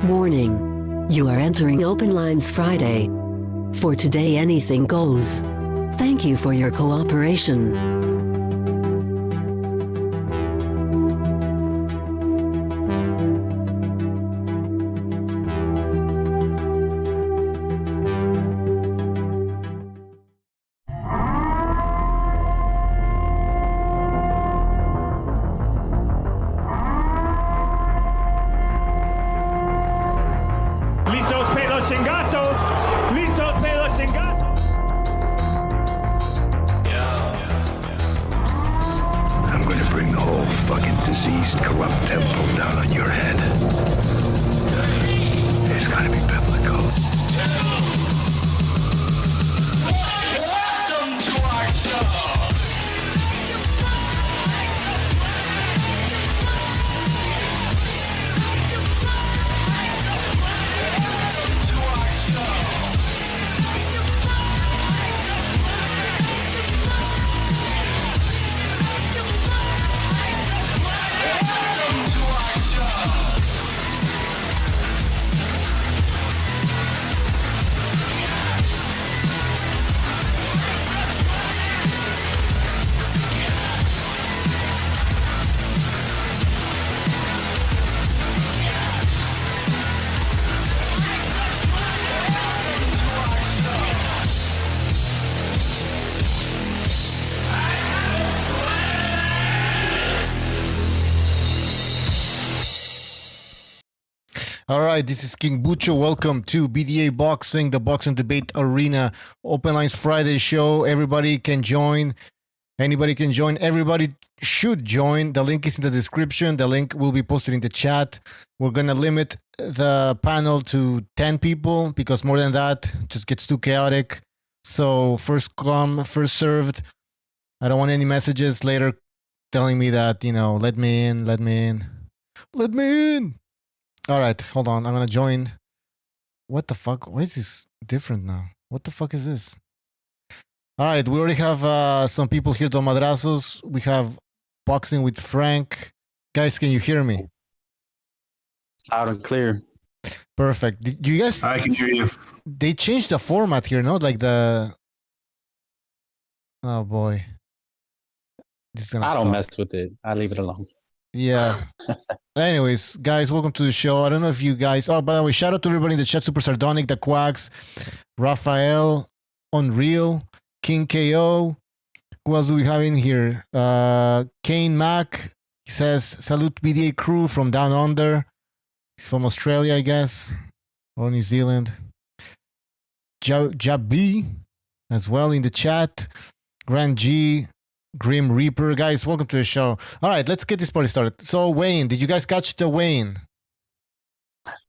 Warning. You are entering Open Lines Friday. For today anything goes. Thank you for your cooperation. All right, this is King Bucho. Welcome to BDA Boxing, the Boxing Debate Arena Open Lines Friday show. Everybody can join. Anybody can join. Everybody should join. The link is in the description. The link will be posted in the chat. We're going to limit the panel to 10 people because more than that just gets too chaotic. So first come, first served. I don't want any messages later telling me that, let me in, let me in, let me in. All right, hold on. I'm going to join. What the fuck? Why is this different now? What the fuck is this? All right, we already have some people here to Madrazos. We have Boxing with Frank. Guys, can you hear me? Loud and clear. Perfect. Did you guys... I can hear you. They changed the format here, no? Like the... Oh, boy. This is gonna I don't suck. Mess with it. I leave it alone. Yeah. Anyways, guys, welcome to the show. I don't know if you guys... Oh, by the way, shout out to everybody in the chat. Super Sardonic, The Quacks, Raphael, Unreal, King KO. Who else do we have in here? Kane Mac. He says, salute BDA crew from down under. He's from Australia, I guess. Or New Zealand. Jabi as well in the chat. Grand G. Grim Reaper. Guys, welcome to the show. All right, let's get this party started. So, Wayne, did you guys catch the Wayne?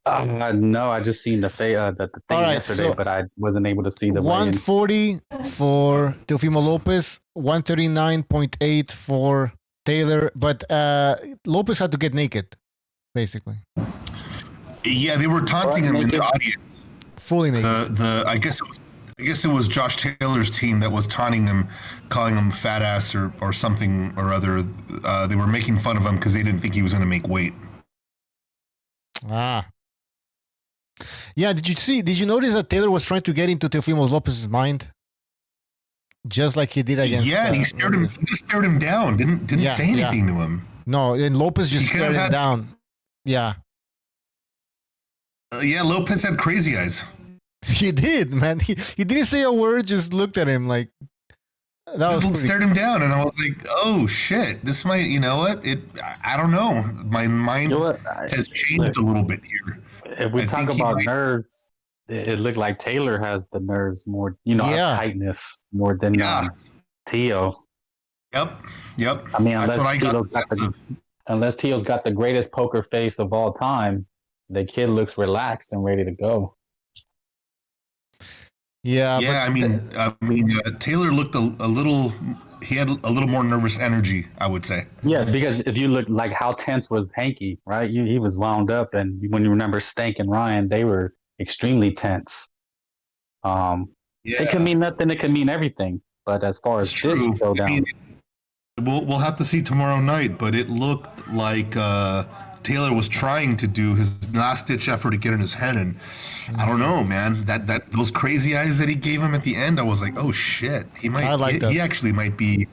No, I just seen the thing yesterday, but I wasn't able to see the 140 for Teofimo Lopez, 139.8 for Taylor, but Lopez had to get naked, basically. Yeah, they were taunting him in the audience. Fully naked. I guess it was Josh Taylor's team that was taunting him, calling him fat ass or something or other. They were making fun of him because they didn't think he was going to make weight. Ah. Yeah, did you notice that Taylor was trying to get into Teofimo Lopez's mind? Just like he did against... Yeah, and he just stared him down. Didn't say anything to him. No, and Lopez just stared him down. Yeah. Yeah, Lopez had crazy eyes. He did, man. He didn't say a word, just looked at him like... That was stared him down, and I was like, "Oh shit! This might, you know what? I don't know. My mind has changed a little bit here." If we talk about nerves, it looked like Taylor has the nerves more, tightness more than Teo. Yep. I mean, unless Teo's got the greatest poker face of all time, the kid looks relaxed and ready to go. Yeah. I mean, Taylor looked a little. He had a little more nervous energy, I would say. Yeah, because if you look like how tense was Hanky, right? He was wound up, and when you remember Stank and Ryan, they were extremely tense. It can mean nothing. It can mean everything. But as far as this go down, we'll have to see tomorrow night. But it looked like Taylor was trying to do, his last ditch effort to get in his head, and I don't know, man. That those crazy eyes that he gave him at the end, I was like, oh shit, he actually might be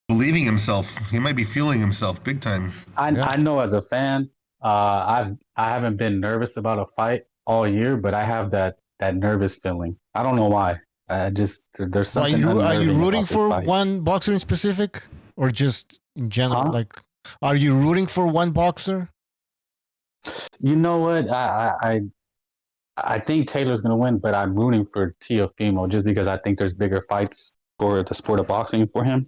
believing himself. He might be feeling himself big time. I know as a fan, I haven't been nervous about a fight all year, but I have that nervous feeling. I don't know why. There's something. Are you rooting for one boxer in specific, or just in general? Huh? Like, are you rooting for one boxer? You know what? I think Taylor's gonna win, but I'm rooting for Teofimo just because I think there's bigger fights for the sport of boxing for him.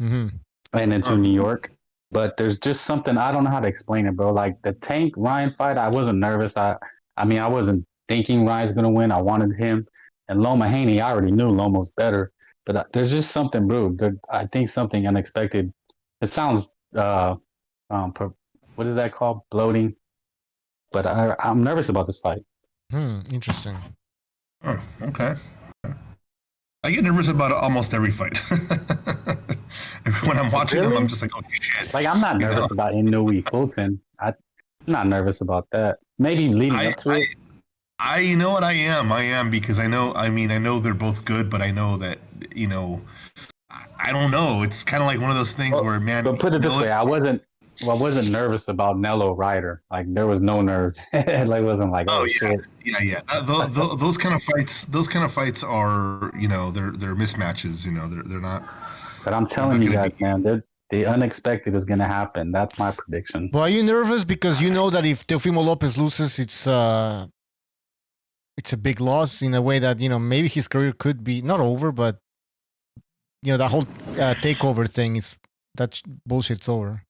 Mm-hmm. And it's in New York. But there's just something, I don't know how to explain it, bro. Like the Tank Ryan fight, I wasn't nervous. I wasn't thinking Ryan's gonna win. I wanted him. And Loma Haney, I already knew Loma was better. But there's just something, bro. I think something unexpected. It sounds, what is that called? Bloating. But I'm nervous about this fight. Interesting. Oh, okay. I get nervous about almost every fight. When I'm watching them, I'm just like, oh shit. Like I'm not nervous about Inoue Fulton. I'm not nervous about that. Maybe leading up to it. You know what, I am because I know they're both good, but I know that, I don't know. It's kind of like one of those things where, man. But put it this way, I wasn't nervous about Nello Ryder. Like there was no nerves. It wasn't like, oh shit. Yeah. Those kind of fights are, they're mismatches. They're not. But I'm telling you guys, man, the unexpected is going to happen. That's my prediction. Well, are you nervous because you know that if Teofimo Lopez loses, it's a big loss in a way that, maybe his career could be not over, but, that whole takeover thing that bullshit's over.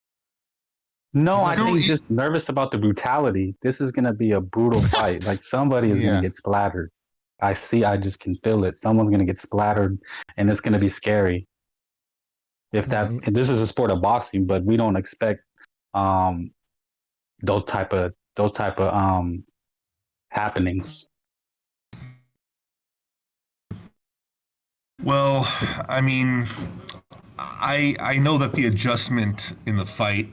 No, I think he's just nervous about the brutality. This is going to be a brutal fight. Like somebody is going to get splattered. I just can feel it. Someone's going to get splattered and it's going to be scary. If this is a sport of boxing, but we don't expect those type of happenings. Well, I mean, I know that the adjustment in the fight,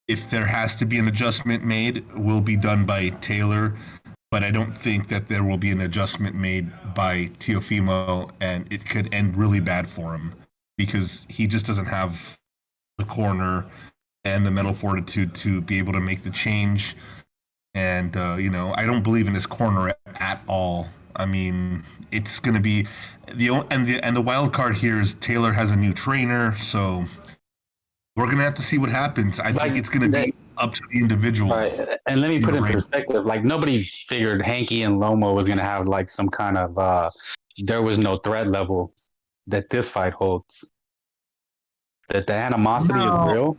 if there has to be an adjustment made, will be done by Taylor, but I don't think that there will be an adjustment made by Teofimo, and it could end really bad for him because he just doesn't have the corner and the mental fortitude to be able to make the change. And, I don't believe in his corner at all. I mean, it's going to be the wild card here is Taylor has a new trainer, so we're going to have to see what happens. I think it's going to be up to the individual. Right. And let me put it in perspective. Like nobody figured Hanky and Lomo was going to have like some kind of there was no threat level that this fight holds. That the animosity is real.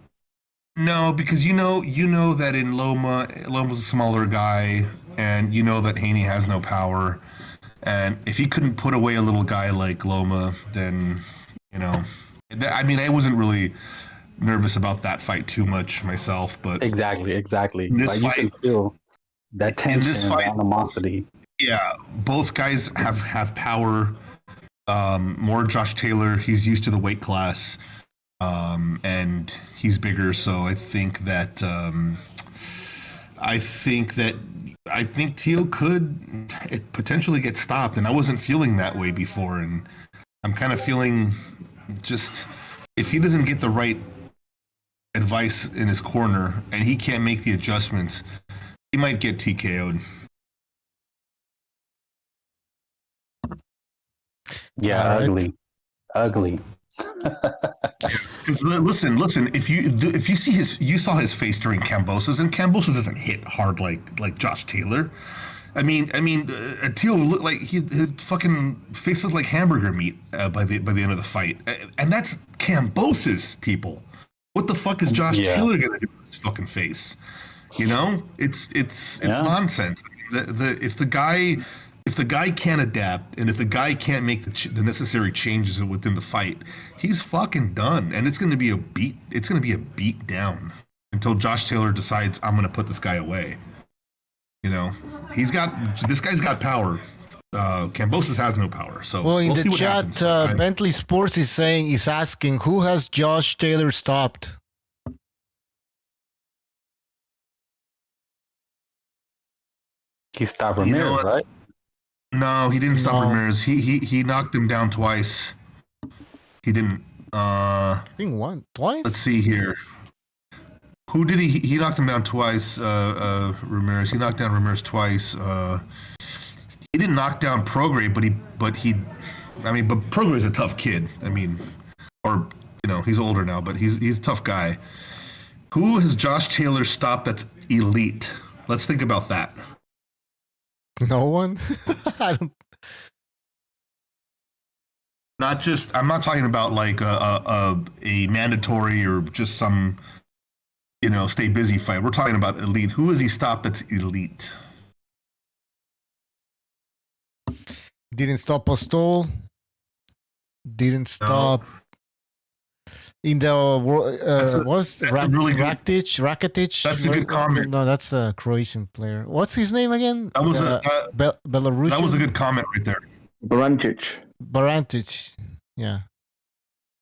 No, because you know that in Loma's a smaller guy, and you know that Haney has no power. And if he couldn't put away a little guy like Loma, then I wasn't really nervous about that fight too much myself, but exactly. This fight, you can feel that tension and animosity. Yeah, both guys have power. More Josh Taylor, he's used to the weight class, and he's bigger. So I think Teo could potentially get stopped, and I wasn't feeling that way before, and I'm kind of feeling just if he doesn't get the right advice in his corner and he can't make the adjustments, he might get TKO'd. Yeah, ugly. Because listen. If you see you saw his face during Kambosos, and Kambosos doesn't hit hard like Josh Taylor. I mean, Teal looked like his fucking face looked like hamburger meat by the end of the fight, and that's Kambosos, people. What the fuck is Josh Taylor gonna do with his fucking face? It's nonsense. If the guy can't adapt, and if the guy can't make the necessary changes within the fight, he's fucking done, and it's gonna be a beat down until Josh Taylor decides I'm gonna put this guy away. This guy's got power. Kambosos has no power. So we'll in the chat, Bentley Sports is asking, who has Josh Taylor stopped? He stopped Ramirez, right? No, he didn't stop Ramirez. He knocked him down twice. He didn't. I think twice. Let's see here. Who did he? He knocked him down twice. Ramirez. He knocked down Ramirez twice. He didn't knock down Prograis, but Prograis is a tough kid. I mean, or he's older now, but he's a tough guy. Who has Josh Taylor stopped that's elite? Let's think about that. No one. I don't. I'm not talking about like a mandatory or just some stay busy fight. We're talking about elite. Who has he stopped that's elite? Didn't stop Postol. Didn't stop. In the Rakitic? That's a good comment. No, that's a Croatian player. What's his name again? That was Belarusian. That was a good comment right there. Barantic. Yeah.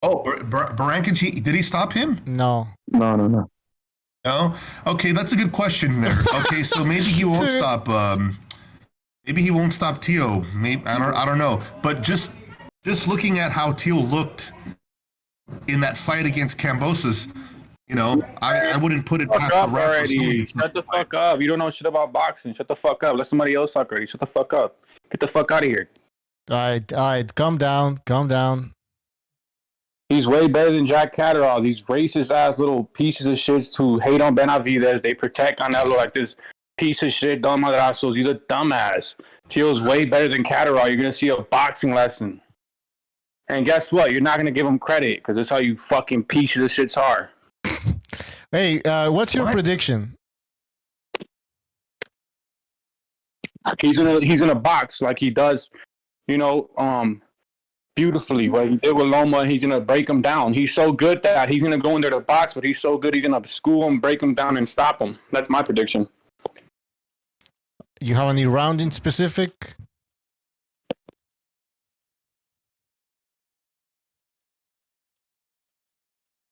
Oh, Barankic, did he stop him? No. No. Okay, that's a good question there. Okay, so maybe he won't stop. Maybe he won't stop Teo. Maybe I don't know. But just looking at how Teo looked in that fight against Kambosos, I wouldn't put it past the ref. Already. Shut the fuck up. You don't know shit about boxing. Shut the fuck up. Let somebody else talk already. Shut the fuck up. Get the fuck out of here. All right. Calm down. He's way better than Jack Catterall. These racist ass little pieces of shit who hate on Benavidez. They protect Canelo like this piece of shit. Don Madrazos. He's a dumbass. Teo's way better than Catterall. You're gonna see a boxing lesson. And guess what? You're not gonna give him credit because that's how you fucking pieces of shits are. Hey, what's your prediction? He's in a box like he does, beautifully. What he did with Loma, he's gonna break him down. He's so good that he's gonna go in there to box, but he's so good he's gonna school him, break him down, and stop him. That's my prediction. You have any round in specific?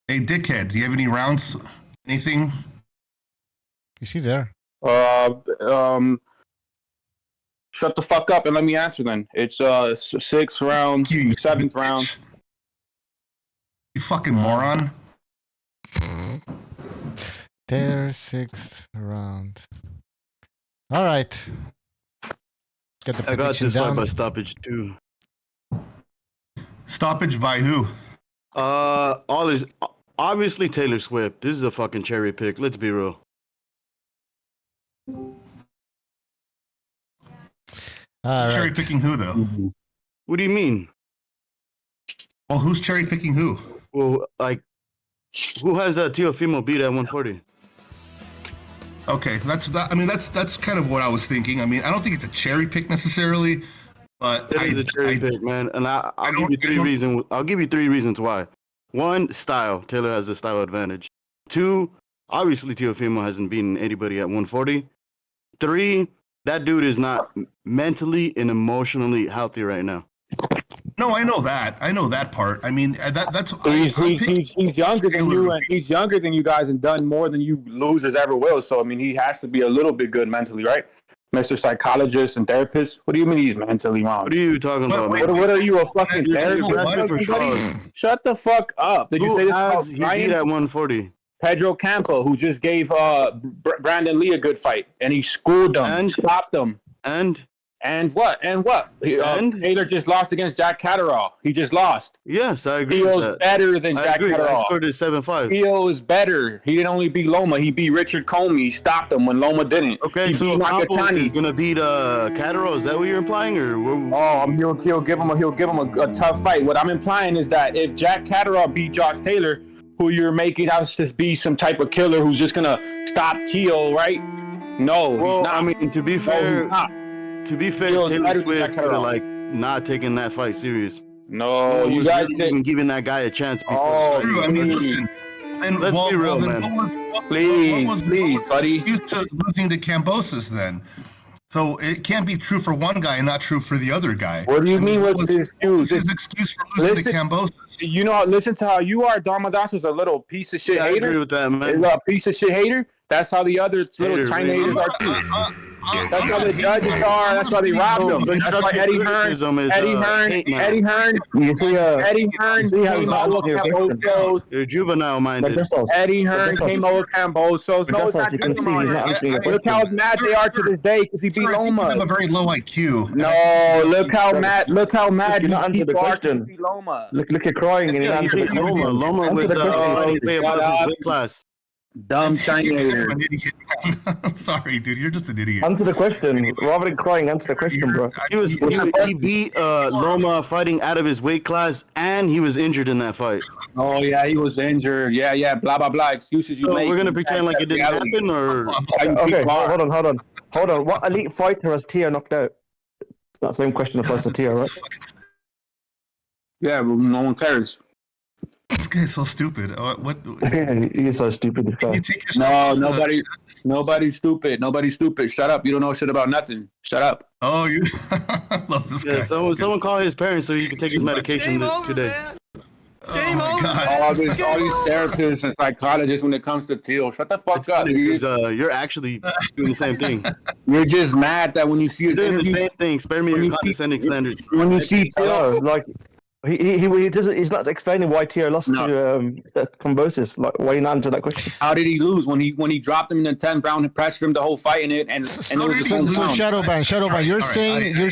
Hey, dickhead, do you have any rounds? Anything? Is he there? Shut the fuck up and let me answer then. It's 6th round, 7th round. You fucking moron. There, 6th round. All right. Get the I got this down. fight by stoppage too. Stoppage by who? All is obviously Taylor Swift. This is a fucking cherry pick. Let's be real. Cherry picking who though? What do you mean? Well, who's cherry picking who? Well, like, who has that Teofimo beat at 140? Okay, that's kind of what I was thinking. I mean, I don't think it's a cherry pick necessarily, but It is a cherry pick, man. And I'll give you three reasons. I'll give you 3 reasons why. 1, style. Taylor has a style advantage. 2, obviously Teofimo hasn't beaten anybody at 140. 3, that dude is not mentally and emotionally healthy right now. No, I know that. I know that part. I mean, that's. He's younger than you, and he's younger than you guys, and done more than you losers ever will. So I mean, he has to be a little bit good mentally, right, Mr. Psychologist and therapist? What do you mean he's mentally wrong? What are you talking about, man? What are you, a fucking therapist? Shut the fuck up! Did you say this about He beat at 140. Pedro Campo, who just gave Brandon Lee a good fight, and he schooled him, and stopped him, and what? Taylor just lost against Jack Catterall. He just lost. Yes, I agree. Teo's better than Jack Catterall. I scored it 7-5. Teo is better. He didn't only beat Loma. He beat Richard Comey. He stopped him when Loma didn't. Okay, so Campo is gonna beat Catterall. Is that what you're implying, or? He'll give him a tough fight. What I'm implying is that if Jack Catterall beat Josh Taylor, who you're making out to be some type of killer who's just gonna stop Teo, right? No, well, he's not. I mean, to be fair, Taylor Swift could have not taken that fight serious. No, you guys even giving that guy a chance. True. I mean, listen. And let's be real, man. Please, buddy. Excuse to losing to Kambosos then. So it can't be true for one guy and not true for the other guy. What do you mean? What's his excuse? His excuse for losing to Kambosos. You know, listen to how you are. Darmadaso's a little piece of shit hater. I agree with that, man. He's a piece of shit hater. That's how the other little China haters are too. That's how the judges are. That's why they robbed him. That's why Eddie Hearn. You see, Eddie Hearn came out with Cambosos. You're juvenile minded. Eddie Hearn came out with Cambosos. No, it's not juvenile. Look how mad they are to this day because he beat Loma. They have a very low IQ. No, look how mad. Look how mad You're not answer the question. Loma. Look, you're crying and you're not answering the question. Loma was way above his weight class. Dumb China hater. Sorry, dude, you're just an idiot. Answer the question. Rather than crying, answer the question, bro. He beat Loma fighting out of his weight class, and he was injured in that fight. Oh yeah, he was injured. Yeah, blah blah blah. Excuses you So make. we're gonna pretend like it didn't happen, or Okay, hold on. What elite fighter has Tia knocked out? That same question applies to Tia, right? Yeah, but no one cares. This guy's so stupid. What? He's so stupid. This Can guy. you take yourself Nobody's stupid. Nobody's stupid. Shut up. You don't know shit about nothing. Shut up. Oh, you I love this guy. Someone call his parents so he can take his medication today. Oh my god. All these therapists and psychologists when it comes to Teal. Shut the fuck up. You're actually doing the same thing. You're just mad that when you see You're doing the same thing. Spare me your condescending standards. When you see Teal, Like he doesn't. He's not explaining why Tia lost to Cambosos. Like why you not answer that question? how did he lose when he dropped him in the 10th round and pressured him the whole fight in it and it was the So Shadowban, you're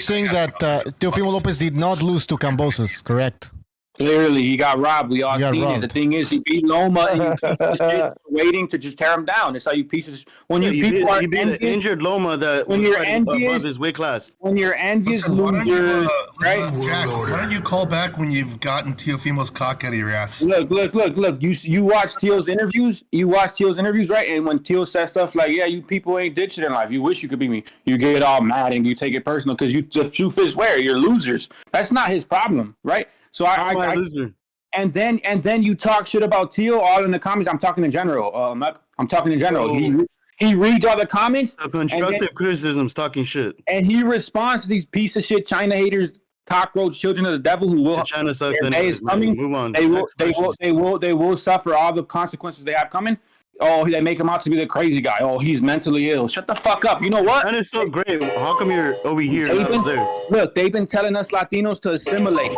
saying that Teofimo Lopez did not lose to Cambosos, correct? Clearly, he got robbed. We all seen it. The thing is, he beat Loma and you pieces of shit waiting to just tear him down. That's how you pieces. When you people are envious, injured Loma that when you're envious above his weight class. When you're envious, Listen, loser, right? Jack, why don't you call back when you've gotten Teofimo's cock out of your ass? Look. You watch Teal's interviews. Right? And when Teal says stuff like, "Yeah, you people ain't did shit in life. You wish you could be me." You get all mad and you take it personal because the truth is where you're losers. That's not his problem, right? So and then you talk shit about Teal all in the comments. I'm talking in general. I'm talking in general. He reads all the comments. Constructive criticism's talking shit. And he responds to these piece of shit China haters, cockroach children of the devil who will. China sucks. Move on. They will suffer all the consequences they have coming. Oh, they make him out to be the crazy guy. Oh, he's mentally ill. Shut the fuck up. You know what? That is so great. How come you're over here? Look, they've been telling us Latinos to assimilate.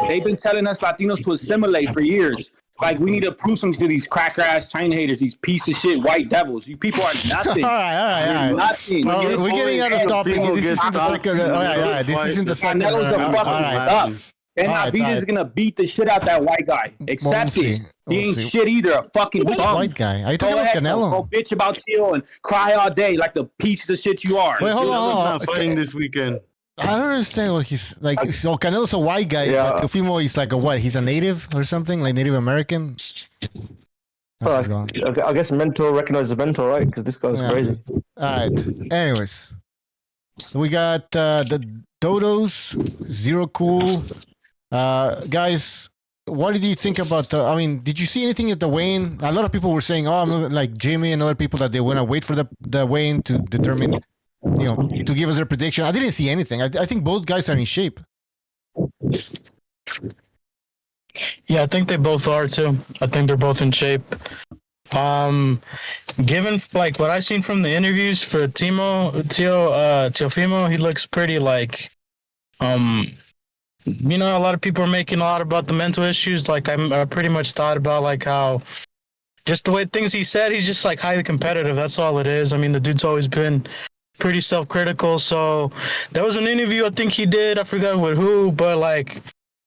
For years. Like, we need to prove something to these cracker-ass China haters, these piece of shit white devils. You people are nothing. all right. Nothing. Well, we're getting out of topic. This isn't the second. This isn't the second. Canelo's a fucking up. Benavidez is gonna beat the shit out that white guy. Accept it. He ain't shit either. A fucking which white guy? Are you talking about Canelo? Go bitch about Teal and cry all day like the piece of shit you are. Wait, hold on. Fighting this weekend. I don't understand what he's like. So Canelo's a white guy. Yeah. But Teofimo is like a what? He's a native or something, like Native American. Well, I guess mentor recognizes mentor, right? Because this guy's crazy. All right. Anyways, so we got the Dodos, Zero Cool. Guys, what did you think about the? I mean, did you see anything at the weigh-in? A lot of people were saying, "Oh, I'm like Jimmy and other people that they want to wait for the weigh-in to determine, to give us their prediction." I didn't see anything. I think both guys are in shape. Yeah, I think they both are too. I think they're both in shape. Given like what I've seen from the interviews for Teofimo, he looks pretty like, a lot of people are making a lot about the mental issues. Like I pretty much thought about like how just the way things he said, he's just like highly competitive. That's all it is. I mean, the dude's always been pretty self-critical. So there was an interview I think he did. I forgot with who, but like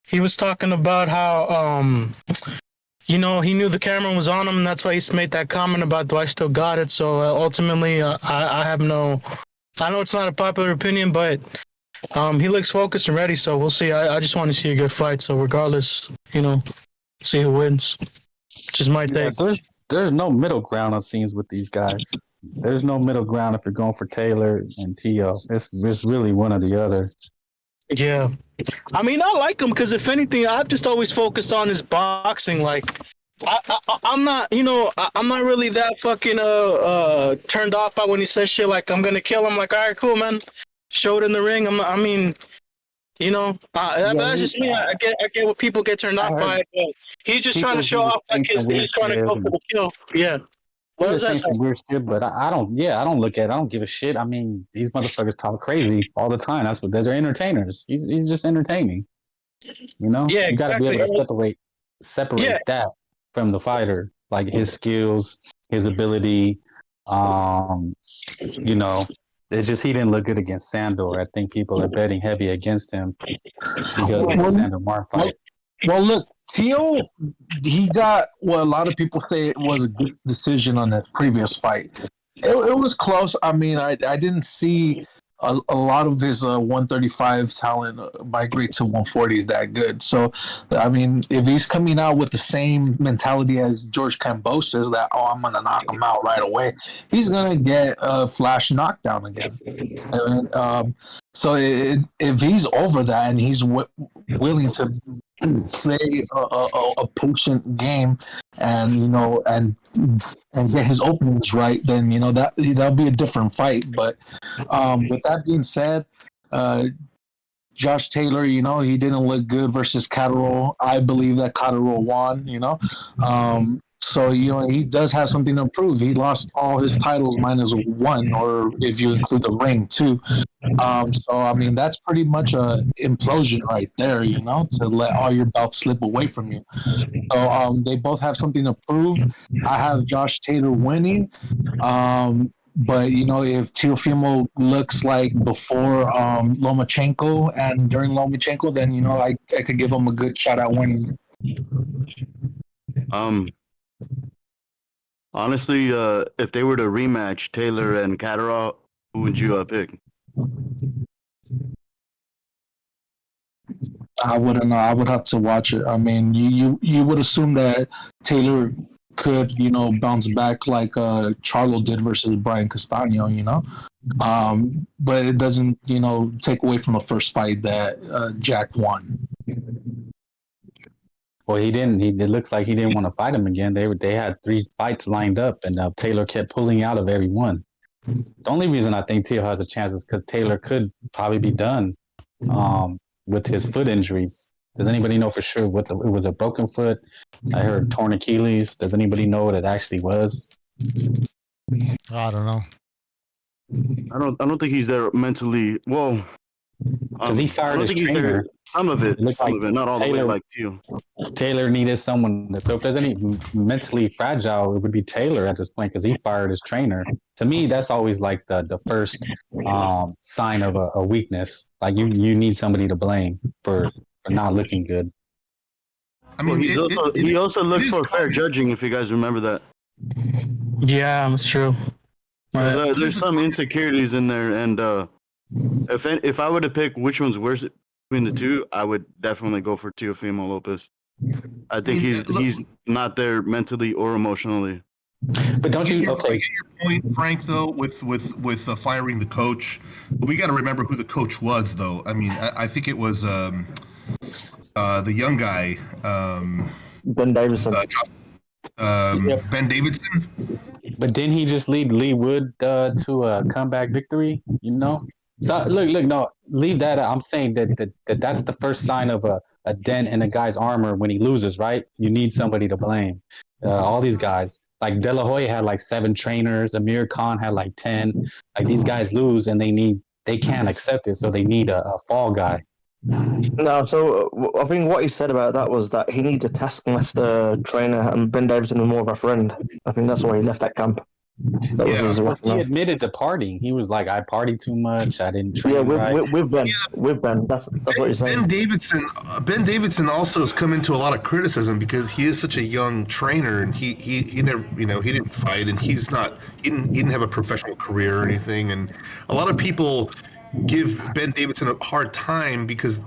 he was talking about how, he knew the camera was on him, and that's why he made that comment about, do I still got it? So ultimately, I have no... I know it's not a popular opinion, but he looks focused and ready, so we'll see. I just want to see a good fight, so regardless, see who wins, which is my take. There's no middle ground on scenes with these guys. There's no middle ground if you're going for Taylor and Teo. It's really one or the other. Yeah. I mean, I like him because if anything, I've just always focused on his boxing. Like, I'm not, I'm not really that fucking turned off by when he says shit like, I'm gonna kill him. Like, all right, cool, man. Show it in the ring. That's just me. I get what people get turned off by. But he's just trying to show off like he's trying to go for the kill. Yeah. He What was was that? saying some weird shit, but I don't. Yeah, I don't look at it. I don't give a shit. I mean, these motherfuckers talk crazy all the time. That's what they're entertainers. He's just entertaining. You know, Yeah, you got to be exactly. able to separate Yeah. that from the fighter, like his skills, his ability. You know, it's just he didn't look good against Sandor. I think people are betting heavy against him because of the Sandor Mark fight. Well, look, Teal, he got what a lot of people say it was a good decision on his previous fight. It was close. I mean, I didn't see a lot of his 135 talent migrate to 140 is that good. So, I mean, if he's coming out with the same mentality as George Kambosos, that, I'm going to knock him out right away, he's going to get a flash knockdown again. And, so if he's over that and he's willing to play a patient game and get his openings right, then that'll be a different fight. But with that being said, Josh Taylor, he didn't look good versus Catterall. I believe that Catterall won. So he does have something to prove. He lost all his titles minus one, or if you include the ring too. So I mean that's pretty much a implosion right there, to let all your belts slip away from you. So they both have something to prove. I have Josh Taylor winning. But if Teofimo looks like before Lomachenko and during Lomachenko, then I could give him a good shot at winning. Honestly, if they were to rematch Taylor and Catterall, who would you pick? I wouldn't know. I would have to watch it. I mean, you would assume that Taylor could, bounce back like Charlo did versus Brian Castano, but it doesn't, take away from the first fight that Jack won. Well, he didn't. It looks like he didn't want to fight him again. They had 3 fights lined up, and Taylor kept pulling out of every one. The only reason I think Teal has a chance is because Taylor could probably be done with his foot injuries. Does anybody know for sure it was a broken foot? I heard torn Achilles. Does anybody know what it actually was? I don't know. I don't think he's there mentally. Well, because he fired his trainer. Some of it, not all the way like Teal. Taylor needed someone. So if there's any mentally fragile, it would be Taylor at this point because he fired his trainer. To me, that's always like the first sign of a weakness. Like you need somebody to blame for not looking good. I mean, he also looked for fair judging. If you guys remember that. Yeah, that's true. So there's some insecurities in there, and if I were to pick which one's worse between the two, I would definitely go for Teofimo Lopez. I think he's not there mentally or emotionally. But don't you? Okay. I get your point, Frank. Though with firing the coach, we got to remember who the coach was. Though I mean, I think it was the young guy, Ben Davison. Ben Davidson. But didn't he just lead Lee Wood to a comeback victory? So look, no, leave that out. I'm saying that's the first sign of a dent in a guy's armor when he loses, right? You need somebody to blame. All these guys, like De La Hoya had like 7 trainers, Amir Khan had like 10. Like these guys lose and they can't accept it, so they need a fall guy. No, so I think what he said about that was that he needs a taskmaster trainer, and Ben Davison was more of a friend. I think that's why he left that camp. That was his He admitted to partying. He was like, "I partied too much. I didn't train with Ben. With Ben, that's what he's saying. Ben Davidson also has come into a lot of criticism because he is such a young trainer, and he never he didn't fight, and he didn't have a professional career or anything, and a lot of people give Ben Davidson a hard time because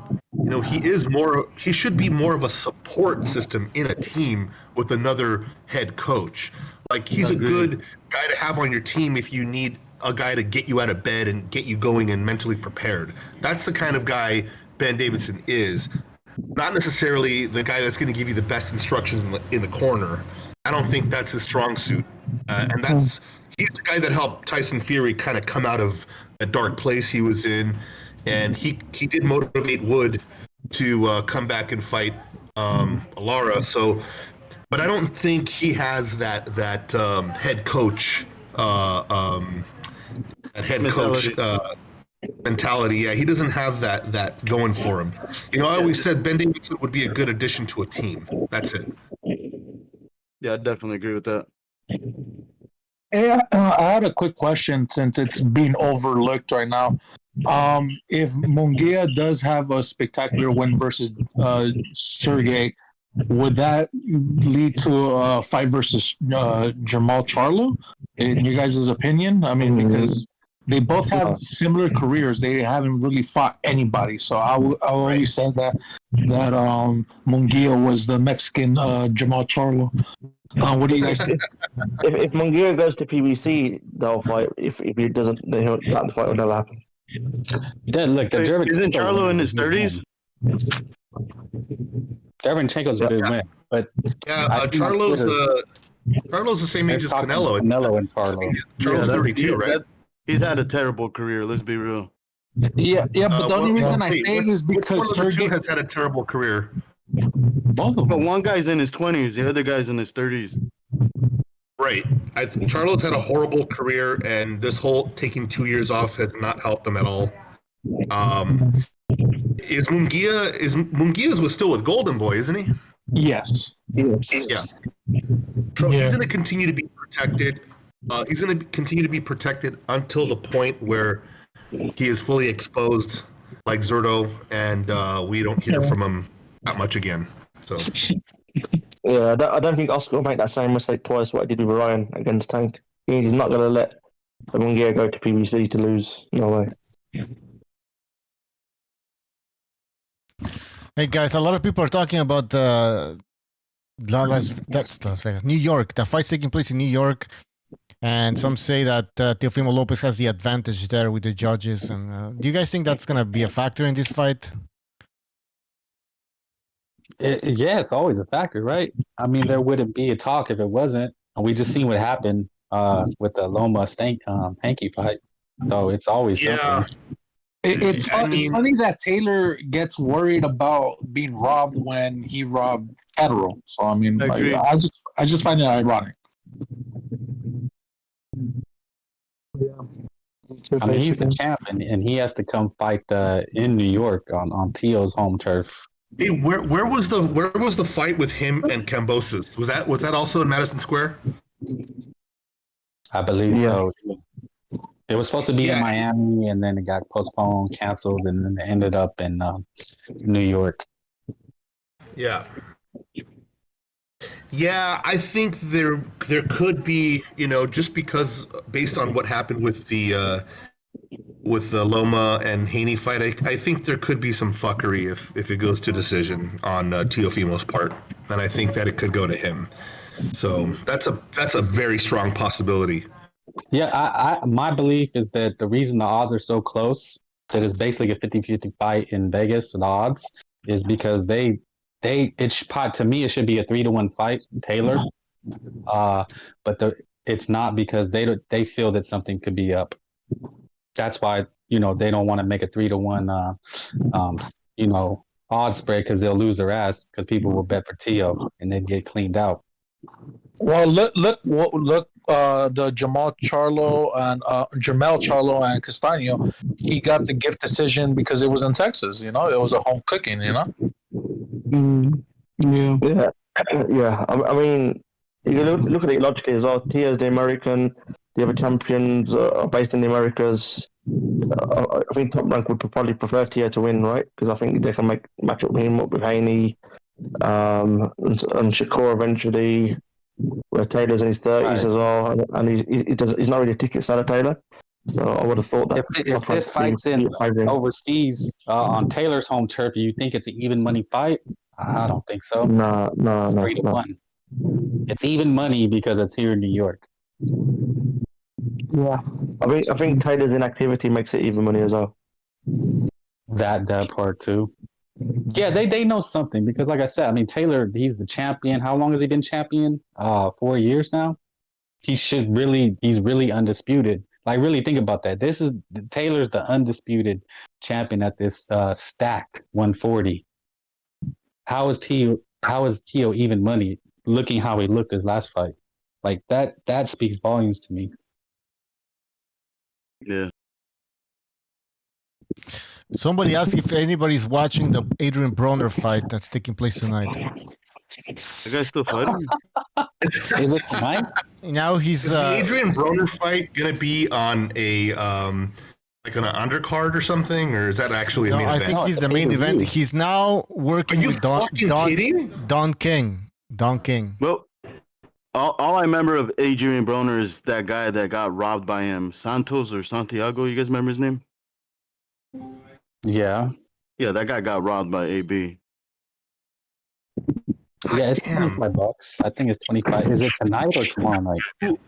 he should be more of a support system in a team with another head coach. Like he's a good guy to have on your team if you need a guy to get you out of bed and get you going and mentally prepared. That's the kind of guy Ben Davidson is. Not necessarily the guy that's going to give you the best instructions in the corner. I don't think that's his strong suit. And he's the guy that helped Tyson Fury kind of come out of a dark place he was in. And he did motivate Wood to come back and fight Lara. So but I don't think he has that head coach mentality. Yeah, he doesn't have that going for him. You know, I always said Ben Davidson would be a good addition to a team. That's it. Yeah, I definitely agree with that. Hey, I had a quick question since it's being overlooked right now. If Munguia does have a spectacular win versus Sergey, would that lead to a fight versus Jamal Charlo? In your guys' opinion? I mean, because they both have similar careers. They haven't really fought anybody. So I always said that Munguia was the Mexican Jamal Charlo. What do you guys think? If Munguia goes to PBC, they'll fight. If he doesn't, that fight will never happen. Look, the Derevyanchenko Isn't Charlo in his 30s? Derevyanchenko's a good win, but Charlo's the same age as Canelo. Canelo and Charlo. Charlo's 32, right? He's had a terrible career. Let's be real. Yeah, but the only reason I say it is because Sergey has had a terrible career. Both of them. But one guy's in his 20s, the other guy's in his 30s. Right. I think Charlo's had a horrible career, and this whole taking 2 years off has not helped him at all. Munguia's was still with Golden Boy, isn't he? Yes. Yeah. So he's going to continue to be protected. He's going to continue to be protected until the point where he is fully exposed, like Zurdo, and we don't hear from him that much again. So. Yeah, I don't think Oscar will make that same mistake twice. What he did with Ryan against Tank. He's not going to let Munguia go to PBC to lose. No way. Hey guys, a lot of people are talking about Las Vegas, New York. The fight's taking place in New York, and some say that Teofimo Lopez has the advantage there with the judges. And do you guys think that's gonna be a factor in this fight? Yeah, it's always a factor, right? I mean, there wouldn't be a talk if it wasn't. We just seen what happened with the Loma Hanky fight. So it's always something. It's funny that Taylor gets worried about being robbed when he robbed Catterall. So I mean, I just find it ironic. Yeah. I mean, he's the champ, and he has to come fight in New York on Teo's home turf. Hey, where was the fight with him and Kambosos? Was that also in Madison Square? I believe so. It was supposed to be in Miami, and then it got postponed, canceled, and then it ended up in New York. Yeah. Yeah, I think there could be, just because based on what happened with the Loma and Haney fight, I think there could be some fuckery if it goes to decision on Teofimo's part, and I think that it could go to him. So that's a very strong possibility. Yeah, my belief is that the reason the odds are so close, that it's basically a 50-50 fight in Vegas, the odds, is because to me it should be a 3-1 fight, Taylor. But it's not, because they feel that something could be up. That's why they don't want to make a 3-1 odds spread, because they'll lose their ass, because people will bet for Teo and then get cleaned out. Well, look, the Jamel Charlo and Castaño, he got the gift decision because it was in Texas. It was a home cooking. Yeah. I mean, you can look at it logically as well. Tia's the American. The other champions are based in the Americas. I think Top Rank would probably prefer Tia to win, right? Because I think they can match up with Haney and Shakur eventually. Where Taylor's in his 30s as well, and he's not really a ticket seller, Taylor. So I would have thought that if this fight's in overseas on Taylor's home turf, you think it's an even money fight? I don't think so. No. 3-1. It's even money because it's here in New York. Yeah, I think Taylor's inactivity makes it even money as well. That part too. Yeah, they know something, because like I said, I mean, Taylor, he's the champion. How long has he been champion? 4 years now. He's really undisputed. Like, really think about that. Taylor's the undisputed champion at this stacked 140. How is Teo even money looking how he looked his last fight. Like that speaks volumes to me. Yeah. Somebody asked if anybody's watching the Adrian Broner fight that's taking place tonight. The guy's still fighting. Is it tonight? Now he's Is the Adrian Broner fight gonna be on a like on an undercard or something, or is that actually a main I event? think he's the main event. He's now working Are you with kidding? Don King. Don King. Well, all I remember of Adrian Broner is that guy that got robbed by him, Santos or Santiago. You guys remember his name? Yeah. Yeah, that guy got robbed by AB. Yeah, it's $25. I think it's 25. Is it tonight or tomorrow night?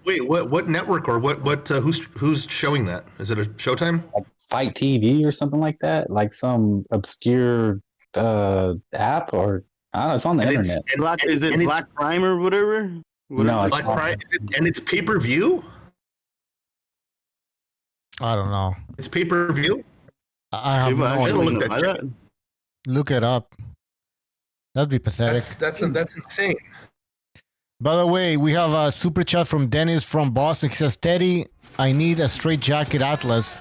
Wait, what network or what? Who's showing that? Is it a Showtime? Like Fight TV or something like that? Like some obscure app, or I don't know. It's on the internet. Is it Black Prime or whatever? No, it's Black not. Prime, and it's pay-per-view. I don't know. It's pay-per-view. I have no I don't look idea. that. Look it up. That'd be pathetic. That's insane. By the way, we have a super chat from Dennis from Boston. He says, Teddy, I need a straight jacket Atlas.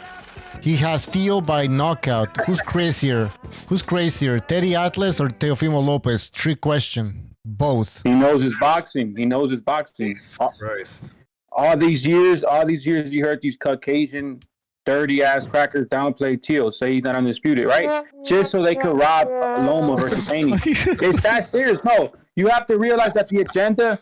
He has Theo by knockout. Who's crazier? Teddy Atlas or Teofimo Lopez? Trick question. Both. He knows his boxing. Christ. All these years, you heard these Caucasian dirty ass crackers downplay Teal, say he's not undisputed, right? Just so they could rob Loma versus Haney. It's that serious. No, you have to realize that the agenda.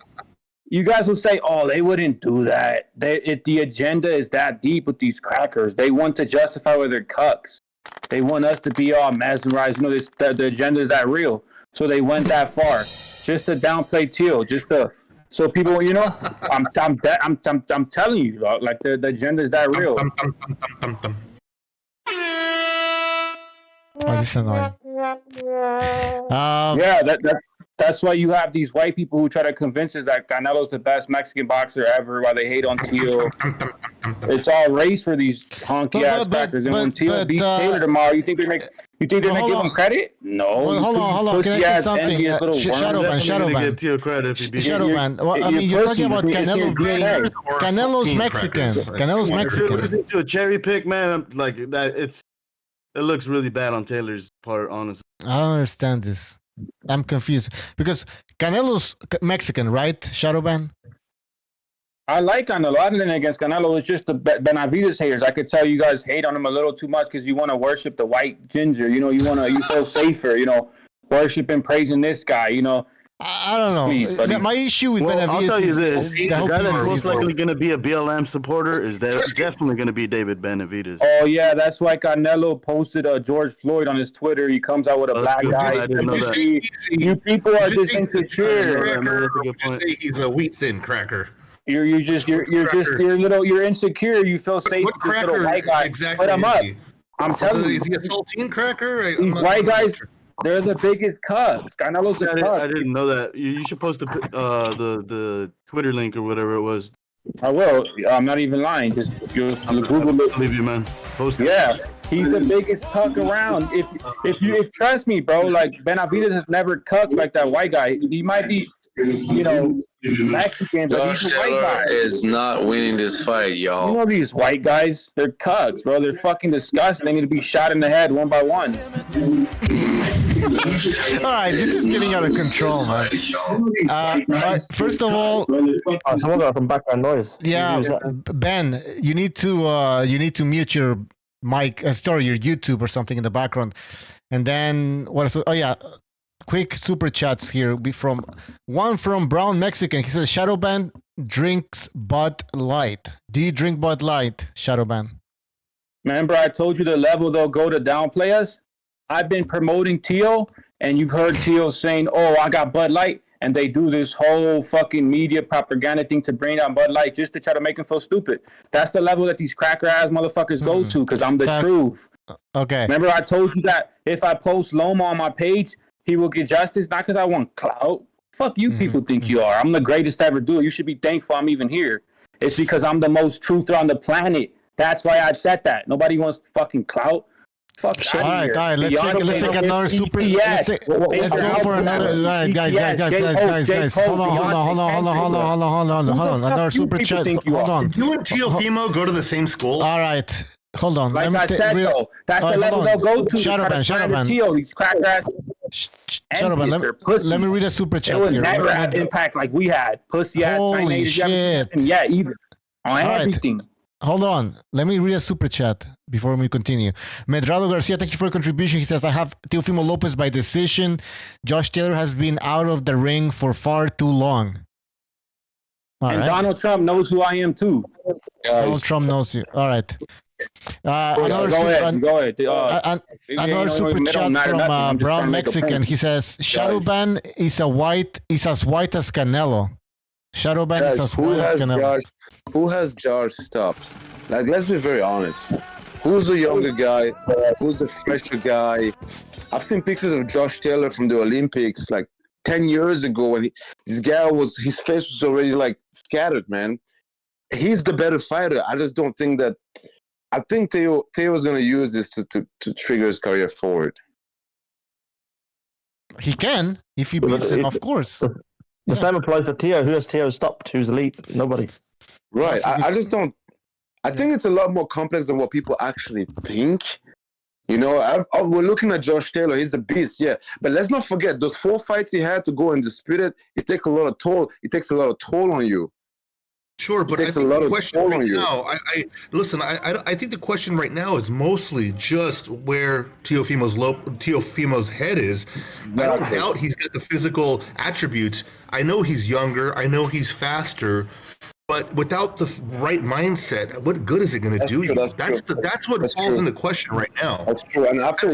You guys will say, "Oh, they wouldn't do that." The agenda is that deep with these crackers. They want to justify where they're cucks. They want us to be all mesmerized. You know, the agenda is that real. So they went that far just to downplay Teal, so people, you know, I'm telling you, like the agenda is that real. Oh, this is annoying. Yeah, that's why you have these white people who try to convince us that Canelo's the best Mexican boxer ever, while they hate on Teal. It's all race for these honky ass crackers. And when Teal beats Taylor tomorrow, you think they're gonna give him credit? No. Well, hold on. Can I say something? Shadowban. Teal credit if he beat Shadowban. Well, I mean, you're talking about Canelo being... Canelo's Mexican. Canelo's Mexican. Listen to a cherry pick, man. Like that, it looks really bad on Taylor's part, honestly. I don't understand this. I'm confused because Canelo's Mexican, right? Shadowban. I like Canelo. I didn't against Canelo. It's just the Benavidez haters. I could tell you guys hate on him a little too much because you want to worship the white ginger. You know, you feel safer. You know, worship and praising this guy. You know. I don't know. Please, my issue with Benavidez I'll tell you this: the guy that's most people. likely going to be a BLM supporter is definitely going to be David Benavidez. Oh yeah, that's why Canelo posted George Floyd on his Twitter. He comes out with a black guy. I didn't know that. You people are just insecure. Say he's a wheat thin cracker. You're insecure. You feel safe with this little white guy. Exactly. Put him up. I'm telling you. Is he a saltine cracker? These white guys, they're the biggest cucks. Canelo's a cuck. I didn't know that. You should post the Twitter link or whatever it was. I will. I'm not even lying. Just Google it. Believe you, man. Post it. Yeah, he's the biggest cuck around. If trust me, bro. Like Benavidez has never cucked like that white guy. He might be, you know, Mexican, but Josh he's a white Taylor guy. is not winning this fight, y'all. You know these white guys? They're cucks, bro. They're fucking disgusting. They need to be shot in the head one by one. All right, this is getting out of control, man. First of all, someone got some background noise. Yeah, Ben, you need to mute your mic, your YouTube or something in the background, and then what else? Oh yeah, quick super chats here. From Brown Mexican. He says Shadowban drinks Bud Light. Do you drink Bud Light, Shadowban? Remember, I told you the level they'll go to downplay us. I've been promoting Teal, and you've heard Teal saying, "Oh, I got Bud Light," and they do this whole fucking media propaganda thing to bring down Bud Light just to try to make him feel stupid. That's the level that these cracker ass motherfuckers go to, because I'm the truth. Okay. Remember, I told you that if I post Loma on my page, he will get justice, not because I want clout. Fuck you people think you are. I'm the greatest to ever do it. You should be thankful I'm even here. It's because I'm the most truther on the planet. That's why I said that. Nobody wants fucking clout. Fuck All right. Let's take another super. Let's go for another. All right, guys. Hold on. Another super chat. Hold on. You and Teofimo go to the same school? All right. Hold on. Like I said, though, that's the level they'll go to. Shut up, man. These crackers. Shut up, man. Let me read a super chat here. It here. was never had impact like we had. Pussy ass. Holy shit. Yeah, either. On everything. Hold on. Let me read a super chat before we continue. Medrado Garcia, thank you for your contribution. He says, I have Teofimo Lopez by decision. Josh Taylor has been out of the ring for far too long. Donald Trump knows who I am too. Donald Trump knows you. All right. Another super chat from Brown Mexican. He says, Shadowban is as white as Canelo. Shadowban is as white as Canelo. Who has Josh stopped? Like, let's be very honest. Who's the younger guy? Who's the fresher guy? I've seen pictures of Josh Taylor from the Olympics like 10 years ago when his face was already like scattered, man. He's the better fighter. I just don't think that. I think Teo's going to use this to trigger his career forward. He can if he beats him, of course. The same applies to Teo. Who has Teo stopped? Who's elite? Nobody. Right. I just don't. I think it's a lot more complex than what people actually think. You know, we're looking at Josh Taylor. He's a beast, yeah. But let's not forget those 4 fights he had to go and dispute it. It takes a lot of toll. It takes a lot of toll on you. Sure, but I think the question right now, I think the question right now is mostly just where Teofimo's head is. I don't doubt he's got the physical attributes. I know he's younger. I know he's faster. But without the right mindset, what good is it going to do you? That's what falls into question right now. That's true. And after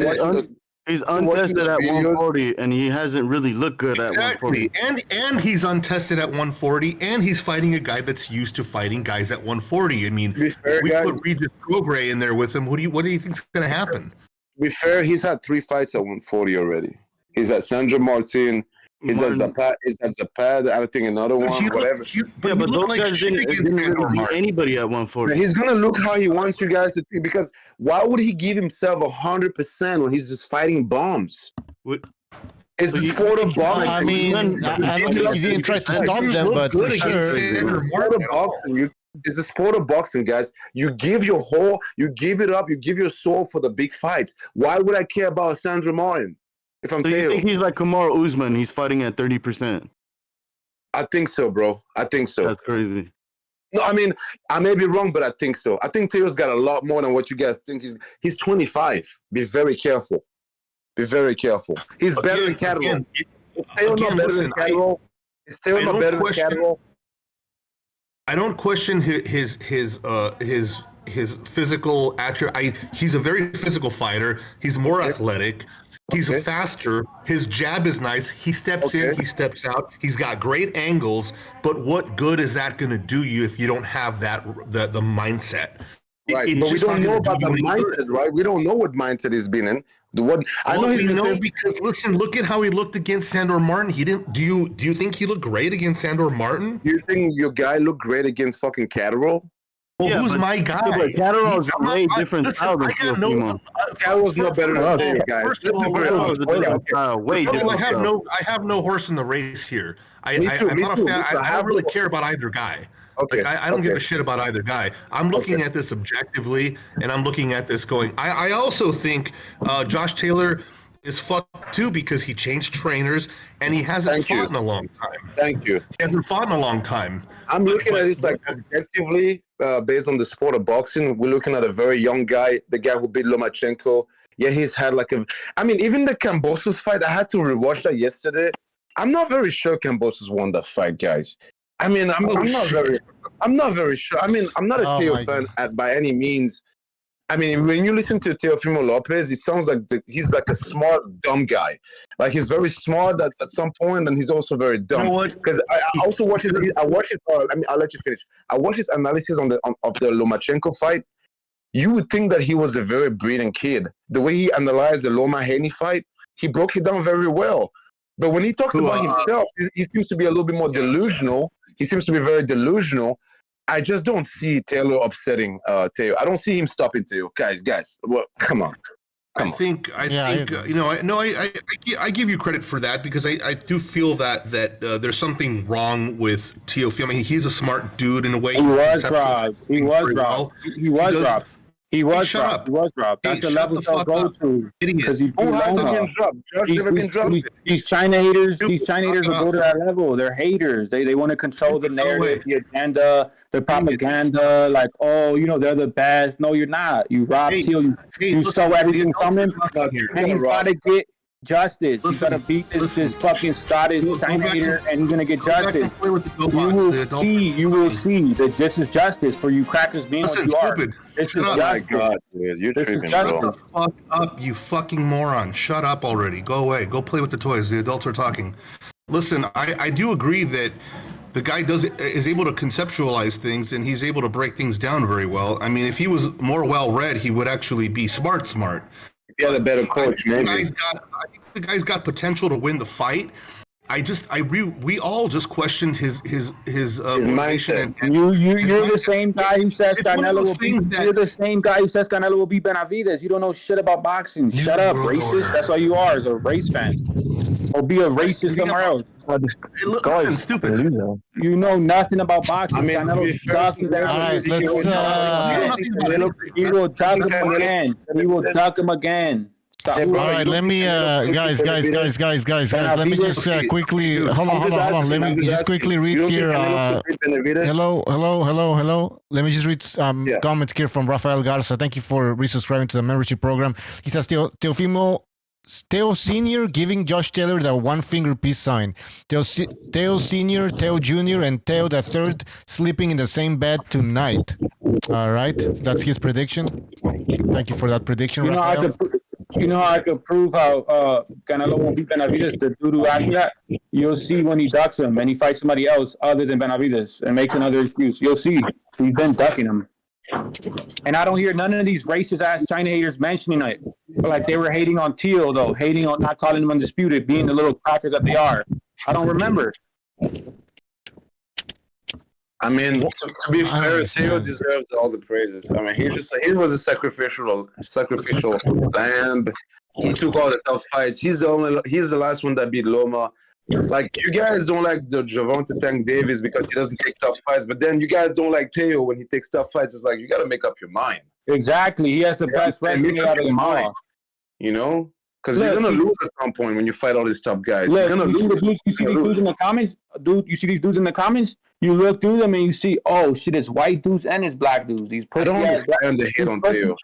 he's untested at 140, and he hasn't really looked good at 140. And he's untested at 140, and he's fighting a guy that's used to fighting guys at 140. I mean, we put Regis Prograis in there with him. What do you think's going to happen? To be fair, he's had 3 fights at 140 already. He's at Sandro Martin. He's at Zapad. I think another one, whatever. But those guys didn't really beat anybody at 140. He's gonna look how he wants you guys to think. Because why would he give himself 100% when he's just fighting bombs? It's the sport of boxing. I mean, I don't think he didn't try to stop them, but for sure. It's the sport of boxing, guys. You give your whole, you give it up, you give your soul for the big fights. Why would I care about Sandro Martin? If I'm you think he's like Kamaru Usman? He's fighting at 30%. I think so, bro. I think so. That's crazy. No, I mean, I may be wrong, but I think so. I think Teo's got a lot more than what you guys think. He's 25. Be very careful. Be very careful. He's better than Catterall. Is Teo not better than Catterall? Is Teo not better than Catterall? I don't question his physical attribute. He's a very physical fighter. He's more athletic. He's faster. His jab is nice. He steps in, he steps out. He's got great angles. But what good is that going to do you if you don't have that the mindset? Right, but we don't know about the mindset, right? We don't know what mindset he's been in. Because listen, look at how he looked against Sandor Martin. He didn't. Do you think he looked great against Sandor Martin? Do you think your guy looked great against fucking Catterall? Well, who's my guy? But Catterall's a way different style than Teofimo. Catterall's not better than Teofimo, guys. Catterall's a different style. Way different. I have no horse in the race here. I'm not a fan. I don't really care about either guy. Okay. Like, I don't give a shit about either guy. I'm looking at this objectively, and I'm looking at this going. I also think Josh Taylor is fucked too because he changed trainers and he hasn't fought in a long time. Thank you. He hasn't fought in a long time. I'm looking at this like objectively based on the sport of boxing. We're looking at a very young guy, the guy who beat Lomachenko. Yeah, he's had like even the Kambosos fight, I had to rewatch that yesterday. I'm not very sure Kambosos won that fight, guys. I mean, I'm not very sure. I mean, I'm not a Teo fan by any means. I mean, when you listen to Teofimo Lopez, it sounds like he's like a smart, dumb guy. Like he's very smart at some point, and he's also very dumb. You know what? Because I also watched his. I'll let you finish. I watched his analysis of the Lomachenko fight. You would think that he was a very brilliant kid. The way he analyzed the Loma-Haney fight, he broke it down very well. But when he talks about himself, he seems to be a little bit more delusional. He seems to be very delusional. I just don't see Taylor upsetting Teo. I don't see him stopping Teo. Guys, well, come on. I think you know. I give you credit for that because I do feel that there's something wrong with Teofimo. I mean, he's a smart dude in a way. He was robbed. He was robbed. He was robbed. He was robbed. He was robbed. That's the level they'll go to. Because Who hasn't been dropped? Josh never been dropped. These China haters will go to that level. They're haters. They want to control the narrative, the agenda, the propaganda. Like, oh, you know, they're the best. No, you're not. You robbed Teal. You stole everything from him. And he's got to get justice. He's got to beat this fucking Scottish China hater, and he's going to get justice. You will see that this is justice for you crackers being what you are. This is justice. God, dude. You're tripping, Shut the fuck up, you fucking moron. Shut up already. Go away. Go play with the toys. The adults are talking. Listen, I do agree that the guy is able to conceptualize things, and he's able to break things down very well. I mean, if he was more well-read, he would actually be smart. He had a better coach, maybe. I think the guy's got potential to win the fight. We all just questioned his mindset. You're the same guy who says Canelo will beat. You're the same guy who says Canelo will beat Benavidez. You don't know shit about boxing. Shut up, racist. That's all you are, is a race fan. Or be a racist somewhere else. Listen, stupid. You know nothing about boxing. I mean, Canelo's sucking. All right, let's. He will duck him again. He will duck him again. All right, let me, guys. Let me just quickly, hold on. Let me just quickly read here. Hello. Let me just read comments here from Rafael Garza. Thank you for resubscribing to the membership program. He says, Teofimo Senior giving Josh Taylor the one finger peace sign. Teo Senior, Teo Junior, and Teo the third sleeping in the same bed tonight. All right, that's his prediction. Thank you for that prediction, Rafael. You know how I could prove how Canelo won't beat Benavidez? The dude who asked me that, you'll see when he ducks him and he fights somebody else other than Benavidez and makes another excuse. You'll see. He's been ducking him. And I don't hear none of these racist-ass China haters mentioning it. Like they were hating on Teal, though, hating on not calling him undisputed, being the little crackers that they are. I don't remember. I mean, to be fair, Teal deserves all the praises. I mean, he was a sacrificial lamb. He took all the tough fights. He's the last one that beat Loma. Like, you guys don't like the Gervonta Tank Davis because he doesn't take tough fights, but then you guys don't like Teo when he takes tough fights. It's like, you got to make up your mind. Exactly. He has the best resume out of them all. You know? Because you're going to lose at some point when you fight all these tough guys. Look, you see these dudes in the comments? You see these dudes in the comments? You look through them and you see, oh, shit, it's white dudes and it's black dudes. These pussy I don't understand the hate on Teo.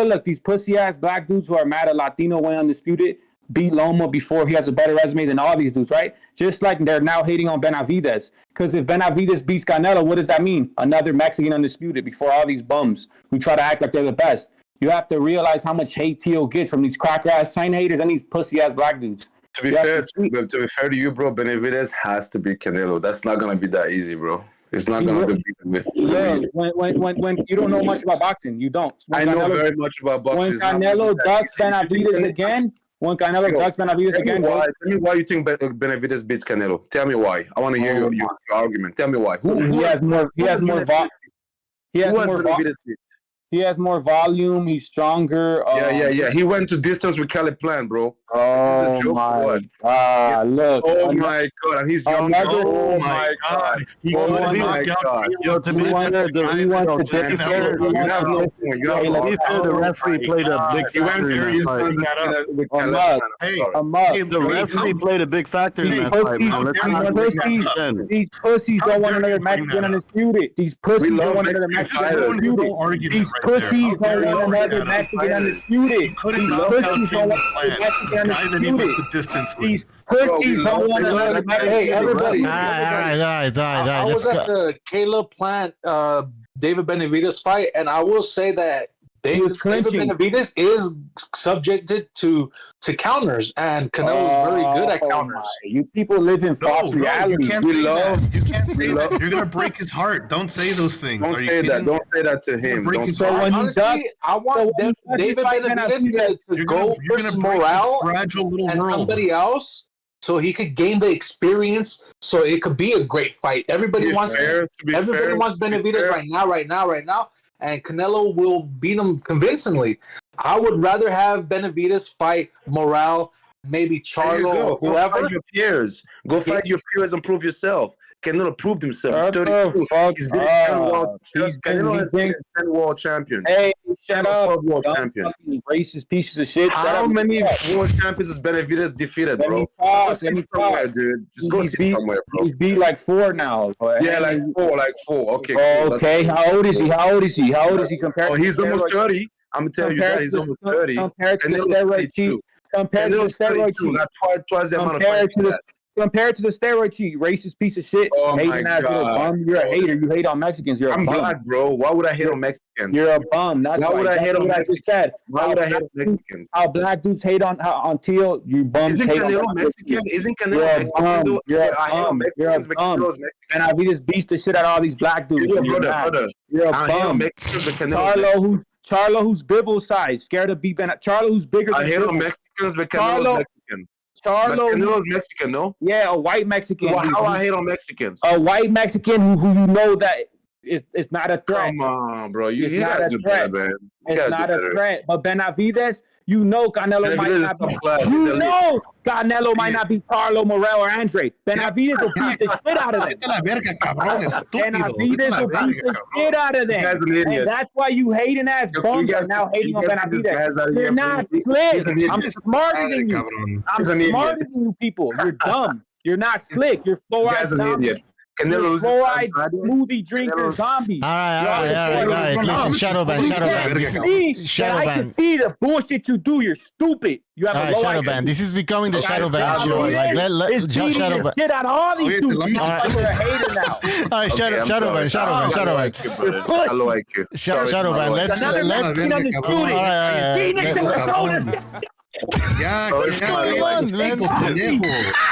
Look, these pussy-ass black dudes who are mad at Latino way undisputed beat Loma before he has a better resume than all these dudes, right? Just like they're now hating on Benavidez. Because if Benavidez beats Canelo, what does that mean? Another Mexican undisputed before all these bums who try to act like they're the best. You have to realize how much hate Teal gets from these crack-ass China haters and these pussy-ass black dudes. To be fair to you, bro, Benavidez has to beat Canelo. That's not going to be that easy, bro. It's not going to be. Look, when you don't know much about boxing, you don't. I know very much about boxing. When Canelo ducks Benavidez again, Tell me why you think Benavidez beats Canelo. Tell me why. I want to hear your argument. Tell me why. He has more volume. He has more volume. He's stronger. Yeah. He went to distance with Caleb Plant, bro. Oh my God! Look. Oh my God! And he's young. Oh my God! To be fair, the referee played a big factor in that fight. The referee played a big factor in that fight. These pussies don't want another Mexican undisputed. These pussies don't want another Mexican undisputed. These pussies don't want another Mexican undisputed. These pussies don't want another Mexican undisputed. These pussies don't want another Mexican. Hey, everybody. All right. I was at the Caleb Plant, David Benavidez fight, and I will say that David Benavidez is subjected to counters, and Canelo's very good at counters. You people live in false reality. You can't say that. You're gonna break his heart. Don't say those things. Don't say that. Don't say that to him. Honestly, I want David Benavidez to go push morale and somebody else, so he could gain the experience. So it could be a great fight. Everybody wants Benavidez right now. And Canelo will beat him convincingly. I would rather have Benavidez fight Morale, maybe Charlo, or Go whoever. fight your peers. Go fight your peers and prove yourself. Canelo proved himself. Shut He's the 32. fuck He's been 10 world. up. Canelo has been 10 world champions. Hey, shut 10 up. world Dumb champions. fucking racist pieces of shit. Shut How up. many world champions has Benavidez defeated, Let bro? me talk. Go Let sit me somewhere, talk. dude. Just go sit somewhere, bro. He's beat like 4 now. Yeah, like four. Okay. Cool. Okay, how old is he? How old is he? How old is he compared Oh, to he's almost steroid- 30. I'm gonna tell you compared that he's to- almost 30. Compared to the Canelo's steroid 32. cheat. Compared to the Canelo's steroid 32. cheat. Got twice the amount of Compared fights to he the had. compared to the steroid cheat, racist piece of shit. Oh my Hating ass little God. bum. You're a hater. You hate on Mexicans. You're a I'm bum. black, bro. Why would I hate on Mexicans? You're a bum. That's Why would I hate on what I just said. Why would I hate on Mexicans? How black dudes hate on Teal, you bums Isn't hate Canelo on Mexican? Isn't Canelo You're a Mexican? bum. You're a I hate on bum. You're a Mexicans, but bum. Canelo's Mexican. And we just beats the shit out of all these black dudes. You're and you're mad. brother. You're a I hate on bum. Mexicans, but Canelo's Charlo, who's Bibble size, scared to beat Charlo, who's bigger than I hate on Bibble. Mexicans, but Canelo's Mexican. But Charlo, Canelo's Mexican, no? yeah, a white Mexican. Well, how I hate on Mexicans? A white Mexican who you know that it's not a threat. Come on, bro. It's You not gotta a do threat. better, man. You It's gotta not do a better. threat. But Benavidez, you know Canelo might Benavidez is not be. top class. He's You elite. know Canelo might not be Carlo, Morel, or Andre. Benavidez will beat the shit out of them. Vete a la verga, cabrón, estúpido. Vete a Benavidez la will beat verga, the cabrón. shit out of You guys them. an idiot. And that's why you hating ass bums are now hating on Benavidez. You're not slick. I'm smarter than you. Cabrón. He's an I'm idiot. smarter than you people. You're dumb. You're not slick. You're You fluoride guys an zombies. idiot. Canelo You're loses. fluoride smoothie drinker zombies. All right. Listen, shadow ban. I can see the bullshit you do. You're stupid. You have All a right, low shadow IQ. ban. This is becoming the shadow ban Shadow show. ban. Like, It's beating shadow the ban. shit out of all these dudes. let me These see. people are a hater now. All right, shadow ban. Hello, IQ. Shadow ban. Let's Another Mexican on the Cabrón. shooting. All right. Phoenix, Arizona. Ya, Come on, ya, pendejo.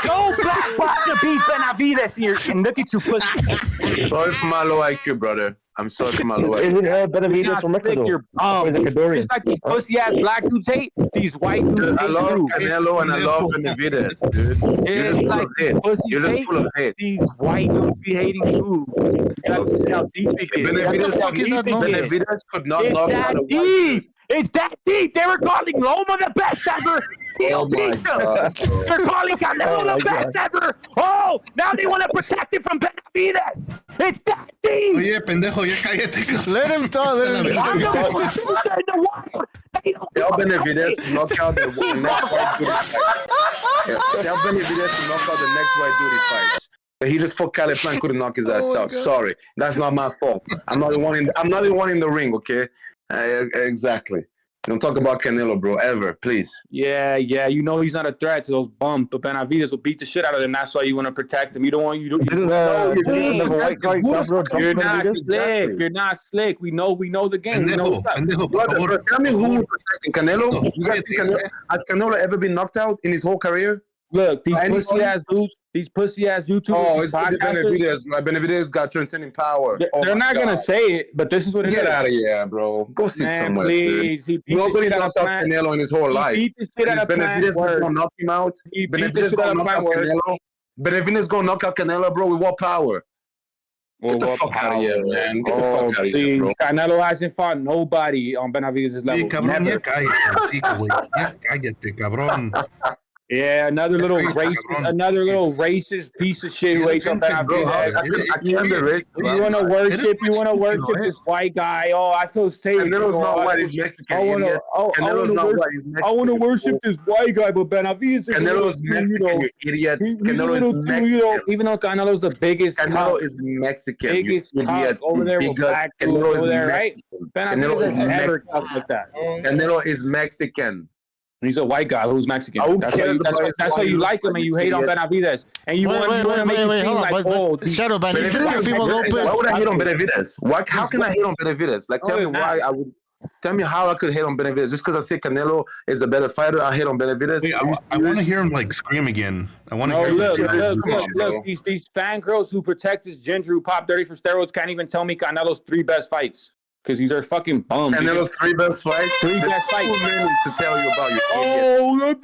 Go black box to beat Benavidez here and look at you pussy. Sorry for my low IQ, brother. I'm sorry for my low IQ. Isn't You're Benavidez not from slick, Ecuador? you're bum. He's Ecuadorian. Just like these pussy ass black dudes hate, these white dudes I hate love you. Canelo and I love Benavidez, dude. You're It's just full like of hate. pussy You're just hate, full of hate. these white dudes be hating you. That's how deep it is. Benavidez, That's how deep it is. Benavidez could not It's knock out that a white deep. It's that deep. They were calling Loma the best ever. Oh my God. They're calling Canelo the best ever. Oh, now they want to protect it from Benavidez. It's that deep. Oye, pendejo, ya cállate, cabrón. Let him talk. I'm the one who's in the water. They don't Tell give a Benavidez fuck. to knock out the next white dude he fights. Yeah, tell Benavidez to knock out the next white dude he fights. But he just fought Califan, couldn't knock his ass out. Sorry, that's not my fault. I'm not the one in the ring. Okay, exactly. Don't talk about Canelo, bro, ever, please. Yeah, you know he's not a threat to those bums, but Benavidez will beat the shit out of them. That's why you want to protect him. You don't want you. Isn't the white guy Gabriel You're Johnson not Benavidez? slick. You're not slick. We know the game. We know Pendejo, what's up. pendejo, por Brother, favor. tell me who was protecting Canelo. You guys think has Canelo ever been knocked out in his whole career? Look, these Anybody? pussy ass dudes, these pussy ass YouTubers, Oh, these it's gonna be podcasters, Benavidez. Right? Benavidez got transcending power. Oh they're my not God. gonna say it, but this is what it is. Get out of here, bro. Go sit Man, somewhere. Dude. please. He beat the Nobody shit out of knocked out Plant. Canelo in his whole life. He beat the shit out of Benavidez Plant is Word. gonna knock him out. He beat the Benavidez shit out gonna of knock out Plant Word. Canelo. Benavidez gonna knock out Canelo, bro, with what power? Well, Get the what fuck out of power? here, man. Get the Oh, fuck out of here, bro. please. Canelo hasn't fought nobody on Benavidez's Sí, level. cabrón, Never. ya cállate, hocico, güey. Ya cállate, cabrón. Yeah, another little Ay, racist, cabrón. another little racist piece of shit who hates on Bro, Benavidez. I can't be racist. You want to worship this white guy? Oh, I feel safe. Canelo's Oh, not I- white, he's Mexican, I wanna, idiot. I Canelo's wanna not worship, white, he's Mexican. I want to worship this white guy, but Benavidez. is Canelo's you Mexican, know, you idiot. he's a Canelo is little too, Mexican. even though Canelo's the biggest, Canelo cunt, is Mexican, biggest you cunt idiot. over there with Bigot. black dudes Canelo is over there, right? Mexican. Benavidez Canelo is has never Mexican. talked like that. Canelo is Mexican. He's a white guy who's Mexican. Who That's why cares you, that's about why, his that's why you white like him and you hate on idiot? Benavidez. And you want to make it seem hold on. like, But Shadow ban. He said Teofimo Why Lopez. would I hate on Benavidez? How can I hate on Benavidez? Like, tell me why I would. Tell me how I could hate on Benavidez. Just because I say Canelo is a better fighter, I hate on Benavidez. Wait, I want to hear him like scream again. I want to No, hear look, him. these fangirls who protect this ginger who pop dirty for steroids can't even tell me Canelo's 3 best fights. Because these are fucking bums. Canelo's 3 best fights? Three There's best fights. too many to tell you about, you Oh,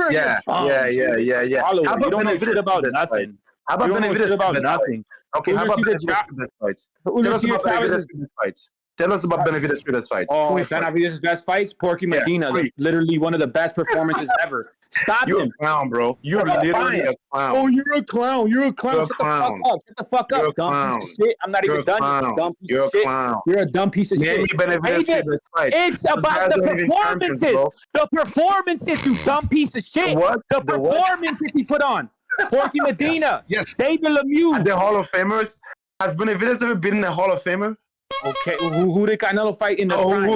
yeah. Follow How it. You about don't know shit Benavidez' about best fight? nothing. How about You don't know Benavidez' shit about best fight? nothing. Okay, how about Julio Benavidez' best fights? Julio Tell us about Cesar Benavidez' Chavez- best fights. Tell us about Benavidez' best fights. Oh, Benavidez' best fights? Porky Medina. That's literally one of the best performances ever. Stop You're him. a clown, bro. You're literally a clown. Oh, you're a clown. You're a clown. You're a Shut clown. the fuck up. You're a Dumb clown. piece of shit. I'm not You're even a done. clown. You dumb piece You're of a shit. clown. You're a dumb piece of Name shit. me Benavidez' best fight. It's about the performances. The performances, you dumb piece of shit. What? The performances he put on. Porky Medina. Yes. David Lemieux. And the Hall of Famers. Has Benavidez ever been in the Hall of Famer? Okay, who did Canelo fight in their prime?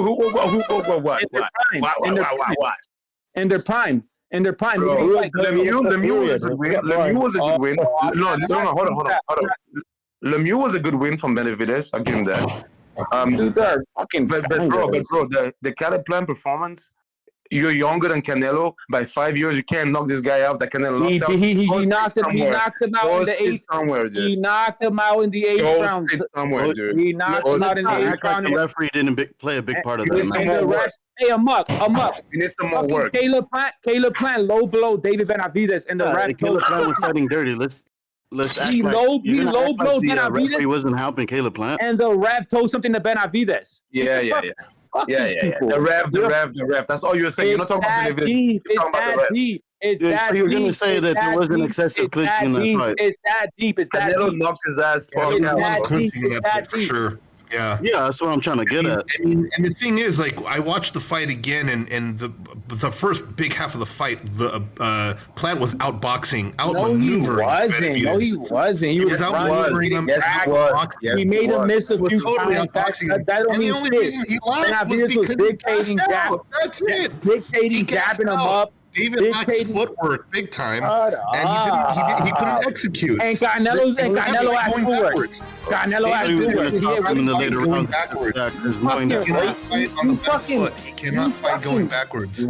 What? In their prime. In their prime. Bro, Lemieux was a good win. Lemieux was a good win. No, hold on. Lemieux was a good win from Benavidez. I'll give him that. These are fucking but bro, the Caleb Plant performance, you're younger than Canelo. By 5 years, you can't knock this guy out that Canelo knocked out. He knocked him out in the 8th. He knocked him out in the 8th round. Somewhere, dude. He knocked him out in the 8th round. The referee didn't play a big part of that. Hey, I'm up. You need some more work. Caleb Plant low blow David Benavidez in the rap. Caleb Plant was fighting dirty. Let's act he like low blow the referee Benavidez wasn't helping Caleb Plant. and the rap told something to Benavidez. Yeah. The ref. That's all you're saying. You're not talking about Benavidez. You're talking about the ref. It's that so you're deep. going to say that there wasn't excessive clicking in that fight. It's that deep. Canelo knocked his ass. For sure. Yeah, that's what I'm trying to get at. And the thing is, like, I watched the fight again, and the first big half of the fight, the Plant was outboxing, outmaneuvering. No, he wasn't. He was outmaneuvering him. He made him miss a few totally outboxing him. And the only reason he lost was because he passed out. That's it. Dictating, jabbing him up. David lacked footwork big time, and he couldn't execute. And Canelo asked for work. Canelo asked for work. In the later round, he cannot fight going backwards.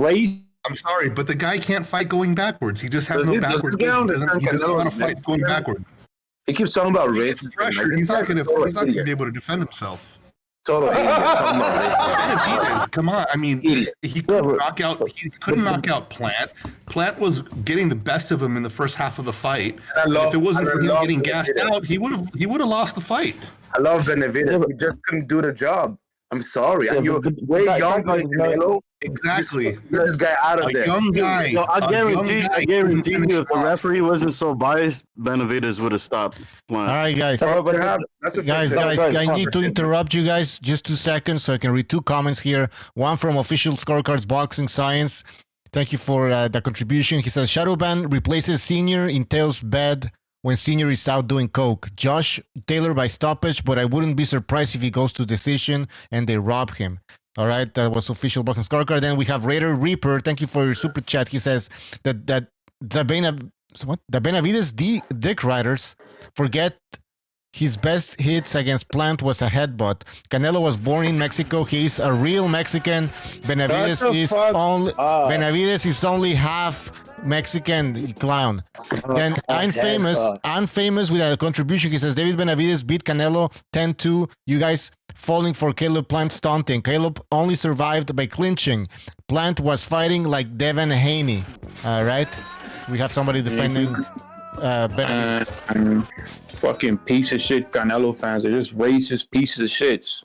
I'm sorry, but the guy can't fight going backwards. He just has no backwards. He doesn't want to fight going backwards. He keeps talking about racist pressure. He's not going to be able to defend himself. Totally. Benavidez, come on. I mean, he couldn't knock out Plant. Plant was getting the best of him in the first half of the fight. If it wasn't for him getting gassed out, he would have lost the fight. I love Benavidez. He just couldn't do the job. I'm sorry. You're way younger than Canelo. Exactly. Get this guy out of there. Young guy. I guarantee you, if the referee wasn't so biased, Benavidez would have stopped Plant. All right, guys. I need to interrupt you guys just 2 seconds so I can read 2 comments here. One from Official Scorecards Boxing Science. Thank you for the contribution. He says, Shadowban replaces Senior in Teo's bed when Senior is out doing coke. Josh Taylor by stoppage, but I wouldn't be surprised if he goes to decision and they rob him. All right, that was Official Boxing Scorecard. Then we have Raider Reaper. Thank you for your super chat. He says that the Benavidez dick riders forget his best hits against Plant was a headbutt. Canelo was born in Mexico. He's a real Mexican. Benavidez is only half Mexican clown. Then I'm famous with a contribution. He says David Benavidez beat Canelo 10-2. You guys falling for Caleb Plant stunting. Caleb only survived by clinching. Plant was fighting like Devin Haney. All right. We have somebody defending Benavidez. Fucking piece of shit Canelo fans. They're just racist pieces of shits.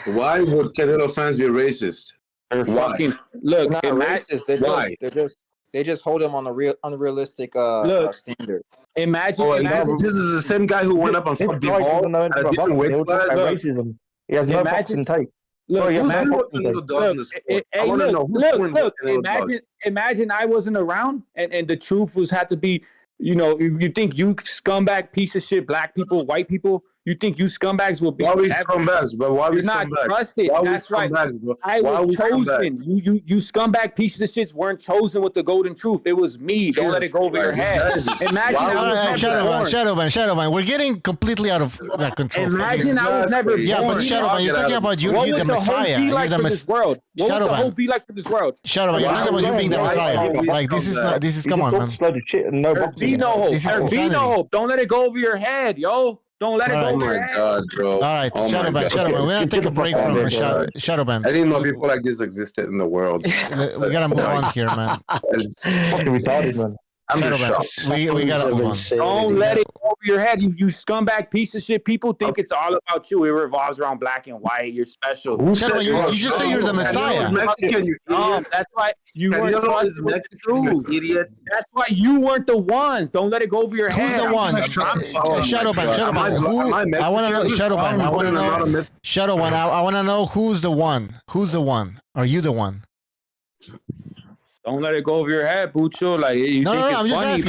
Why would Canelo fans be racist? They're fucking look. Not racist. They just hold him on a unrealistic standard. Imagine this is the same guy who went up and fought the ball at a different weight class. Racism. He has no boxing type. Imagine I wasn't around and the truth had to be, you think you scumbag piece of shit, black people, white people, you think you scumbags will be? Why we scumbags, bro? Why we not scumbags? trusted? That's right. I was chosen. You scumbag pieces of shits weren't chosen with the golden truth. It was me. Don't let it go over your head. Imagine Shadowban. We're getting completely out of control. Imagine I was never born. Yeah, but Shadowban, you're talking about you're the Messiah. What would the hope be like for this world? Shadowban, you're talking about you being the Messiah. Like this is come on, man. Be no hope. Don't let it go over your head, yo. Don't let it go over your head. God, bro. All right, Shadowban. We're gonna take a break from Shadowban. I didn't know people like this existed in the world. We gotta move on here, man. Fucking retarded, man. I'm just shocked. We gotta move on. Don't let it go over your head. You scumbag piece of shit. People think it's all about you. It revolves around black and white. You're special. You just say you're the Messiah. Mexican, you idiot. That's why you weren't is Mexican, you idiot. That's why you weren't the one. Don't let it go over your head. Who's the one? Shadowban. Who? I want to know. Shadowban. I want to know. Shadowban. I want to know who's the one. Who's the one? Are you the one? Don't let it go over your head, Bucho. Like you think it's funny,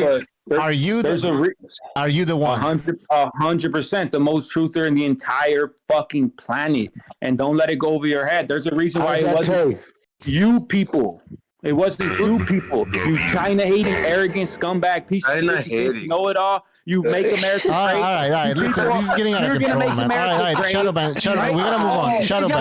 but are you the one? 100%, the most truther in the entire fucking planet. And don't let it go over your head. There's a reason why it wasn't you people. It wasn't you people. You China-hating, arrogant, scumbag piece of shit. You know it all. You make America great. All right. Listen, this is getting out of control, man. All right. Shadowban, we gotta move on. Shadowban,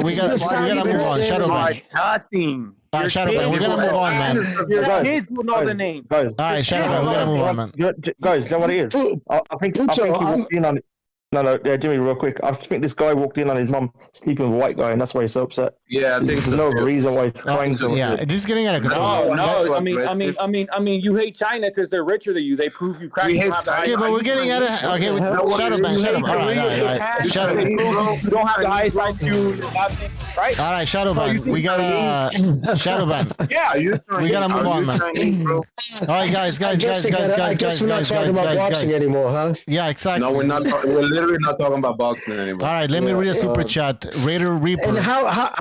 we gotta move on. Shadowban. Nothing. All right, Shadowban, we're gonna move on, man. Your kids will know the name. Guys, all right, Shadowban, we gotta move on, man. Guys, you know what it is? I think he walked in on it. No, Jimmy, real quick. I think this guy walked in on his mum sleeping with a white guy, and that's why he's so upset. Yeah, I think there's no reason why he's crying so much. Yeah, this is getting out of control. No. I mean, you hate China because they're richer than you. They prove you crack. Okay, but we're getting out of. Okay, Shadowban. All right. Shadowban. You don't have the highest IQ, right? All right, Shadowban. We gotta Shadowban. Yeah, we gotta move on, man. All right, guys. I guess we're not talking about boxing anymore, huh? Yeah, exactly. No, we're not. We're literally not talking about boxing anymore. All right, let me read a super chat. Raider Reaper. And how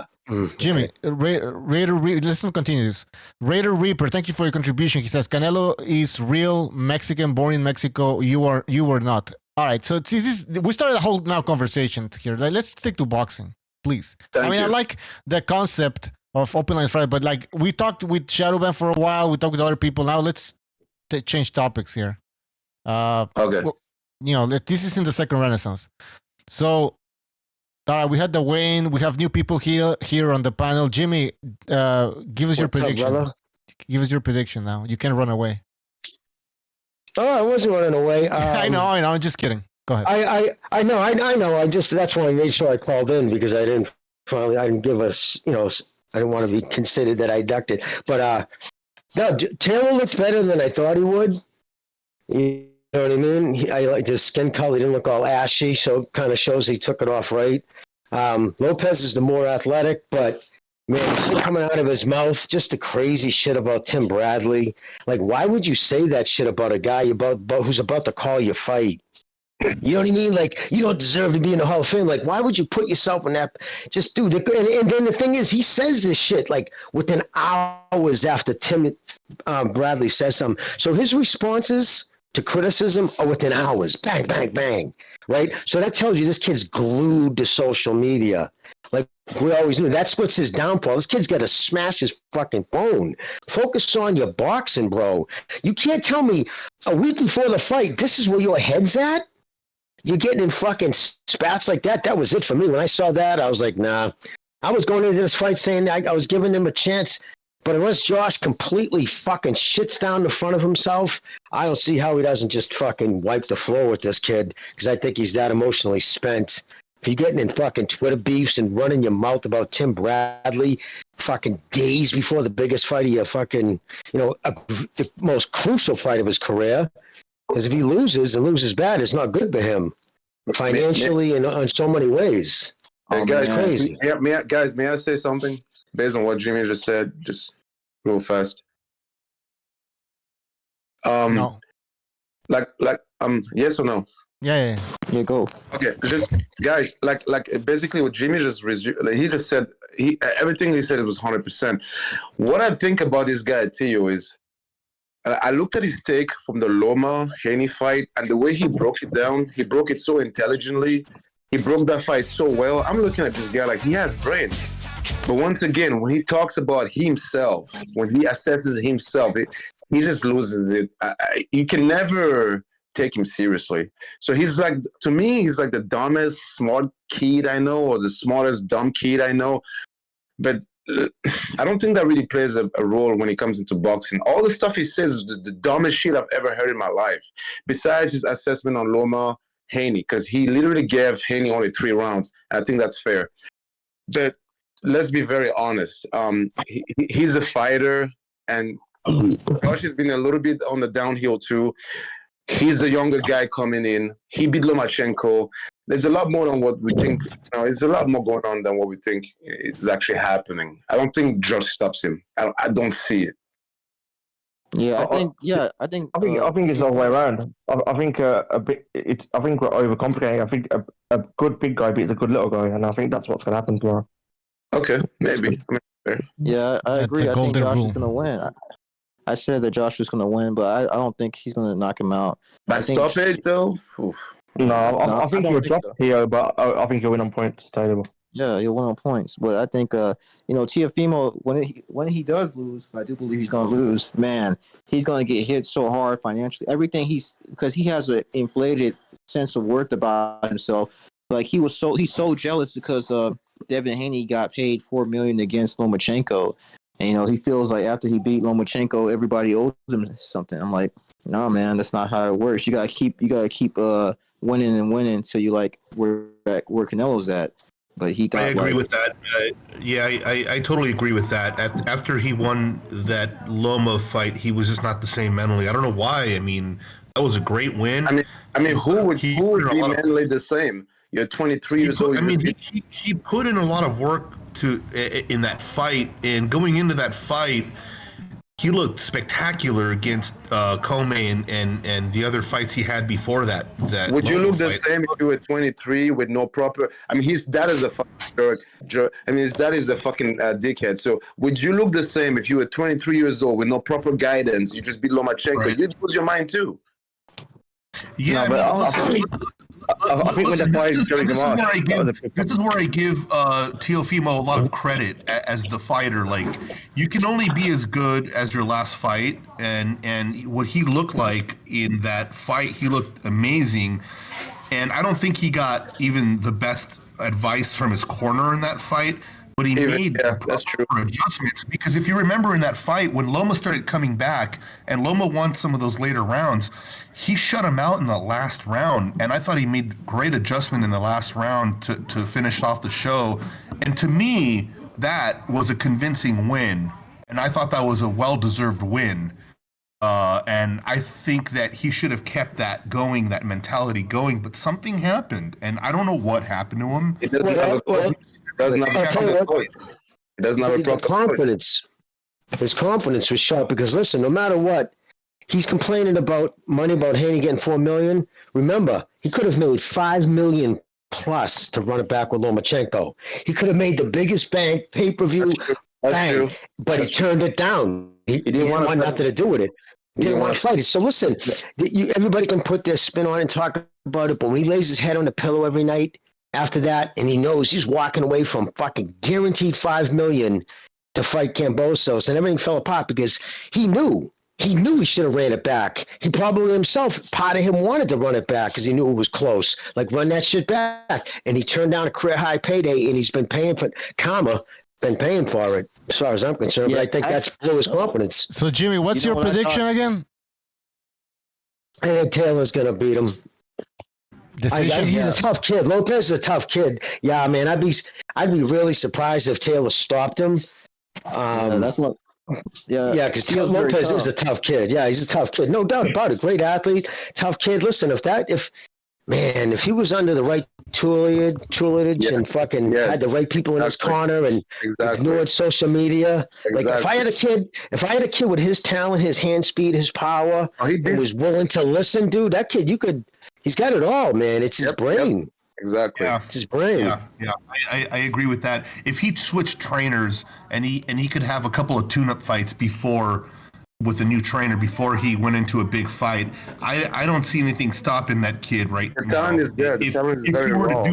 Jimmy, Raider Reaper, let's not continue this. Raider Reaper, thank you for your contribution. He says, Canelo is real Mexican, born in Mexico. You were not. All right, so see, we started a whole now conversation here. Let's stick to boxing, please. I like the concept of Open Lines Friday, but like we talked with Shadowban for a while, we talked with other people. Now let's change topics here. Okay. Well, this is in the second Renaissance. So, we had the Wayne. We have new people here on the panel. Jimmy, give us your prediction. Give us your prediction now. You can't run away. Oh, I wasn't running away. I know. I'm just kidding. Go ahead. I know. That's why I made sure I called in because I didn't give us. I didn't want to be considered that I ducked it. But no, Taylor looked better than I thought he would. You know what I mean? I like his skin color. He didn't look all ashy, so it kind of shows he took it off right. Lopez is the more athletic, but man, coming out of his mouth, just the crazy shit about Tim Bradley. Like, why would you say that shit about a guy who's about to call your fight? You know what I mean? Like, you don't deserve to be in the Hall of Fame. Like, why would you put yourself in that? Just, dude. And then the thing is, he says this shit like within hours after Tim Bradley says something. So his responses to criticism are within hours. Bang, bang, bang. Right? So that tells you this kid's glued to social media. Like we always knew. That's what's his downfall. This kid's got to smash his fucking phone. Focus on your boxing, bro. You can't tell me a week before the fight, this is where your head's at? You're getting in fucking spats like that. That was it for me. When I saw that, I was like, nah. I was going into this fight saying I was giving him a chance. But unless Josh completely fucking shits down the front of himself, I don't see how he doesn't just fucking wipe the floor with this kid because I think he's that emotionally spent. If you're getting in fucking Twitter beefs and running your mouth about Tim Bradley fucking days before the biggest fight of your fucking, the most crucial fight of his career, because if he loses and loses bad, it's not good for him financially and on so many ways. Hey, guys, crazy. May I say something based on what Jimmy just said? Just real fast. No. Yes or no? Yeah. Go. Okay, just guys, like basically what Jimmy just he just said everything he said was 100%. What I think about this guy Tio is, I looked at his take from the Loma Haney fight and the way he broke it down. He broke it so intelligently. He broke that fight so well. I'm looking at this guy like he has brains. But once again, when he talks about himself, when he assesses himself, he just loses it. You can never take him seriously. So he's like, to me, he's like the dumbest smart kid I know, or the smartest dumb kid I know. But I don't think that really plays a role when it comes into boxing. All the stuff he says is the dumbest shit I've ever heard in my life. Besides his assessment on Loma Haney, because he literally gave Haney only 3 rounds. I think that's fair. But let's be very honest. He's a fighter, and Josh has been a little bit on the downhill too. He's a younger guy coming in. He beat Lomachenko. There's a lot more than what we think. There's a lot more going on than what we think is actually happening. I don't think Josh stops him. I don't see it. Yeah, I think. I think it's all the way around. I think a bit. I think we're overcomplicating. I think a good big guy beats a good little guy, and I think that's what's going to happen tomorrow. Okay, maybe. Yeah, I agree. a I think golden Josh rule. is going to win. I said that Josh was going to win, but I don't think he's going to knock him out. By stoppage, though? Oof. No, I think don't he'll think drop so. here, but I think he'll win on points. Table. Yeah, he'll win on points. But I think, Teofimo, when he does lose, I do believe he's going to lose, man, he's going to get hit so hard financially. Everything because he has an inflated sense of worth about himself. Like he's so jealous because Devin Haney got paid $4 million against Lomachenko. And, he feels like after he beat Lomachenko, everybody owes him something. I'm like, no, man, that's not how it works. You gotta keep winning and winning until you like where Canelo's at. But he thought, I agree with that. I totally agree with that. After he won that Loma fight, he was just not the same mentally. I don't know why. I mean, that was a great win. I mean, who would be mentally the same? You're 23 years old. He put in a lot of work in that fight, and going into that fight, he looked spectacular against Comey and the other fights he had before that. Would you look the same if you were 23 with no proper? I mean, his dad is a fucking jerk. I mean, his dad is a fucking dickhead. So, would you look the same if you were 23 years old with no proper guidance? You just beat Lomachenko. Right. You'd lose your mind too. Yeah, no, I think when the fight this is where I give Teofimo a lot of credit as the fighter. Like, you can only be as good as your last fight, and what he looked like in that fight, he looked amazing. And I don't think he got even the best advice from his corner in that fight. But he made proper adjustments, because if you remember in that fight, when Loma started coming back and Loma won some of those later rounds, he shut him out in the last round. And I thought he made great adjustment in the last round to finish off the show. And to me, that was a convincing win. And I thought that was a well-deserved win. And I think that he should have kept that going, that mentality going. But something happened, and I don't know what happened to him. It doesn't have a confidence. His confidence was shot because, listen, no matter what, he's complaining about money about Haney getting $4 million. Remember, he could have made $5 million plus to run it back with Lomachenko. He could have made the biggest bank pay-per-view bang, but he turned it down. He didn't want nothing to do with it. He didn't want to fight it. So listen, everybody can put their spin on and talk about it, but when he lays his head on the pillow every night after that, and he knows he's walking away from fucking guaranteed $5 million to fight Kambosos, and everything fell apart because he knew he should have ran it back. He probably himself, part of him wanted to run it back because he knew it was close. Like, run that shit back. And he turned down a career high payday, and he's been paying for been paying for it, as far as I'm concerned. But I think that's blew his confidence. So, Jimmy, what's your prediction again? I think Taylor's going to beat him. Decision? He's a tough kid. Lopez is a tough kid. Yeah, man, I'd be really surprised if Taylor stopped him. That's what. Yeah, because Lopez is a tough kid. Yeah, he's a tough kid, no doubt about it. Great athlete, tough kid. Listen, if he was under the right tutelage and fucking had the right people in his corner and ignored social media. Like, if I had a kid with his talent, his hand speed, his power, and was willing to listen, dude, that kid, he's got it all, man. It's his brain. Yep. Exactly. Yeah. It's his brain. Yeah. I agree with that. If he switched trainers and he could have a couple of tune-up fights with a new trainer before he went into a big fight, I don't see anything stopping that kid right now. The talent is there. The talent is very raw.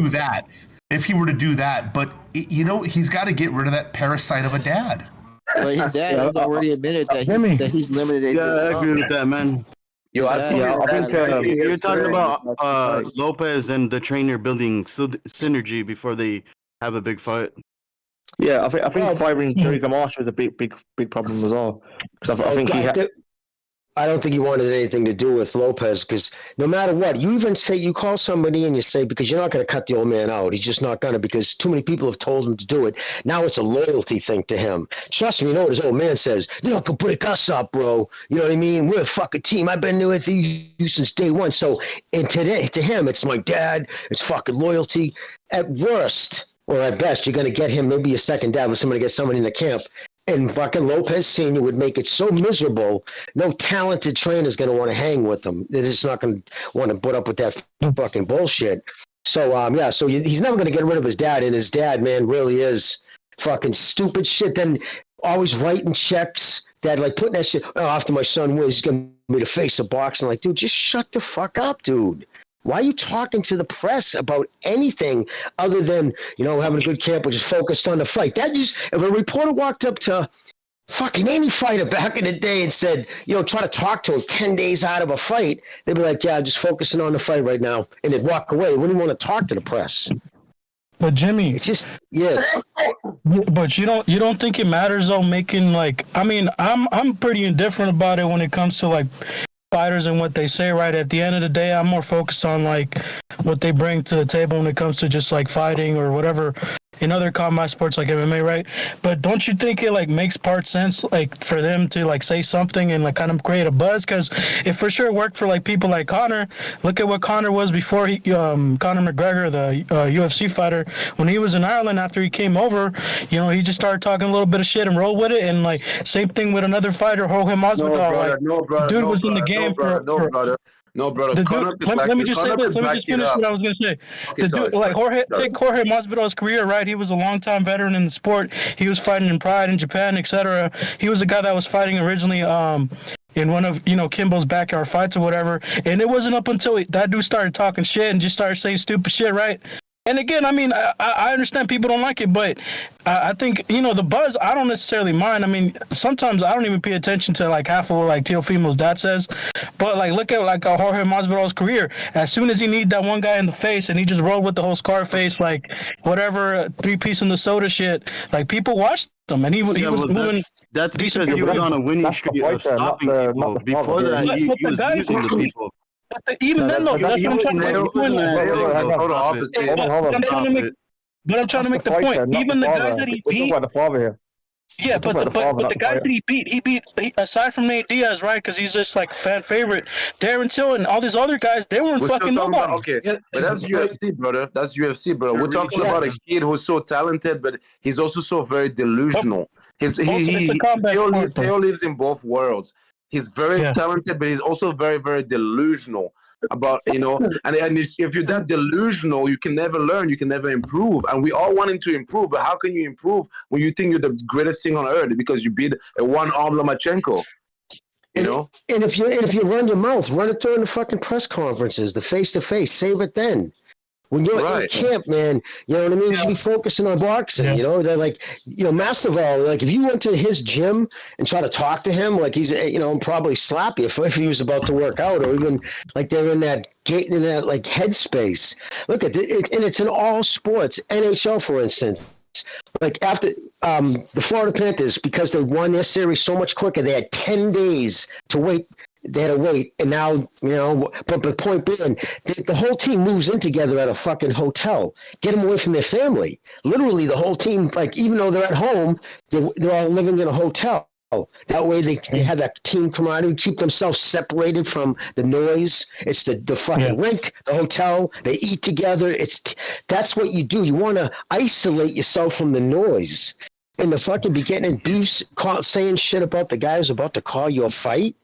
If he were to do that, but he's got to get rid of that parasite of a dad. But his dad has already admitted that he's limited. Yeah, I agree with that, man. I think you're talking about Lopez and the trainer building synergy before they have a big fight. Yeah, I think firing Jerry Gamache was a big problem as well. Because I think I don't think he wanted anything to do with Lopez because no matter what, you even say you call somebody and you say because you're not going to cut the old man out. He's just not going to because too many people have told him to do it. Now it's a loyalty thing to him. Trust me, you know what his old man says. You're not going to break us up, bro. You know what I mean? We're a fucking team. I've been with you since day one. So and today to him, it's my dad. It's fucking loyalty. At worst or at best, you're going to get him maybe a second dad when somebody gets somebody in the camp. And fucking Lopez Sr. would make it so miserable, no talented trainer is going to want to hang with him. They're just not going to want to put up with that fucking bullshit. So, so he's never going to get rid of his dad. And his dad, man, really is fucking stupid shit. Then always writing checks, dad, like putting that shit, after my son wins, he's going to be the face of boxing. Like, dude, just shut the fuck up, dude. Why are you talking to the press about anything other than, having a good camp or just focused on the fight? If a reporter walked up to fucking any fighter back in the day and said, try to talk to him 10 days out of a fight, they'd be like, yeah, just focusing on the fight right now. And they'd walk away. They wouldn't want to talk to the press. But Jimmy, it's just, yes. But you don't think it matters though, making I'm pretty indifferent about it when it comes to fighters and what they say, right? At the end of the day, I'm more focused on what they bring to the table when it comes to just fighting or whatever in other combat sports like MMA, right? But don't you think it makes part sense for them to say something and kind of create a buzz? Because it for sure worked for people like Conor. Look at what Conor was before he Conor McGregor, the UFC fighter, when he was in Ireland after he came over. He just started talking a little bit of shit and rolled with it. And same thing with another fighter, Jorge Masvidal. Dude was in the game No, brother. Let me just say this. Let me just finish what I was going to say. Okay, Jorge Masvidal's career, right? He was a longtime veteran in the sport. He was fighting in Pride in Japan, etc. He was a guy that was fighting originally in one of Kimbo's backyard fights or whatever. And it wasn't up until that dude started talking shit and just started saying stupid shit, right? And again, I understand people don't like it, but I think, the buzz, I don't necessarily mind. Sometimes I don't even pay attention to half of what Teofimo's dad says. But look at Jorge Masvidal's career. As soon as he needed that one guy in the face and he just rolled with the whole Scarface, whatever, 3-piece in the soda shit, people watched him and he was moving. That's because he was on a winning streak of stopping people. Before that, he was using the people. Even then, though, that's what I'm trying to make. But I'm trying to make the point. Even the guys that he beat. Yeah, but the guys that he beat, aside from Nate Diaz, right? Because he's just fan favorite. Darren Till and all these other guys, they weren't fucking nobody. Okay, but that's UFC, brother. That's UFC, brother. We're talking about a kid who's so talented, but he's also so very delusional. Theo lives in both worlds. He's very talented, but he's also very, very delusional about, and if you're that delusional, you can never learn, you can never improve. And we all want him to improve, but how can you improve when you think you're the greatest thing on earth because you beat a one-armed Lomachenko? And if you run your mouth, run it during the fucking press conferences, the face-to-face, save it then. When you're in camp, man, you know what I mean? You should be focusing on boxing, They're Masvidal, if you went to his gym and try to talk to him, he's, probably slap you if he was about to work out, or even they're in that headspace. Look at it, and it's in all sports. NHL, for instance. After the Florida Panthers, because they won their series so much quicker, they had 10 days to wait. They had to wait, and now, but the point being, the whole team moves in together at a fucking hotel. Get them away from their family. Literally, the whole team, even though they're at home, they're all living in a hotel. That way, they have that team camaraderie, keep themselves separated from the noise. It's the fucking rink, the hotel. They eat together. That's what you do. You want to isolate yourself from the noise. And the fucking be getting in beefs, saying shit about the guy who's about to call you a fight.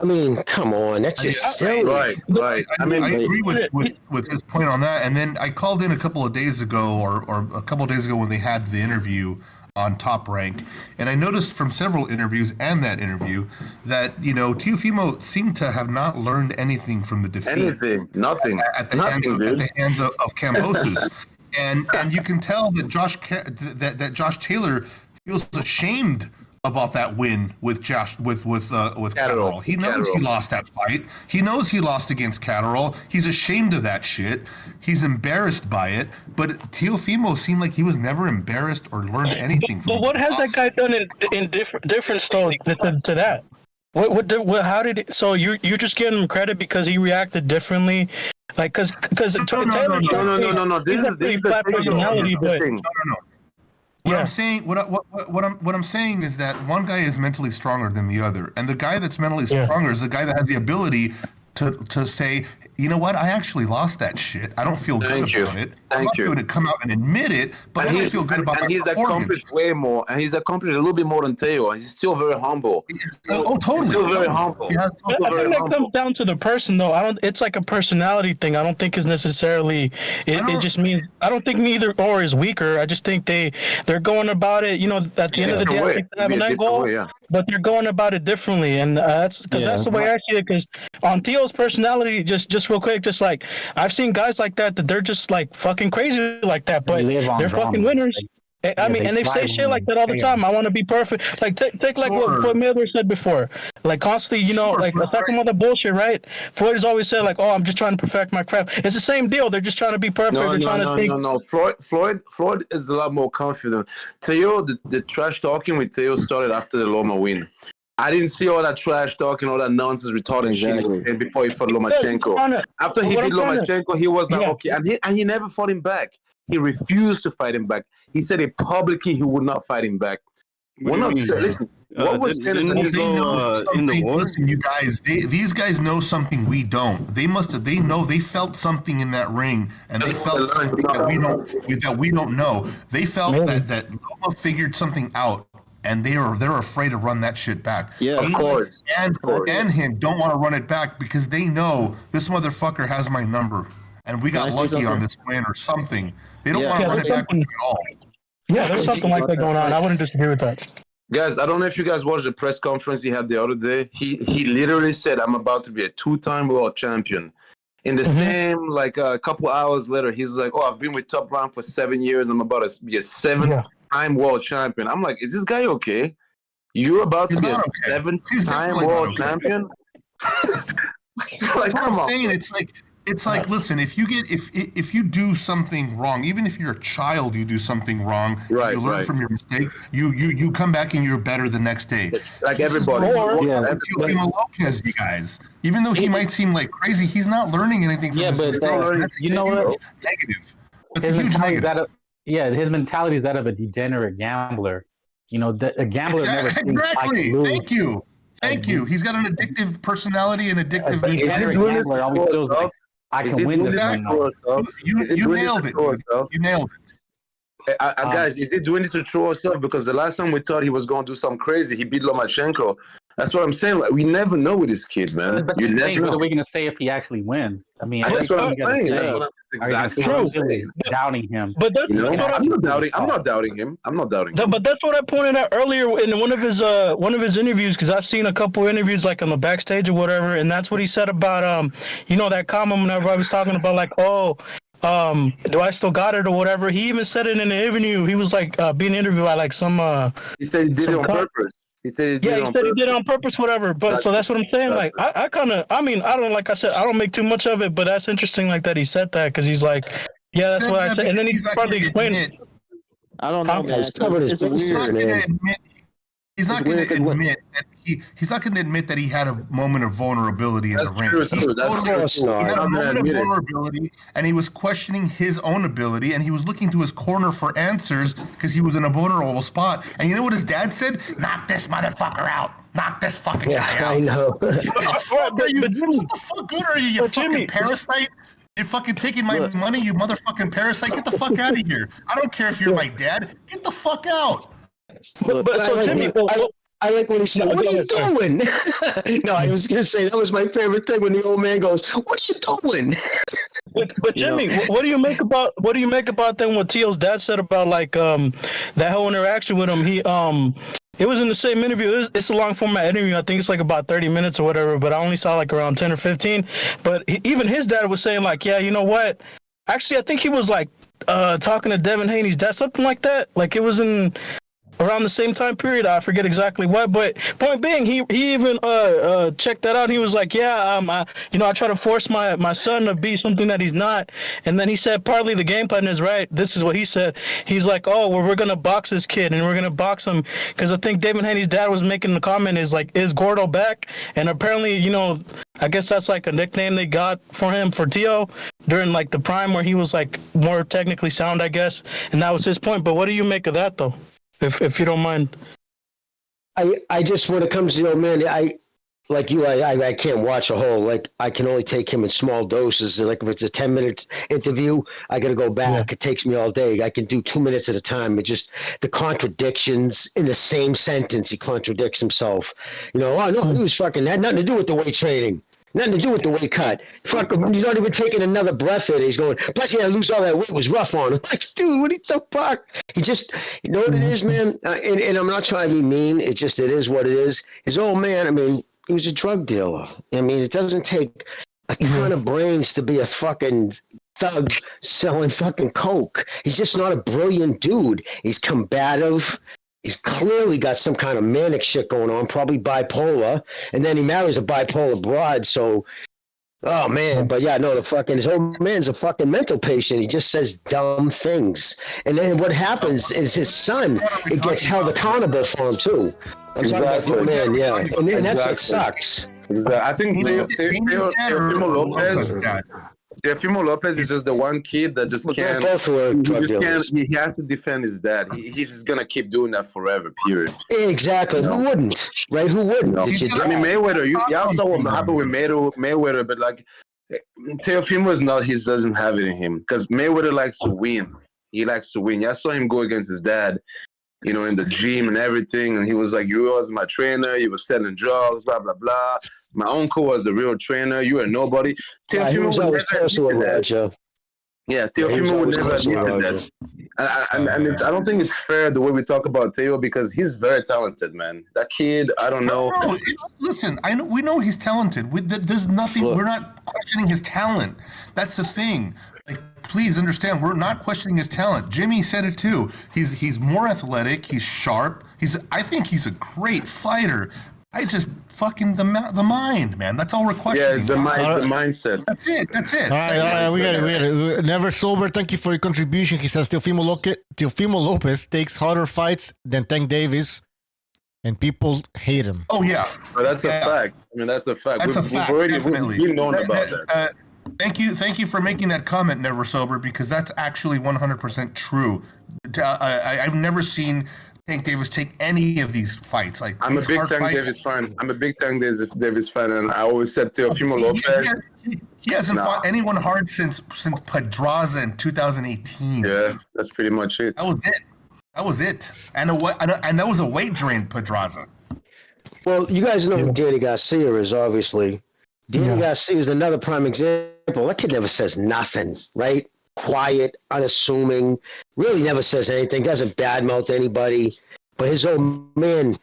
Come on, that's just silly. Right. I agree with his point on that. And then I called in a couple of days ago, or a couple of days ago when they had the interview on Top Rank, and I noticed from several interviews and that interview that Teofimo seemed to have not learned anything from the defeat. Nothing at the hands of Kambosos. And you can tell that Josh Taylor feels ashamed about that win with Catterall. He knows he lost that fight. He knows he lost against Catterall. He's ashamed of that shit. He's embarrassed by it. But Teofimo seemed like he was never embarrassed or learned anything from it. But what has that guy done in different story to that? How did it, so you're just giving him credit because he reacted differently, like because Taylor. No. This is the personality, but thing. No. What I'm saying is that one guy is mentally stronger than the other, and the guy that's mentally stronger is the guy that has the ability to say, you know what, I actually lost that shit. I don't feel good about it. I'm not going to come out and admit it, but I don't feel good about my performance. Accomplished way more, and he's accomplished a little bit more than Teo, and he's still very humble. Totally. He's still very humble. I think that comes down to the person, though. It's like a personality thing. I don't think it's necessarily. It just means I don't think neither or is weaker. I just think they're going about it. At the end of the day, I think they have an end goal, but they're going about it differently, and that's the way I see it. Because on Theo's personality, just real quick, just like I've seen guys like that they're just like fucking crazy like that, but they're fucking winners. I mean, and they say shit like that all the time. I want to be perfect. Like take like what Floyd Mayweather said before. Like constantly, like aside from all the bullshit, right? Floyd has always said like, "Oh, I'm just trying to perfect my craft." It's the same deal. They're just trying to be perfect. No. Floyd is a lot more confident. Teo, the trash talking with Teo started after the Loma win. I didn't see all that trash talking, all that nonsense, retarded shit he was saying before he fought Lomachenko. After he beat Lomachenko, he was like, okay, and he never fought him back. He refused to fight him back. He said it publicly he would not fight him back. Listen, what was said is that listen, you guys, these guys know something we don't. They felt something in that ring, and they felt something that we don't know. They felt that Loma figured something out. And they're afraid to run that shit back. Yeah, of course. And him don't want to run it back because they know this motherfucker has my number, and we got lucky on this win or something. They don't want to run it back at all. Yeah, there's something like that going on. I wouldn't disagree with that. Guys, I don't know if you guys watched the press conference he had the other day. He literally said, "I'm about to be a 2-time world champion." In the same, like a couple hours later, he's like, "Oh, I've been with Top Rank for 7 years. I'm about to be a 7th-time world champion." I'm like, "Is this guy okay? You're about to be a 7th-time world champion?" Like, come on. Saying it's like, listen, if you do something wrong, even if you're a child, you do something wrong, you learn from your mistake, you come back and you're better the next day. Like everybody. Teofimo Lopez, you guys. Even though he might seem like crazy, he's not learning anything from his mistakes. That's you know what? Negative. That's a huge negative. His mentality is that of a degenerate gambler. A gambler never thinks I can lose. Thank you. He's got an addictive personality and addictive. A degenerate gambler always feels like I can win this one. You nailed it. You nailed it. Guys, is he doing this to throw us off? Because the last time we thought he was going to do something crazy, he beat Lomachenko. That's what I'm saying. Like, we never know with this kid, man. But you never know. What are we going to say if he actually wins? I mean, that's what I'm saying. Exactly. Doubting him. But that's I'm not doubting him. But that's what I pointed out earlier in one of his interviews, because I've seen a couple interviews like on the backstage or whatever, and that's what he said about that comment whenever I was talking about like, do I still got it or whatever. He even said it in the interview. He was like being interviewed by like some he said he did it on purpose. He said he did it on purpose, whatever. But so that's what I'm saying. Like, I don't, like I said, I don't make too much of it, but that's interesting, like that he said that, because he's like, yeah, that's what I said, and then he's probably explained it. I don't know, man. It's weird, man. He's not going to admit that he's not going to admit that he had a moment of vulnerability in the ring. He had a moment of vulnerability, and he was questioning his own ability, and he was looking to his corner for answers because he was in a vulnerable spot. And you know what his dad said? Knock this motherfucker out. Knock this fucking guy out. I know. What the fuck good are you, you fucking parasite? You're fucking taking my money, you motherfucking parasite. Get the fuck out of here. I don't care if you're my dad. Get the fuck out. But so Jimmy, I like when he said, "What are you doing?" No, I was gonna say that was my favorite thing when the old man goes, "What are you doing?" But Jimmy, what do you make about then what Teal's dad said about like that whole interaction with him? He it was in the same interview. It's a long format interview. I think it's like about 30 minutes or whatever. But I only saw like around 10 or 15. But even his dad was saying like, yeah, you know what? Actually, I think he was like talking to Devin Haney's dad, something like that. Like it was in. around the same time period. I forget exactly what, but point being, he even checked that out. He was like, yeah, I try to force my son to be something that he's not. And then he said, partly the game plan is right. This is what he said. He's like, oh, well, we're gonna box this kid, and we're gonna box him because I think David Haney's dad was making the comment is like, is Gordo back? And apparently, I guess that's like a nickname they got for him for Tio during like the prime where he was like more technically sound, I guess, and that was his point. But what do you make of that though? If you don't mind. I just, when it comes to, man, I can't watch a whole, like, I can only take him in small doses. Like, if it's a 10-minute interview, I got to go back. Yeah. It takes me all day. I can do 2 minutes at a time. It just, the contradictions in the same sentence, he contradicts himself. Oh, no, he was fucking, had nothing to do with the weight training. Nothing to do with the weight cut. Fuck, he's not even taking another breath in. He's going, plus he had to lose all that weight. It was rough on him. Like, dude, what the fuck? He just, you know what it is, man? And I'm not trying to be mean. It is what it is. His old man, I mean, he was a drug dealer. I mean, it doesn't take a ton of brains to be a fucking thug selling fucking coke. He's just not a brilliant dude. He's combative. He's clearly got some kind of manic shit going on, probably bipolar. And then he marries a bipolar broad. So, oh man, but yeah, no, his old man's a fucking mental patient. He just says dumb things. And then what happens is his son, it gets held accountable for him too. Exactly. Man, yeah. And that's what sucks. Exactly. I think Teofimo Lopez is just the one kid that just can't. He has to defend his dad. He's just gonna keep doing that forever. Period. Exactly. Who wouldn't? Right? Who wouldn't? I mean, Mayweather. Y'all saw what happened with Mayweather, but like Teofimo is not. He doesn't have it in him because Mayweather likes to win. He likes to win. Y'all saw him go against his dad, in the gym and everything, and he was like, "You was my trainer. You was selling drugs, blah blah blah. My uncle was the real trainer. You are nobody." Teofimo would never admit that. Yeah, Teofimo would never admit that. And I don't think it's fair the way we talk about Teo because he's very talented, man. That kid, I don't know. No, listen, we know he's talented. There's nothing. We're not questioning his talent. That's the thing. Like, please understand, we're not questioning his talent. Jimmy said it too. He's more athletic. He's sharp. I think he's a great fighter. I just fucking the mind, man. That's all we're questioning. Yeah, it's the mindset. That's it. All right. We got it. Never Sober, thank you for your contribution. He says Teofimo Lopez takes harder fights than Tank Davis, and people hate him. Oh yeah, but that's a fact. I mean, that's a fact. That's a fact. We've known about that. Thank you for making that comment, Never Sober, because that's actually 100% true. I've never seen Tank Davis take any of these fights. Like, I'm a big Tank Davis fan. Davis fan, and I always said Teofimo Lopez. He hasn't fought anyone hard since Pedraza in 2018. Yeah, that's pretty much it. That was it. And that was a weight drain, Pedraza. Well, you guys know who Danny Garcia is, obviously. Danny Garcia is another prime example. That kid never says nothing, right? Quiet, unassuming, really never says anything, doesn't badmouth anybody. But his old man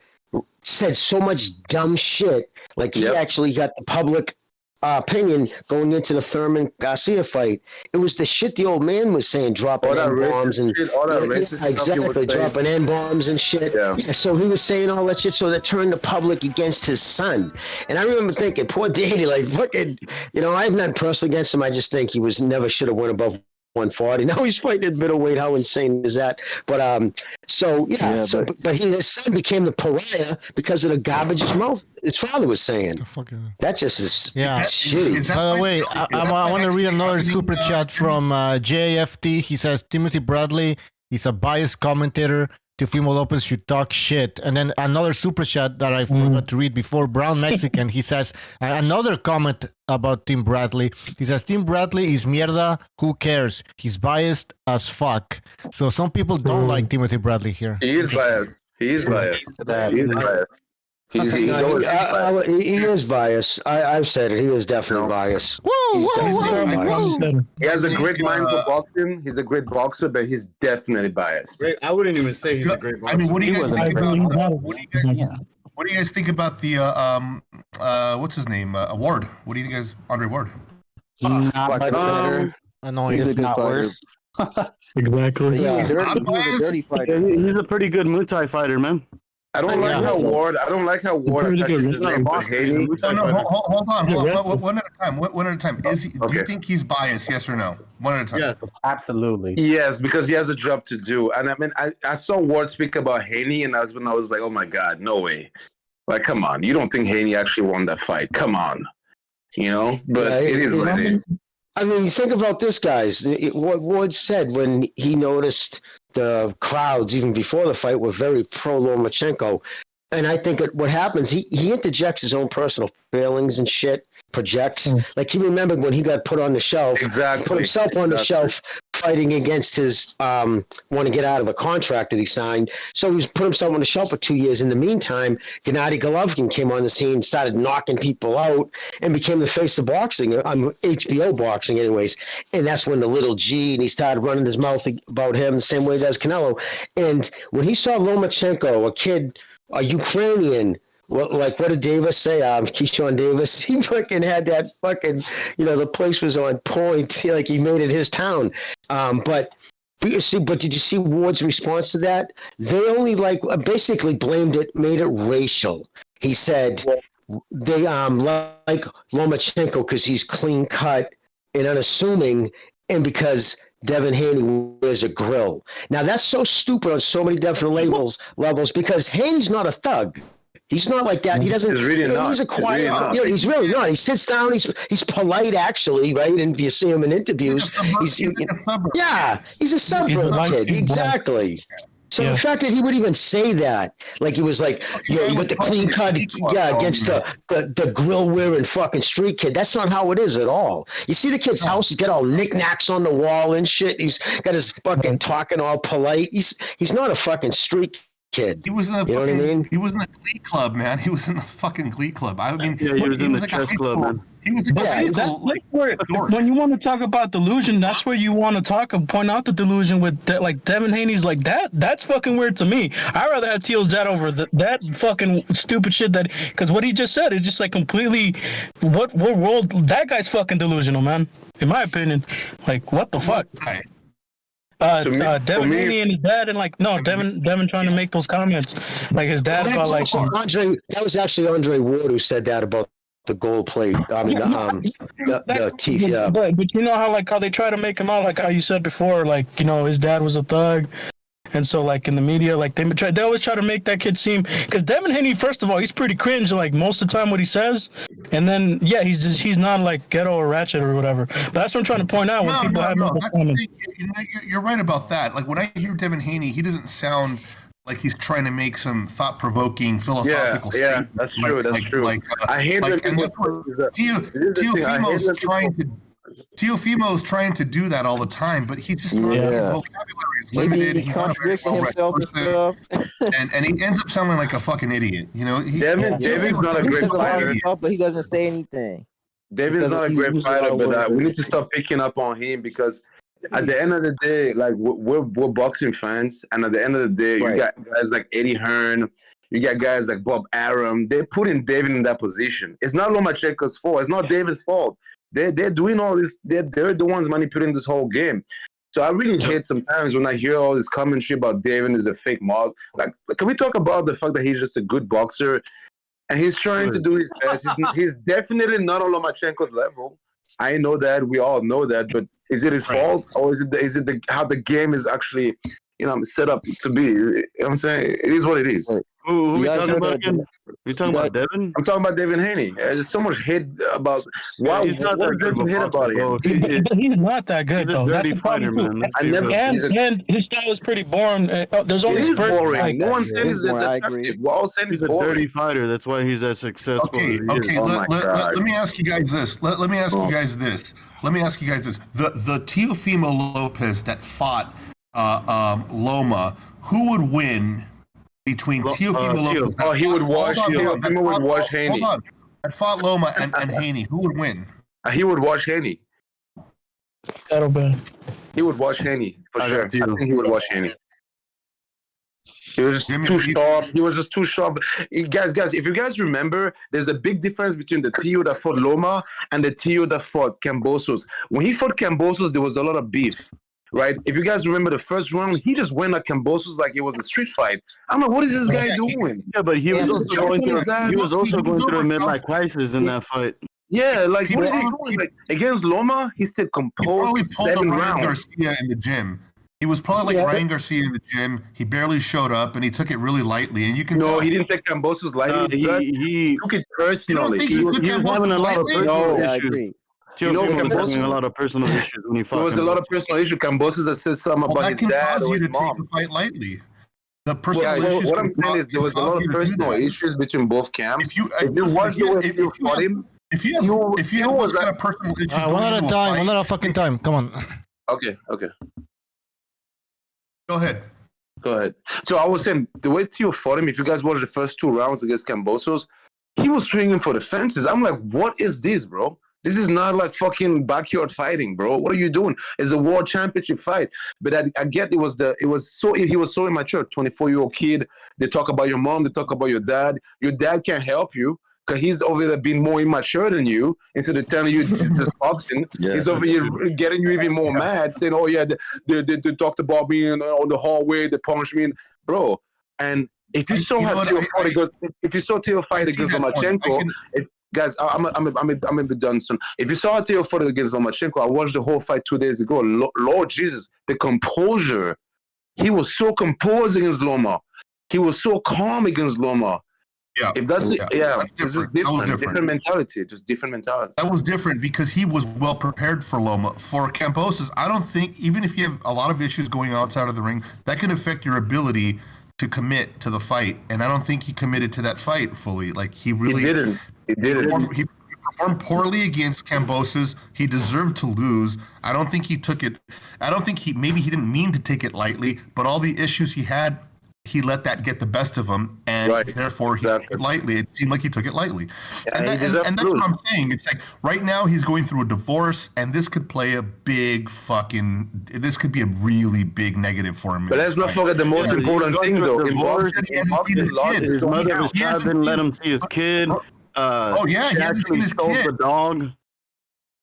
said so much dumb shit. Like he actually got the public opinion going into the Thurman Garcia fight. It was the shit the old man was saying, dropping N-bombs and exactly dropping N-bombs and shit. Yeah. So he was saying all that shit, so that turned the public against his son. And I remember thinking, poor Danny, like fucking, I have nothing personal against him. I just think he was never should have went above 140. Now he's fighting at middleweight. How insane is that? But but his son became the pariah because of the garbage his father was saying. That just is shitty. By the way, I want to read another super chat from JFT. He says Timothy Bradley is a biased commentator. Teofimo Lopez should talk shit. And then another super chat that I forgot to read before, Brown Mexican, he says another comment about Tim Bradley. He says, Tim Bradley is mierda, who cares? He's biased as fuck. So some people don't like Timothy Bradley here. He is biased. He is biased. He is biased. I've said it. He is definitely biased. He has a great mind for boxing. He's a great boxer, but he's definitely biased. I wouldn't even say he's a great boxer. I mean, what do you guys think about? What do you guys think about the what's his name? Ward. What do you think, guys? Andre Ward. Annoying. He's a good fighter. Exactly. He was Yeah. dirty. He was a dirty fighter. He's a pretty good Muay Thai fighter, man. I don't like how Ward attaches his name to Haney. Hold on. One at a time. One at a time. Do you think he's biased? Yes or no? One at a time. Yeah, absolutely. Yes, because he has a job to do. And I mean, I saw Ward speak about Haney, and I was like, oh my God, no way. Like, come on. You don't think Haney actually won that fight? Come on. You know? But it is what it is. I mean, think about this, guys. What Ward said when he noticed the crowds, even before the fight, were very pro Lomachenko. And I think what happens, he interjects his own personal feelings and shit, projects. Like he remembered when he got put on the shelf, put himself on the shelf fighting against his want to get out of a contract that he signed. So he was put himself on the shelf for 2 years. In the meantime, Gennady Golovkin came on the scene, started knocking people out, and became the face of boxing, HBO boxing anyways. And that's when the little G, and he started running his mouth about him the same way as Canelo. And when he saw Lomachenko, a kid, a Ukrainian, well, like what did Davis say? Keyshawn Davis, he fucking had that fucking, the place was on point. Like he made it his town. But did you see Ward's response to that? They only basically blamed it, made it racial. He said they like Lomachenko because he's clean cut and unassuming, and because Devin Haney wears a grill. Now that's so stupid on so many different levels because Haney's not a thug. He's not like that. He doesn't. He's really not. He's a quiet. He's really not. He sits down. He's polite, actually, right? And if you see him in interviews, he's a suburb kid. Exactly. So the fact that he would even say that, like he was like, you got the clean cut, against the grill wearing fucking street kid. That's not how it is at all. You see the kid's house, he's got all knickknacks on the wall and shit. He's got his fucking talking all polite. He's not a fucking street kid. He was in the you know what I mean? He was in the Glee Club, man. He was in the fucking Glee Club. I mean, he was in the chess club, man. He was when you want to talk about delusion, that's where you want to point out the delusion with like Devin Haney's like that. That's fucking weird to me. I'd rather have Teal's dad over that fucking stupid shit because what he just said is just like completely what world that guy's fucking delusional, man. In my opinion, like what the fuck. Devin Haney and his dad, and Devin trying to make those comments, like his dad about like Andre. That was actually Andre Ward who said that about the gold plate. I mean, the teeth. Yeah. But you know how they try to make him out like how you said before, like his dad was a thug. And so, like, in the media, like, they always try to make that kid seem... Because Devin Haney, first of all, he's pretty cringe, like, most of the time what he says. And then, yeah, he's not, like, ghetto or ratchet or whatever. But that's what I'm trying to point out when people have... You're right about that. Like, when I hear Devin Haney, he doesn't sound like he's trying to make some thought-provoking philosophical statement. Yeah, that's true, that's true. I hate when Teofimo's trying to do that all the time, but he's just not, his vocabulary is limited. He's not a very well-read person, and he ends up sounding like a fucking idiot. David's not a great fighter, but he doesn't say anything. David's not a great fighter, but we need to stop picking up on him because at the end of the day, like we're boxing fans, and at the end of the day, you got guys like Eddie Hearn. You got guys like Bob Arum. They're putting David in that position. It's not Lomachenko's fault. It's not David's fault. They're doing all this. They're the ones manipulating this whole game. So I really hate sometimes when I hear all this commentary about David is a fake model. Like, can we talk about the fact that he's just a good boxer and he's trying to do his best? He's definitely not on Lomachenko's level. I know that. We all know that. But is it his fault, or is it how the game is actually set up to be? You know what I'm saying? It is what it is. Who we talking about again? You talking about Devin? I'm talking about Devin Haney. There's so much hate about why. He's not that good hate about him. He's not that good though. That's the fighter, man. And his style is pretty boring. There's only boring. No one's saying he's effective. We're all saying he's a dirty fighter. That's why he's as successful. Okay. Let me ask you guys this. Let me ask you guys this. The Teofimo Lopez that fought Loma, who would win? Between Teofimo Lopez, he would wash. Teofimo would wash Haney. Hold on, I fought Loma and Haney. Who would win? He would wash Haney. That'll be. He would wash Haney for sure. I think he would wash Haney. He was just too sharp. He was just too sharp. Guys, if you guys remember, there's a big difference between the Teo that fought Loma and the Teo that fought Cambosos. When he fought Cambosos, there was a lot of beef. right? If you guys remember the first round, he just went at Kambosos like it was a street fight. I'm like, what is this guy doing? Yeah, but he was He's also jumping going through. his ass. He was also going through a midlife crisis in that fight. Yeah, like what is he doing? Like against Loma, he stayed composed. He probably pulled 7 a Ryan rounds. Garcia in the gym. He was probably like Ryan Garcia in the gym. He barely showed up, and he took it really lightly. And you can No, he didn't take Kambosos lightly. He took it personally. he was having a lot of personal Yeah, I issues. agree. Teofimo was having a lot of personal issues when he fought. There was a lot of personal issues. Kambosos that said something about that his can dad cause or you his to take mom. the fight lightly. The personal Well, issues what can I'm saying is there was a lot of personal issues between both camps. If you watch the way Phil fought him, if you have got a personal issue, One at a time. One at a fucking time. Come on. Okay. Go ahead. So I was saying the way Teo fought him. If you guys watch the first 2 rounds against Kambosos, he was swinging for the fences. I'm like, what is this, bro? This is not like fucking backyard fighting, bro. What are you doing? It's a world championship fight. But I get he was so immature. 24-year-old kid. They talk about your mom. They talk about your dad. Your dad can't help you because he's over there being more immature than you. Instead of telling you it's just boxing, he's over here getting you even more mad, saying, "Oh yeah, they talked about me on the hallway. They punched me, bro." And if you saw how Teo fought against, if you saw Teo fight against Lomachenko, guys, I'm gonna be done soon. If you saw Teo fought against Lomachenko, I watched the whole fight 2 days ago. Lord Jesus, the composure. He was so composed against Loma. He was so calm against Loma. Yeah, if that's it's just different mentality. That was different because he was well prepared for Loma. For Kambosos, I don't think even if you have a lot of issues going outside of the ring, that can affect your ability to commit to the fight. And I don't think he committed to that fight fully. Like he didn't. He performed poorly against Kambosos. He deserved to lose. I don't think he took it. I don't think he didn't mean to take it lightly, but all the issues he had, he let that get the best of him, and therefore he took it lightly. It seemed like he took it lightly. Yeah, and that's what I'm saying. It's like right now he's going through a divorce, and this could play a big this could be a really big negative for him. But let's not forget the most important thing, though. His mother, his child didn't let him see his kid. He hasn't seen his kid. The dog.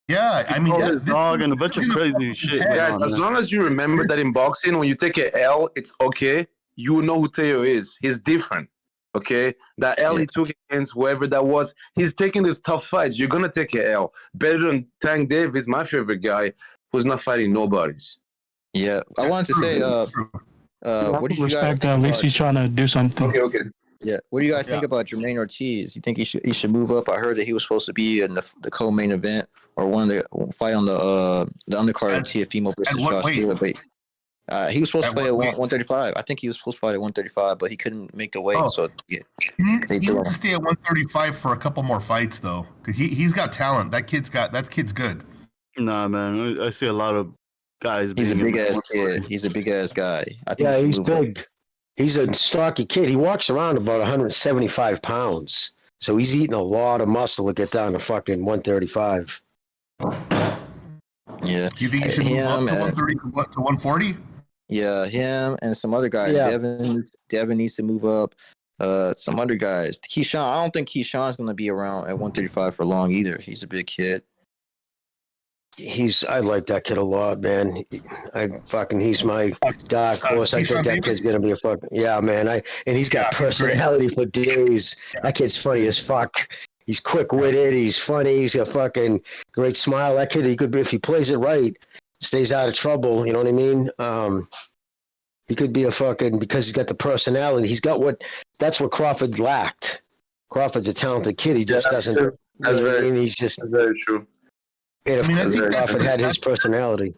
Yeah, I mean, his dog and a bunch of crazy shit. Guys, as long as you remember that in boxing, when you take an L, it's okay. You know who Teo is. He's different. Okay? That L he took against whoever that was, he's taking these tough fights. You're going to take an L. Better than Tank Davis, my favorite guy, who's not fighting nobodies. Yeah. I wanted to say, what do you guys think at least he's trying to do something. Okay. Yeah. What do you guys think about Jermaine Ortiz? You think he should move up? I heard that he was supposed to be in the co-main event or one of the fight on the undercard of Teofimo versus Josh. He was supposed to fight at 135. I think he was supposed to fight at 135, but he couldn't make the weight. So he needs to stay at 135 for a couple more fights, though, because he's got talent. That kid's good. Nah, man, I see a lot of guys. He's a big ass kid. He's a big ass guy. I think he's big. He's a stocky kid. He walks around about 175 pounds, so he's eating a lot of muscle to get down to fucking 135. Yeah. You think he should move up to 130 to 140? Yeah, him and some other guys. Yeah. Devin needs to move up. Some other guys. Keyshawn, I don't think Keyshawn's going to be around at 135 for long either. He's a big kid. I like that kid a lot, man. He's my dark horse. I think that kid's gonna be a man. And he's got personality for days. That kid's funny as fuck. He's quick witted. He's funny. He's a fucking great smile. That kid, he could be, if he plays it right, stays out of trouble. You know what I mean? He could be because he's got the personality. That's what Crawford lacked. Crawford's a talented kid. He just doesn't. That's very true. I think Crawford had his personality.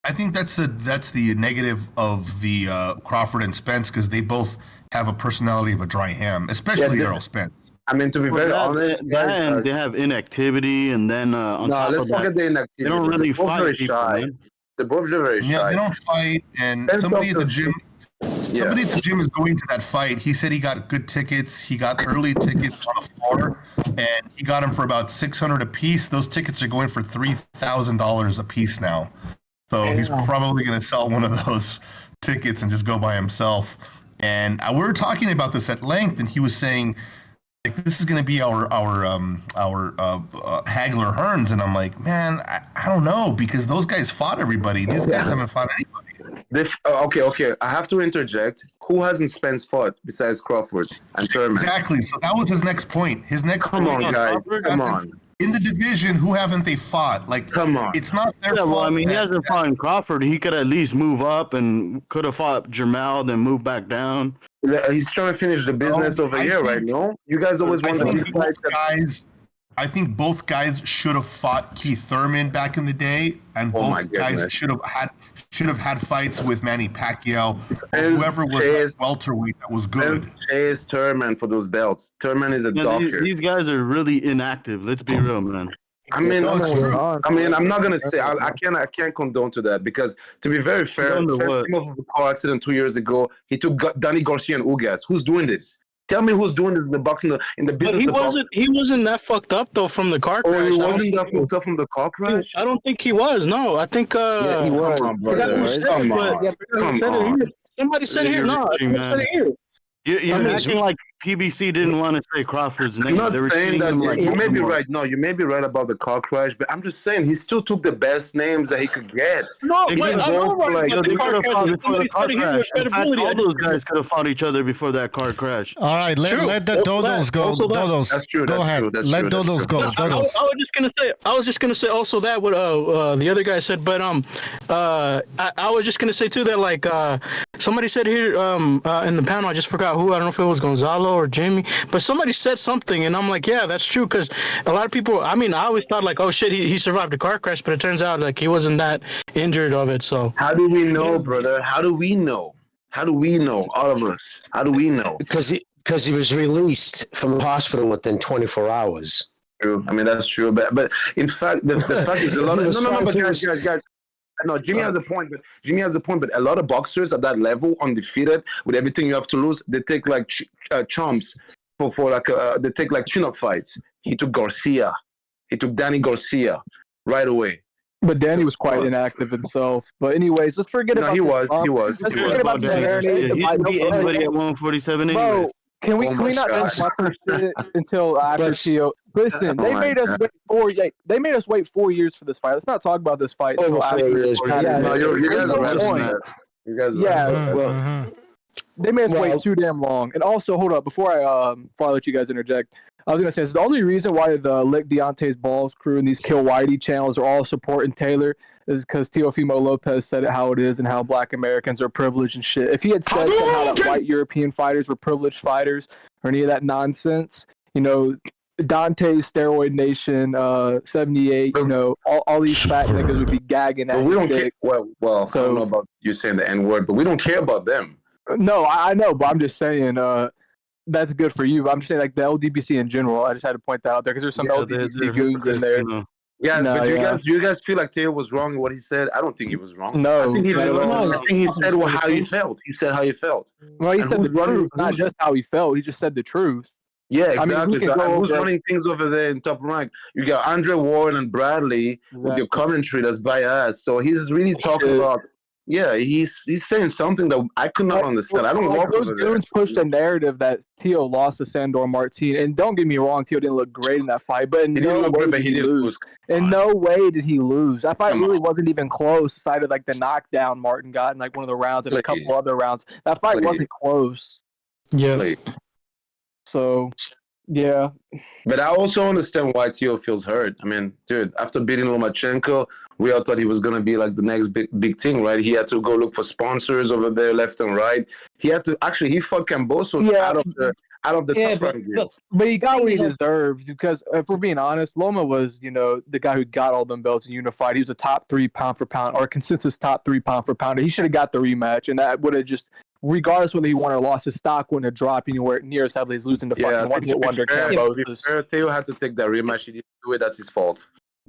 I think that's the negative of the Crawford and Spence, because they both have a personality of a dry ham, especially Errol Spence. I mean, to be very honest, they have inactivity, and then let's forget the inactivity. They don't really fight. They're both very shy. Yeah, they don't fight, and somebody at the gym is going to that fight. He said he got good tickets. He got early tickets on the floor, and he got them for about $600 a piece. Those tickets are going for $3,000 a piece now. So he's probably going to sell one of those tickets and just go by himself. And we were talking about this at length, and he was saying, like, this is going to be our Hagler Hearns, and I'm like, man, I don't know, because those guys fought everybody. These guys haven't fought anybody. Okay. I have to interject. Who hasn't Spence fought besides Crawford and Thurman? Exactly. So that was his next point. His next Come point on, guys. Come on. In the division, who haven't they fought? Like, come on. It's not their fault. Well, I mean, he hasn't fought Crawford. He could at least move up and could have fought Jermell, then move back down. He's trying to finish the business over here right now. You guys always want to be guys. I think both guys should have fought Keith Thurman back in the day, and both guys should have had fights with Manny Pacquiao or whoever was that welterweight that was good. Chase Thurman for those belts. Thurman is a doctor. These guys are really inactive. Let's be real, man. I mean, I'm not gonna say I can't condone to that, because to be very fair, Spence came off of a car accident 2 years ago. He took Danny Garcia and Ugas. Who's doing this? Tell me who's doing this in the boxing in the business. But he wasn't that fucked up though from the car crash. Oh, he wasn't that fucked up from the car crash? I don't think he was. No, I think yeah, he was. Come on. Somebody said it here. No, somebody said it here. You're acting like PBC didn't want to say Crawford's name. I'm not saying that. You may be right. No, you may be right about the car crash, but I'm just saying he still took the best names that he could get. No, they could have fought before the car crash. In fact, all those guys could have fought each other before that car crash. All right, let the Dodos go. Dodos, that's true. Go ahead. Let Dodos go. Dodos. I was just gonna say also that what the other guy said, but I was just gonna say too that like somebody said here in the panel, I just forgot who. I don't know if it was Gonzalo or Jamie, but somebody said something, and I'm like, yeah, that's true, because a lot of people. I mean, I always thought like, oh shit, he survived a car crash, but it turns out like he wasn't that injured of it. So how do we know, brother? How do we know? How do we know? All of us. How do we know? Because he was released from the hospital within 24 hours. True. I mean, that's true. But in fact, the fact is a lot of no. But guys. No, Jimmy has a point. But a lot of boxers at that level, undefeated, with everything you have to lose, they take like chumps for like they take like chin-up fights. He took Garcia. He took Danny Garcia right away. But Danny was quite inactive himself. But anyways, let's forget about. He was. Let's forget about Danny. He didn't beat anybody at 147 anyway. Can we not shit until after Tio? Listen, they made us wait 4 years. They made us wait 4 years for this fight. Let's not talk about this fight until after. You guys are they made us wait too damn long. And also, hold up, before I let you guys interject, I was gonna say the only reason why the Lick Deontay's Balls crew and these Kill Whitey channels are all supporting Taylor is because Teofimo Lopez said it how it is and how Black Americans are privileged and shit. If he had said somehow that white European fighters were privileged fighters or any of that nonsense, Dante's Steroid Nation, 78, all these fat niggas would be gagging at. But we don't care. Well, so, I don't know about you saying the N word, but we don't care about them. No, I know, but I'm just saying that's good for you. I'm just saying like the LDBC in general. I just had to point that out there because there's some LDBC goons in there. Yes, but do you guys feel like Teo was wrong in what he said? I don't think he was wrong. No, I think he said how he felt. He said how he felt. Well, he said the truth, not just how he felt. He just said the truth. Yeah, exactly. Who's running things over there in Top Rank? You got Andre Warren and Bradley with your commentary that's biased. So he's really talking about. Yeah, he's saying something that I could not understand. I don't walk over there. Those pushed a narrative that Teo lost to Sandor Martin, and don't get me wrong, Teo didn't look great in that fight, but in no way did he lose. In no way did he lose. That fight really wasn't even close, aside of like the knockdown Martin got in like one of the rounds and a couple other rounds. That fight wasn't close. Yeah. So, yeah. But I also understand why Teo feels hurt. I mean, dude, after beating Lomachenko, we all thought he was going to be like the next big thing, right? He had to go look for sponsors over there left and right. He had to he fought Cambosos out of the top rank. But he got what he deserved, because if we're being honest, Loma was, the guy who got all them belts and unified. He was a top 3 pound for pound, or consensus top 3 pound for pounder. He should have got the rematch, and that would have just, regardless whether he won or lost, his stock wouldn't have dropped anywhere near as heavily as losing to fucking one-hit wonder Cambosos. Theo had to take that rematch. He didn't do it. That's his fault.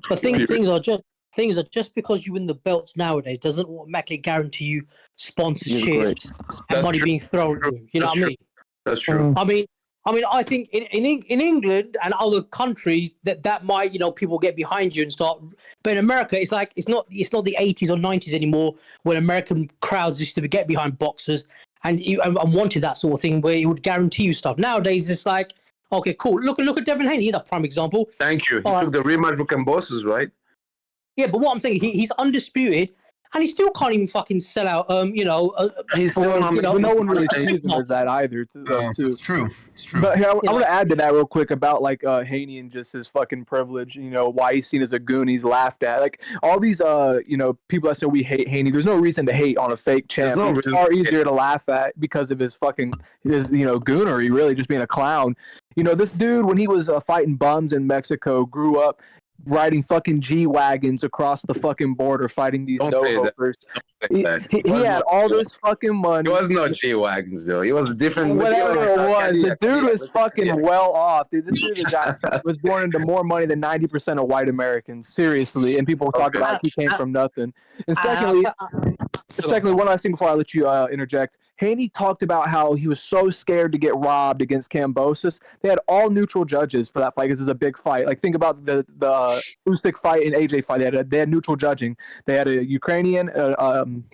But things are just because you win the belts nowadays doesn't automatically guarantee you sponsorships and money being thrown at you. You know what I mean? That's true. I mean, I think in England and other countries that might, people get behind you and start. But in America, it's like it's not the 80s or 90s anymore, when American crowds used to get behind boxers and wanted that sort of thing, where it would guarantee you stuff. Nowadays, it's like, okay, cool. Look at Devin Haney. He's a prime example. Thank you. He took the rematch for Cambosos, right? Yeah, but what I'm saying, he's undisputed, and he still can't even fucking sell out. He's still not. No one really sees him as that either. Too. It's true. It's true. But here, I want to add to that real quick about like Haney and just his fucking privilege. You know, why he's seen as a goon, he's laughed at. Like all these people that say we hate Haney. There's no reason to hate on a fake champ. It's far easier to laugh at because of his goonery, really just being a clown. You know, this dude when he was fighting bums in Mexico grew up riding fucking G-Wagons across the fucking border fighting these no-hopers. He had all this fucking money. It was no G-Wagons, though. It was different. Whatever it was. The dude was fucking well off. Dude, this dude was born into more money than 90% of white Americans. Seriously. And people talk about he came from nothing. And secondly, one last thing before I let you interject. Haney talked about how he was so scared to get robbed against Kambosos. They had all neutral judges for that fight because it's a big fight. Like think about the Usyk fight and AJ fight. They had neutral judging. They had a Ukrainian,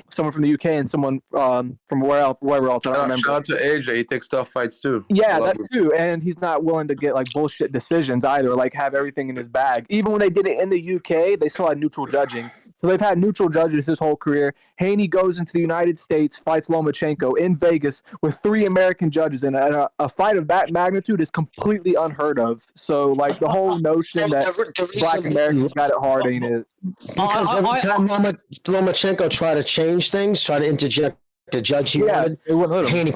someone from the UK, and someone from wherever else. I don't remember. Shout out to AJ. He takes tough fights too. Yeah, that too. And he's not willing to get like bullshit decisions either. Like have everything in his bag. Even when they did it in the UK, they still had neutral judging. So they've had neutral judges his whole career. Haney goes into the United States, fights Lomachenko in Vegas with 3 American judges, and a fight of that magnitude is completely unheard of. So, like, the whole notion that Black Americans got it hard ain't it. Because every time Lomachenko tried to change things, try to interject the judge he wanted, Haney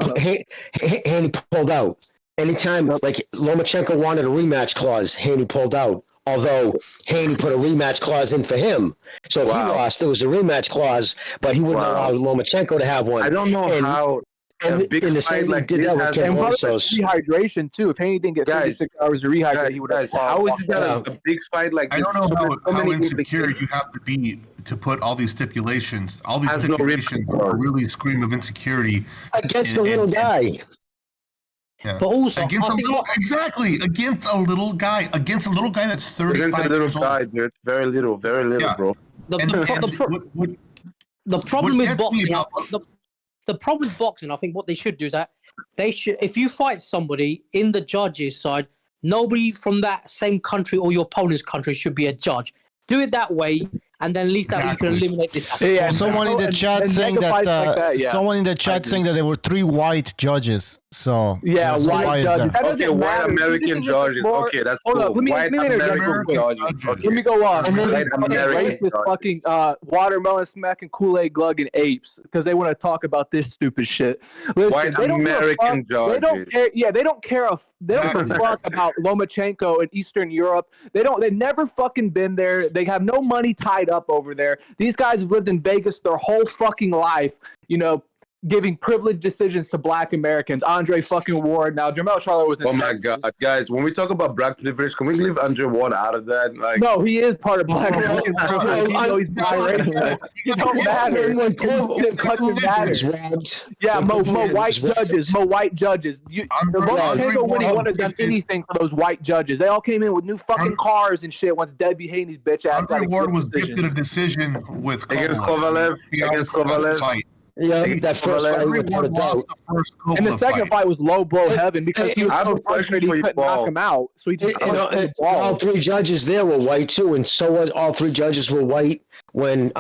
pulled out. Anytime, like, Lomachenko wanted a rematch clause, Haney pulled out. Although Haney put a rematch clause in for him. So if he lost, there was a rematch clause, but he wouldn't allow Lomachenko to have one. I don't know how a big fight like this has... And rehydration, too. If Haney didn't get 36 hours to rehydrate, he would have... How is that a big fight like this? I don't know how insecure you have to be to put all these stipulations. All these stipulations really scream of insecurity. Against the little guy. Yeah. But also against a little guy that's 35 against a little years old. guy, dude. Very little, bro. The problem with boxing, the problem with boxing, I think what they should do is that they should, if you fight somebody in the judges' side, nobody from that same country or your opponent's country should be a judge. Do it that way, and then at least that way you can eliminate this. Yeah, someone in the chat saying that someone in the chat saying that there were 3 white judges. So yeah, white judges. Okay, white American judges. Okay, that's cool. Hold up, let me American judges. Let me go on. White American racist fucking watermelon smacking Kool-Aid glugging apes because they want to talk about this stupid shit. Listen, white American judges. They don't care. Yeah, they don't care. They don't give a fuck about Lomachenko in Eastern Europe. They've never fucking been there. They have no money tied up over there. These guys have lived in Vegas their whole fucking life. You know, giving privileged decisions to Black Americans. Andre fucking Ward. Now, Jermell Charlo was in Texas. God, guys! When we talk about Black privilege, can we leave Andre Ward out of that? Like, no, he is part of Black American privilege. You know, he's biracial. It don't matter. It fucking matters. Yeah, Mo white judges. Lomachenko wouldn't have done anything for those white judges. They all came in with new fucking cars and shit. Once Debbie Haney's bitch ass got Andre Ward was gifted a decision with against Kovalev. Yeah, that first fight without a doubt. And the second fight was low blow heaven because he was so frustrated he couldn't knock him out. So he just all 3 judges there were white too, and so was all 3 judges were white when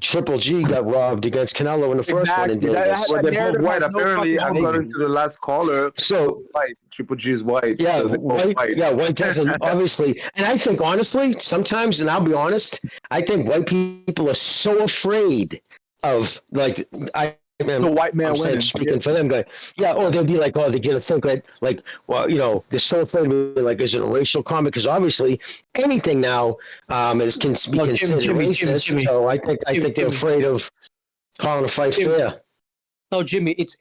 Triple G got robbed against Canelo in the first one in Vegas. Well, they're both white. Apparently, according to the last caller, so white. Triple G is white. Yeah, so white doesn't obviously. And I think honestly, sometimes, and I'll be honest, I think white people are so afraid of the white man winning. Speaking for them, going, or they'll be like, they're gonna think that, like, well, you know, they're so afraid of, like, is it a racial comment? Because obviously, anything now can be considered racist. So I think they're afraid of calling a fight fair. No, Jimmy, it's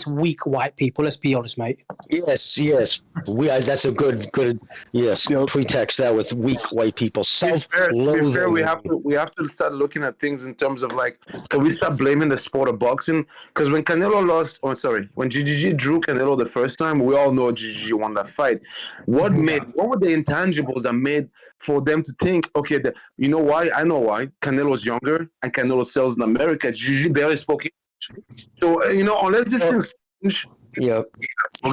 weak white people. Let's be honest, mate. Yes. That's a good pretext there with weak white people. Self-loathing. Fair, we have to start looking at things in terms of, like, can we start blaming the sport of boxing? Because when Canelo when GGG drew Canelo the first time, we all know GGG won that fight. What were the intangibles that made for them to think, okay, you know why? I know why. Canelo's younger and Canelo sells in America. GGG barely spoke English. So, you know, unless this thing's change, we're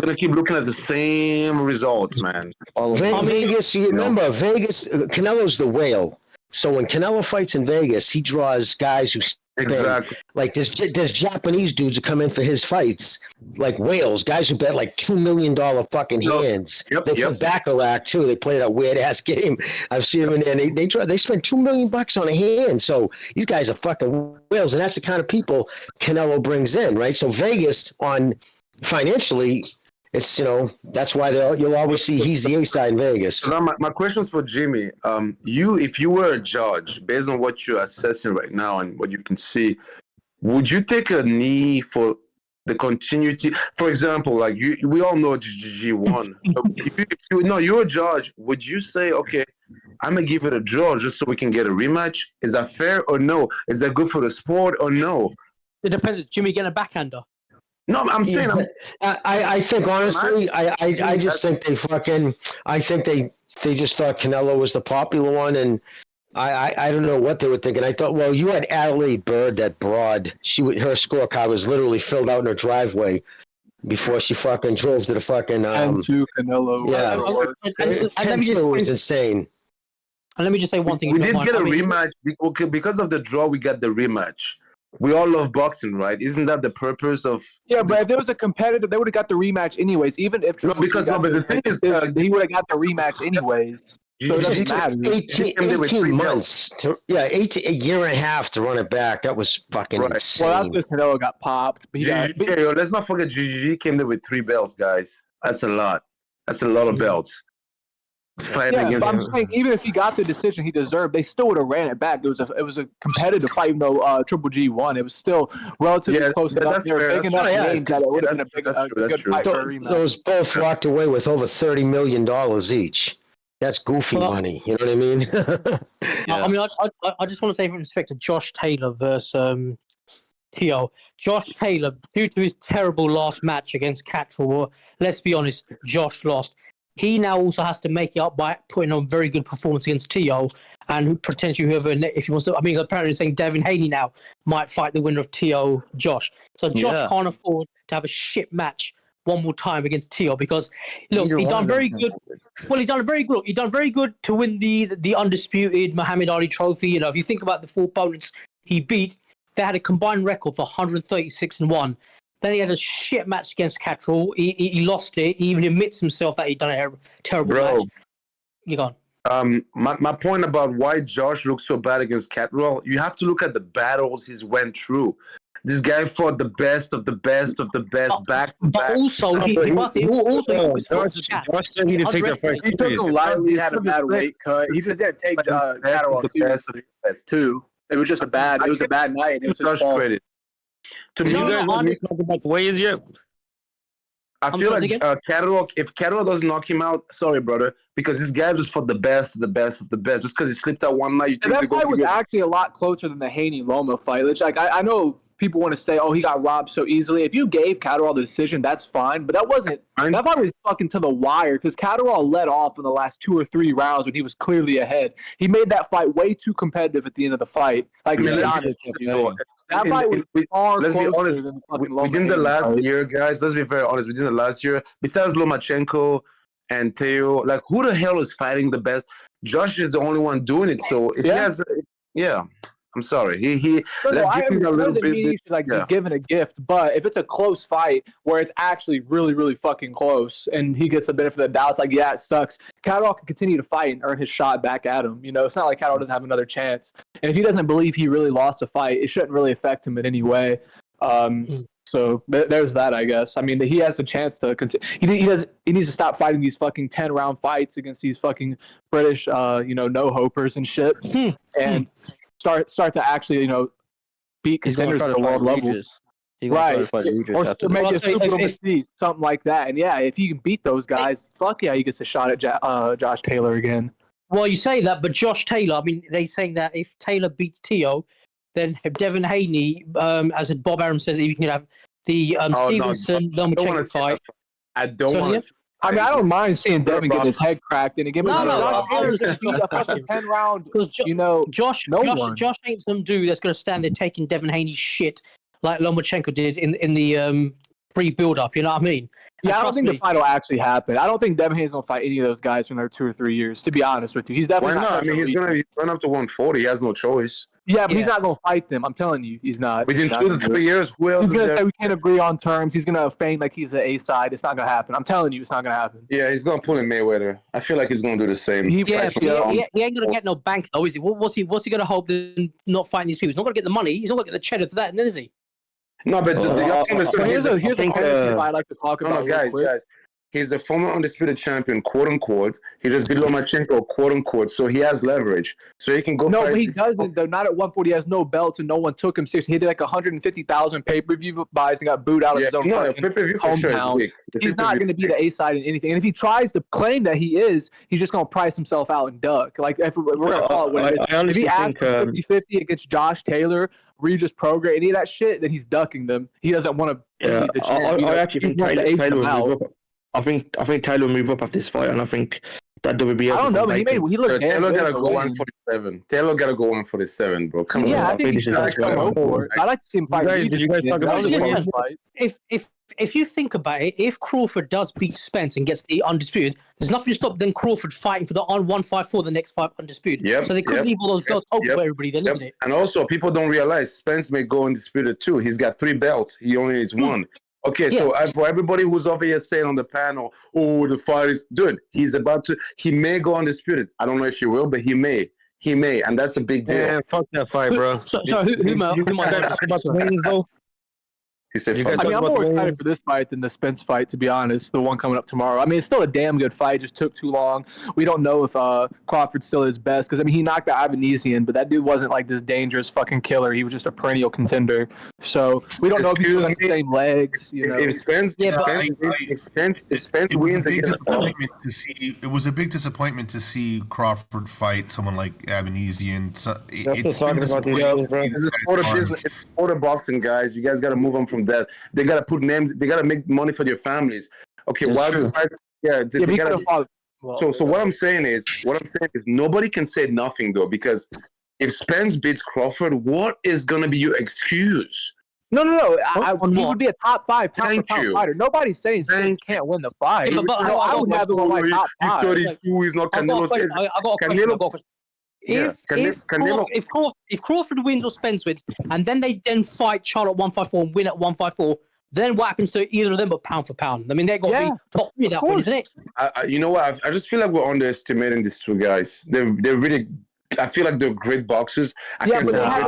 gonna keep looking at the same results, man. Vegas, you remember Vegas? Canelo's the whale. So when Canelo fights in Vegas, he draws guys who Exactly. like there's Japanese dudes who come in for his fights, like whales, guys who bet like $2 million fucking hands. They play baccarat too. They play that weird ass game. I've seen them in there. They spend $2 million on a hand. So these guys are fucking whales, and that's the kind of people Canelo brings in, right? So Vegas on financially, it's that's why you'll always see he's the A side in Vegas. So now my question's for Jimmy. If you were a judge, based on what you're assessing right now and what you can see, would you take a knee for the continuity? For example, like we all know GGG won. You're a judge. Would you say, okay, I'm gonna give it a draw just so we can get a rematch? Is that fair or no? Is that good for the sport or no? It depends. Is Jimmy getting a backhander? No, I'm saying. I think honestly, I just think I think they just thought Canelo was the popular one, and I don't know what they were thinking. I thought, well, you had Adelaide Bird, that broad. Her scorecard was literally filled out in her driveway before she fucking drove to the fucking. 10-2 Canelo. Yeah, 10-2 was insane. And let me just say one thing. We did get a rematch because of the draw. We got the rematch. We all love boxing, right? Isn't that the purpose of? Yeah, but if there was a competitive, they would have got the rematch anyways. Even if but the thing is, he would have got the rematch anyways. So it doesn't matter. 18 months. A year and a half to run it back. That was fucking insane. Well, that's because Canelo got popped. But let's not forget, GGG came there with 3 belts, guys. That's a lot. That's a lot of belts. But I'm saying, even if he got the decision he deserved, they still would have ran it back. It was a competitive fight, even though Triple G won. It was still relatively close enough. They were big enough games that it would have been a good fight for a rematch. Those both walked away with over $30 million each. That's goofy money. You know what I mean? I mean, I just want to say, in respect to Josh Taylor versus Teo. Josh Taylor, due to his terrible last match against Catterall, let's be honest, Josh lost. He now also has to make it up by putting on a very good performance against Teo, and potentially whoever, if he wants to. I mean, apparently saying Devin Haney now might fight the winner of Teo Josh. So Josh can't afford to have a shit match one more time against Teo, because look, he done very good. Well, he done very good. He done very good to win the undisputed Muhammad Ali trophy. You know, if you think about the 4 opponents he beat, they had a combined record for 136-1. Then he had a shit match against Catterall. He lost it. He even admits himself that he done a terrible match. You gone. My point about why Josh looks so bad against Catterall, you have to look at the battles he's went through. This guy fought the best of the best of the best back to back. But also, he Josh said he didn't take that fight He took him lightly, had a bad weight cut. He just didn't take Catterall seriously too. It was just a bad night. It was his fault. Credit. To me, you guys want me to talk about the ways yet? I feel like Catterall, if Catterall doesn't knock him out, sorry, brother, because this guy just fought the best of the best of the best. Just because he slipped out one night, you think that fight was actually a lot closer than the Haney Loma fight. Which, like, I know people want to say, "Oh, he got robbed so easily." If you gave Catterall the decision, that's fine. But that wasn't. That fight was fucking to the wire, because Catterall let off in the last 2 or 3 rounds when he was clearly ahead. He made that fight way too competitive at the end of the fight. Like, to be honest, that fight was far let's be closer honest. than fucking Within the last year, guys, let's be very honest. Within the last year, besides Lomachenko and Teo, like, who the hell is fighting the best? Josh is the only one doing it. So if he has, I'm sorry. Let's give him a little bit. He should be given a gift, but if it's a close fight where it's actually really, really fucking close, and he gets the benefit of the doubt, it's like, yeah, it sucks. Catterall can continue to fight and earn his shot back at him. You know, it's not like Catterall doesn't have another chance. And if he doesn't believe he really lost a fight, it shouldn't really affect him in any way. So there's that, I guess. I mean, he has a chance to continue. He needs to stop fighting these fucking 10-round fights against these fucking British, no-hopers and shit, and start to actually, beat contenders at the world level. Right. Or make it super overseas, something like that. And yeah, if he can beat those guys, fuck yeah, he gets a shot at Josh Taylor again. Well, you say that, but Josh Taylor, I mean, they're saying that if Taylor beats Teo, then Devin Haney, as Bob Arum says, you can have the Stevenson-Lomachenko fight. I don't want to. I mean, I don't mind seeing Devin get his head cracked and give him a fucking 10-round. Because Josh ain't some dude that's going to stand there taking Devin Haney's shit like Lomachenko did in the pre-build up. You know what I mean? And Yeah, I don't trust think me, the fight will actually happen. I don't think Devin Haney's gonna fight any of those guys for another 2 or 3 years. To be honest with you, he's Why definitely not? I not. mean, he's going up to 140. He has no choice. Yeah, but he's not gonna fight them. I'm telling you, he's not. Within He's 2 not to 3 years, who else He's is gonna there? say we can't agree on terms. He's gonna feign like he's an A side. It's not gonna happen. I'm telling you, it's not gonna happen. Yeah, he's going to pull in Mayweather. I feel like he's going to do the same. Yeah, but he ain't gonna get no bank though, is he? What's he gonna hope than not fighting these people? He's not gonna get the money. He's not gonna get the cheddar for that, then is he? No, but here's a question I'd like to talk about. No, guys. He's the former undisputed champion, quote unquote. He just beat Lomachenko, quote unquote. So he has leverage. So he can go. No, fight. but he doesn't. Though not at 140. He has no belts, and no one took him seriously. He did like 150,000 pay-per-view buys and got booed out of his own pay-per-view for sure is hometown. weak. The He's not going to be the A side in anything. And if he tries to claim that he is, he's just going to price himself out and duck. Like if we're going to call it what it is. If he asks for 50-50 against Josh Taylor, Regis Prograis, any of that shit, then he's ducking them. He doesn't want to. Yeah, the champ. I actually think Taylor will move up. I think Taylor will move up after this fight, and I think that WBO. I don't know, but he looked. Taylor gotta go 147. Taylor gotta go 147, bro. Come on. Yeah, I think he should go for it. I like to see him fight. Did you guys talk about the fight? If you think about it, if Crawford does beat Spence and gets the undisputed, there's nothing to stop then Crawford fighting for the 154, the next fight undisputed. So they could leave all those belts open for everybody then, isn't it? And also, people don't realize Spence may go undisputed too. He's got 3 belts. He only needs 1. Okay, so for everybody who's over here saying on the panel, oh, the fight is good, he may go undisputed. I don't know if he will, but he may, and that's a big deal. Yeah, fuck that fight, bro. So who might about the wings though? He said, I mean, I'm more excited for this fight than the Spence fight, to be honest. The one coming up tomorrow. I mean, it's still a damn good fight. It just took too long. We don't know if Crawford's still his best because I mean, he knocked out Ivanesian, but that dude wasn't like this dangerous fucking killer. He was just a perennial contender. So we don't know if he's got the same legs. You know, if Spence wins against it was a big disappointment to see Crawford fight someone like Avanesian. It's a sport of business. It's a sport of boxing, guys. You guys got to move on from that. They got to put names. They got to make money for their families. Okay, so what I'm saying is nobody can say nothing though, because if Spence beats Crawford, what is gonna be your excuse? No. He would be a top 5 pound-for-pound fighter. Nobody's saying Spence can't win the fight. I would have him on my top 5. He's 32. He's not Canelo's. I got a question. If Crawford wins or Spence wins, and then they fight Charlotte 154 and win at 154, then what happens to either of them but pound for pound? I mean, they've got to be top 3 at that point, isn't it? You know what? I just feel like we're underestimating these 2 guys. They're really. I feel like they're great boxers. This fight,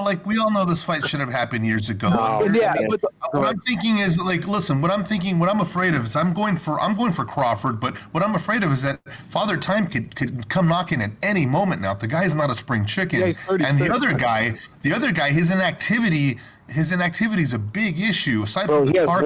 like we all know, this fight should have happened years ago. What I'm thinking is, like, listen. What I'm afraid of is I'm going for Crawford, but what I'm afraid of is that Father Time could come knocking at any moment now. The guy's not a spring chicken, and the other guy, his inactivity is a big issue. Aside from the car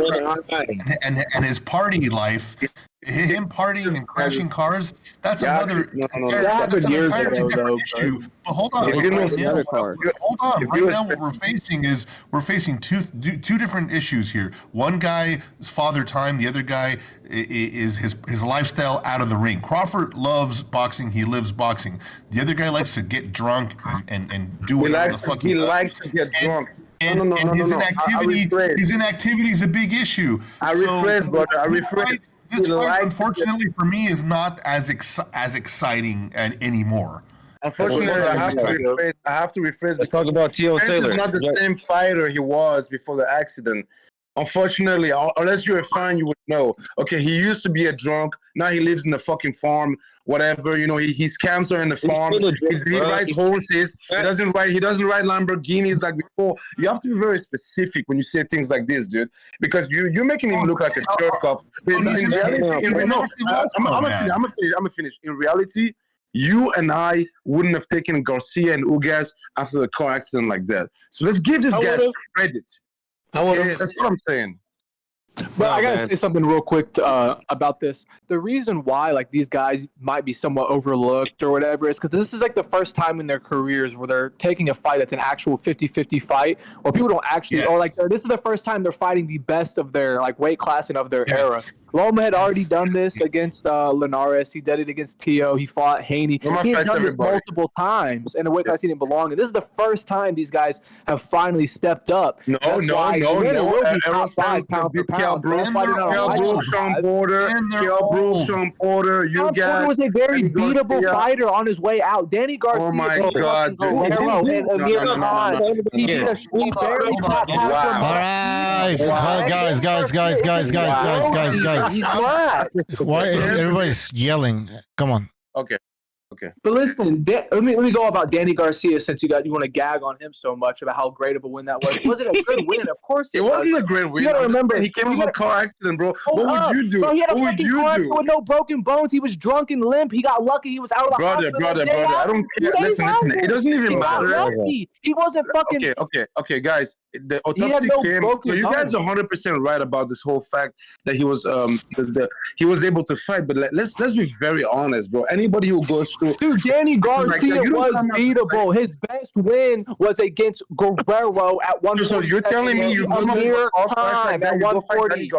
and his party life. Him partying and crashing cars, that's another entirely different issue. But hold on. Right now what we're facing two different issues here. One guy is Father Time, the other guy is his lifestyle out of the ring. Crawford loves boxing, he lives boxing. The other guy likes to get drunk and do whatever the fuck he likes to get drunk. His inactivity is a big issue. I rephrase. This fight, unfortunately for me, is not as exciting anymore. Unfortunately, I have to rephrase. Let's talk about Teo Taylor. He's not the same fighter he was before the accident. Unfortunately, unless you're a fan, you would know. Okay, he used to be a drunk. Now he lives in the fucking farm. Whatever, you know, he scams her in the farm. He rides horses. He doesn't ride Lamborghinis like before. You have to be very specific when you say things like this, dude, because you're making him look like a jerk off. I'm gonna finish. In reality, you and I wouldn't have taken Garcia and Ugas after the car accident like that. So let's give this guy credit. That's what I'm saying. But I gotta say something real quick about this. The reason why like these guys might be somewhat overlooked or whatever is because this is like the first time in their careers where they're taking a fight that's an actual 50-50 fight, or people don't actually, or like this is the first time they're fighting the best of their like weight class and of their era. Loma had already done this against Linares. He did it against Tio. He fought Haney. He had done this multiple times in a weight class he didn't belong in. This is the first time these guys have finally stepped up. No. Everyone's fans can beat Kell Brook, Sean Porter, Sean Porter. You guys. Porter was a very beatable fighter on his way out. Danny Garcia. Oh my God! All right, guys. Why everybody's yelling? Come on. Okay. But listen, let me go about Danny Garcia since you want to gag on him so much about how great of a win that was. Was it a good win? Of course it wasn't a great win. You gotta remember, he came from a car accident, bro. What would you do? Bro, he had a fucking car accident with no broken bones. He was drunk and limp. He got lucky. He was out of the hospital. Brother. I don't care. Listen. It doesn't even matter. He wasn't fucking. Okay, guys. The autopsy came. So you guys are 100% right about this whole fact that he was he was able to fight. But let's be very honest, bro. Anybody who goes through, dude, Danny Garcia was beatable. His best win was against Guerrero at 147. So you're telling me you come up with a time at 140?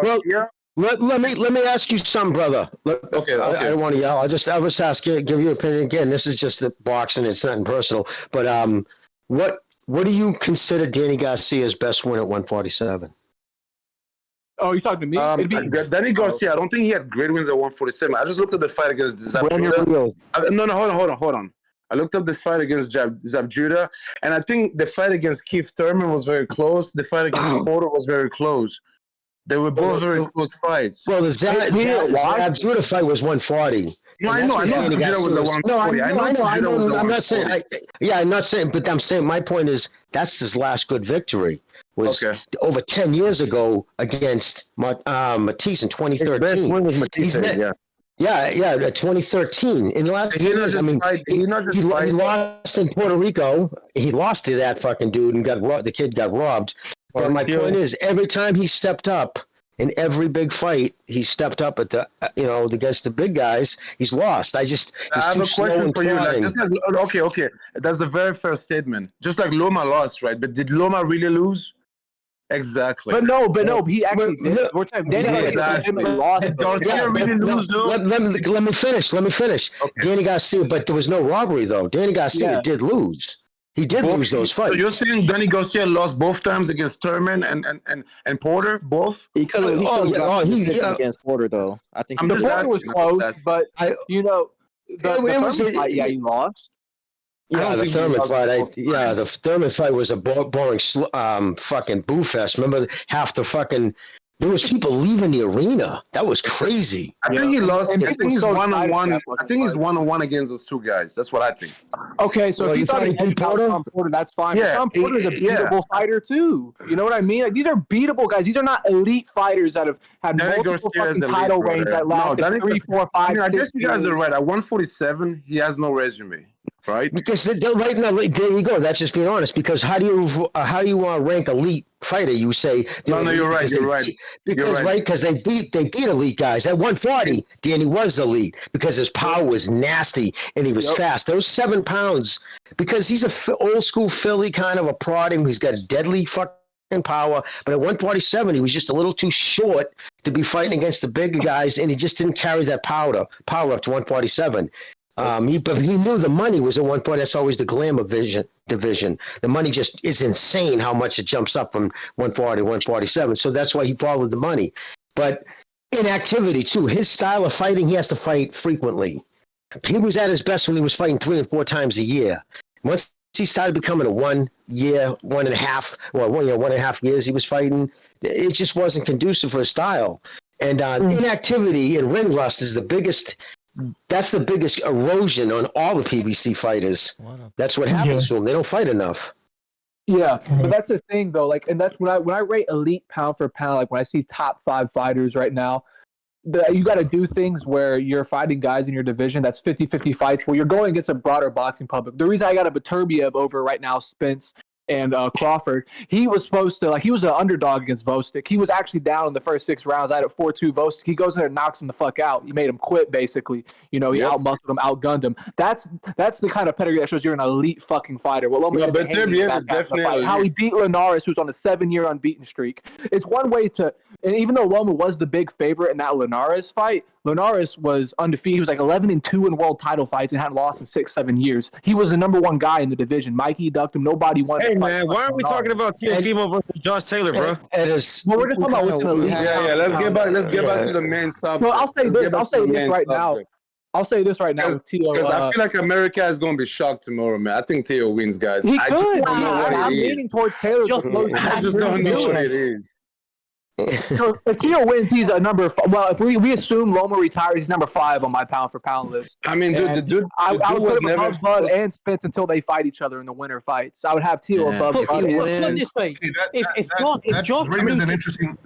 Let me ask you something, brother. Okay. I don't want to yell. I'll just ask you, give you an opinion again. This is just the boxing. It's nothing personal. But what do you consider Danny Garcia's best win at 147? Oh, you talking to me? Danny Garcia, I don't think he had great wins at 147. I just looked at the fight against Zabjuda. Hold on. I looked up the fight against Zabjuda, and I think the fight against Keith Thurman was very close. The fight against Porter was very close. They were both very close fights. Well, the Zabjuda fight was 140. No, I know Zabjuda was a 140. I'm not saying. I'm not saying, but I'm saying my point is that's his last good victory. Was over 10 years ago against Matisse in 2013. His best win was Matisse, Yeah, 2013. In the last 10 years, he lost in Puerto Rico. He lost to that fucking dude and got robbed. The kid got robbed. But my point is, every time he stepped up in every big fight, he stepped up at the against the big guys. He's lost. I have a question for you. Okay, that's a very fair statement. Just like Loma lost, right? But did Loma really lose? Exactly. But no, he actually did. Lost. Garcia really lose, though? Let me finish. Okay. Danny Garcia, but there was no robbery, though. Danny Garcia did lose. He did lose those fights. So you're saying Danny Garcia lost both times against Thurman and Porter, both? He could have against Porter, though. I think the Porter was close, but he lost. Yeah, the Thurman fight. The Thurman fight was a boring fucking boo fest. Remember, half the fucking there was people leaving the arena. That was crazy. I think he lost. I think he's 1-on-1. I think he's 1-on-1 against those two guys. That's what I think. Okay, so if you thought he beat Tom Porter, that's fine. Yeah, Tom Porter's a beatable fighter too. You know what I mean? Like, these are beatable guys. These are not elite fighters that have had multiple fucking title reigns that lasted 3, 4, 5. I guess you guys are right. At 147, he has no resume. Right, because right now, there you go. That's just being honest. Because how do you rank elite fighter? You say no. You're right. Because they beat elite guys at 140. Danny was elite because his power was nasty and he was fast. Those 7 pounds, because he's a old school Philly kind of a prod. He's got a deadly fucking power. But at 147, he was just a little too short to be fighting against the bigger guys, and he just didn't carry that power up to 147. But he knew the money was at one point. That's always the glamour division. The money just is insane how much it jumps up from 140 to 147. So that's why he followed the money. But inactivity too. His style of fighting, he has to fight frequently. He was at his best when he was fighting 3 and 4 times a year. Once he started becoming a 1 year, 1.5 years he was fighting, it just wasn't conducive for his style. And inactivity and ring rust is the biggest. That's the biggest erosion on all the PBC fighters. That's what happens to them. They don't fight enough. Yeah, but that's the thing though. Like, and that's when I rate elite pound for pound. Like when I see top 5 fighters right now, you got to do things where you're fighting guys in your division. That's 50-50 fights where you're going against a broader boxing public. The reason I got a Beterbiev over right now, Spence, and Crawford. He was supposed to, he was an underdog against Vostok. He was actually down in the first 6 rounds. I had it 4-2 Vostok. He goes in there and knocks him the fuck out. He made him quit, basically. He outmuscled him, outgunned him. That's the kind of pedigree that shows you're an elite fucking fighter. Well, Beterbiev is definitely how he beat Linares, who's on a 7-year unbeaten streak. It's one way to, and even though Loma was the big favorite in that Linares fight, Linares was undefeated. He was 11-2 in world title fights and hadn't lost in 6-7 years. He was the number 1 guy in the division. Mikey ducked him. Nobody wanted. Hey man, why are we talking about Teofimo versus Josh Taylor, bro? Well, we're just talking about what's in the league. Yeah. Let's get back to the main subject. Well, I'll say this right now. Because I feel like America is going to be shocked tomorrow, man. I think Teo wins, guys. He I could. just don't know what I'm it is. leaning towards Taylor. I just don't know what it is. So if Teo wins, he's a number. Well, if we assume Loma retires, he's number 5 on my pound for pound list. I mean, dude, the dude I would was put him never above Bud and Spence until they fight each other in the winter fights. I would have Teo above Bud. Put it this way: if Josh raises an interesting.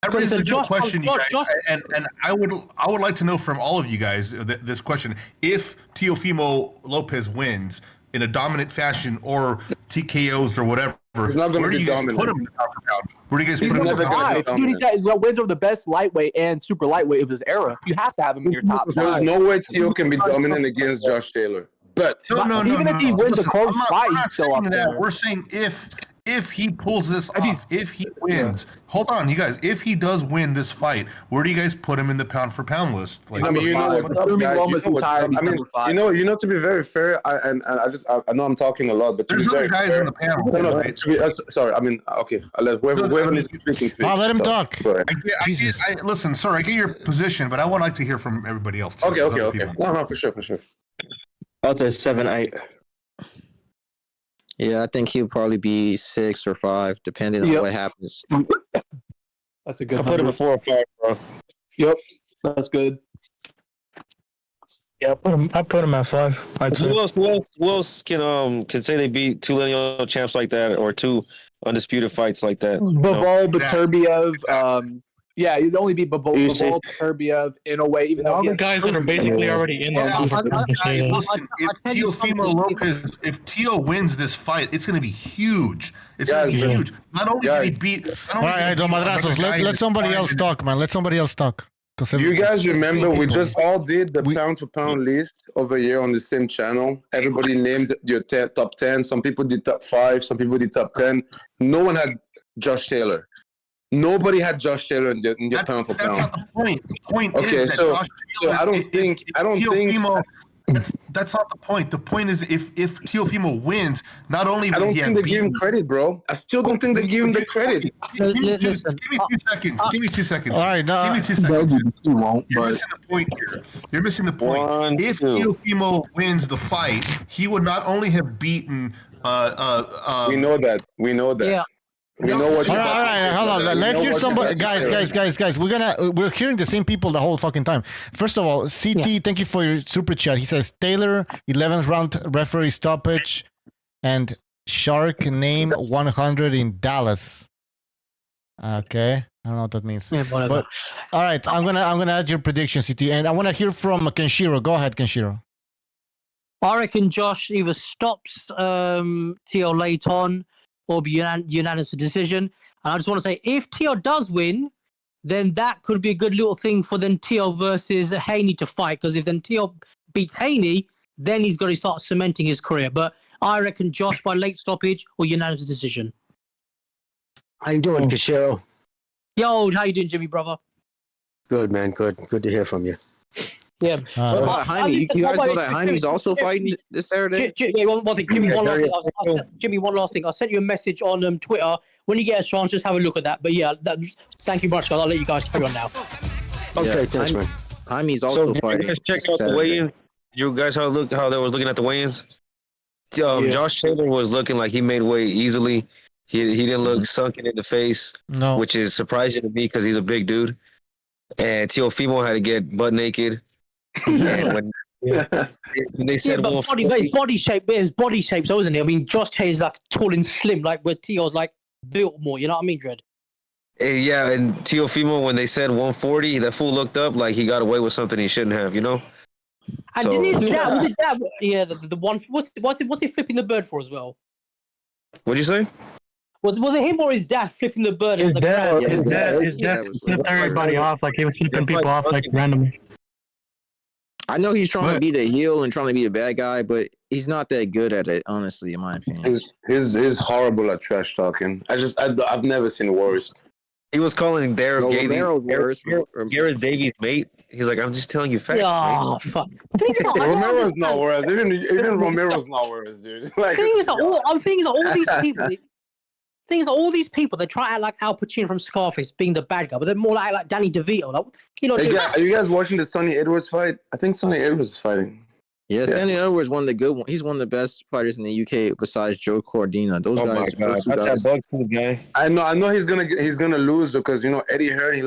That raises a good question, you guys, and I would like to know from all of you guys this question: if Teofimo Lopez wins in a dominant fashion or TKOs or whatever, he's not going to be dominant. Put him in the pound for pound? Where do you guys put him? He's wins over the best lightweight and super lightweight of his era. You have to have him in your top 5. There's no way Teo can be dominant against Josh Taylor. But even if he wins a close fight, he's still up there. We're saying if he pulls this off, if he wins, hold on, you guys. If he does win this fight, where do you guys put him in the pound for pound list? Like, I mean, you know what's up, guys. You know, to be very fair, I know I'm talking a lot, but there's other guys in the panel. Right? Sorry, I mean, okay, whoever needs to speak can speak. Let him talk. Jesus. Listen, sorry, I get your position, but I would like to hear from everybody else too. Okay. No, for sure. I'll say 7-8. Yeah, I think he'll probably be 6 or 5, depending on what happens. That's a good. I put him at 4 or 5, bro. Yep, that's good. Yeah, I put him at 5. Who else can say they beat 2 lineal champs like that or 2 undisputed fights like that? Bivol, Beterbiev. Yeah, you'd only be Bivol, Beterbiev in a way, even though all the guys that are basically already in there. If Teo wins this fight, it's going to be huge. It's going to be huge. Not only did he beat. All right, Madrazos, let somebody else talk, man. Let somebody else talk. You guys remember we just all did the pound for pound list over here on the same channel. Everybody named your top 10. Some people did top 5. Some people did top 10. No one had Josh Taylor. Nobody had Josh Taylor in the pound for pound. That's not the point. The point is that Josh Taylor, I don't think. That's not the point. The point is if Teofimo wins, not only I don't think they give him credit, bro. I still don't think they give him the credit. Give me 2 seconds. Give me 2 seconds. All right, give me 2 seconds. You're missing the point here. You're missing the point. If Teofimo wins the fight, he would not only have beaten. We know that. Yeah. We know what. All right, hold on. Let's hear somebody. Guys. We're hearing the same people the whole fucking time. First of all, CT, thank you for your super chat. He says Taylor 11th round referee stoppage, and Shark name 100 in Dallas. Okay, I don't know what that means. Yeah, but all right, I'm gonna add your prediction, CT, and I want to hear from Kenshiro. Go ahead, Kenshiro. I reckon Josh either stops Teo late on or be unanimous decision. And I just want to say, if Teo does win, then that could be a good little thing for then Teo versus Haney to fight. Because if then Teo beats Haney, then he's got to start cementing his career. But I reckon Josh by late stoppage or unanimous decision. How you doing, Kashiro? Yo, how you doing, Jimmy, brother? Good, man. Good to hear from you. Yeah. What about Jaime? You guys know that Jaime's also fighting this Saturday? One thing. Jimmy, one last thing. I sent you a message on Twitter. When you get a chance, just have a look at that. But yeah, thank you much, guys. I'll let you guys carry on now. Okay, thanks, man. Jaime's also fighting. You guys check out the weigh-ins. You guys how they was looking at the weigh-ins? Josh Taylor was looking like he made weight easily. He didn't look sunken in the face, which is surprising to me because he's a big dude. And Teofimo had to get butt naked. And when they said, but his body shape, so isn't it? I mean, Josh Taylor is like tall and slim, like where Teo's like built more. You know what I mean, Dredd? Yeah, and Teofimo, when they said 140, that fool looked up like he got away with something he shouldn't have. You know. And so, was it that? Yeah, the one. What's he flipping the bird for as well? What'd you say? Was it him or his dad flipping the bird His at the dad, crowd? his dad flipped everybody off, like he was flipping people off like randomly. I know he's trying to be the heel and trying to be the bad guy, but he's not that good at it, honestly, in my opinion. He's horrible at trash talking. I've never seen worse. He was calling Gareth Davies mate. He's like, I'm just telling you facts. Oh, fuck. Romero's not worse. Even Romero's not worse, dude. Like, thing is, all these people, they try to act like Al Pacino from Scarface being the bad guy, but they're more like Danny DeVito. Like, what the fuck you know? Are you guys watching the Sonny Edwards fight? I think Sonny Edwards is fighting. Yeah, Sonny Edwards one of the good ones. He's one of the best fighters in the UK besides Joe Cordina. Those guys. I know he's gonna lose because Eddie Hearn. He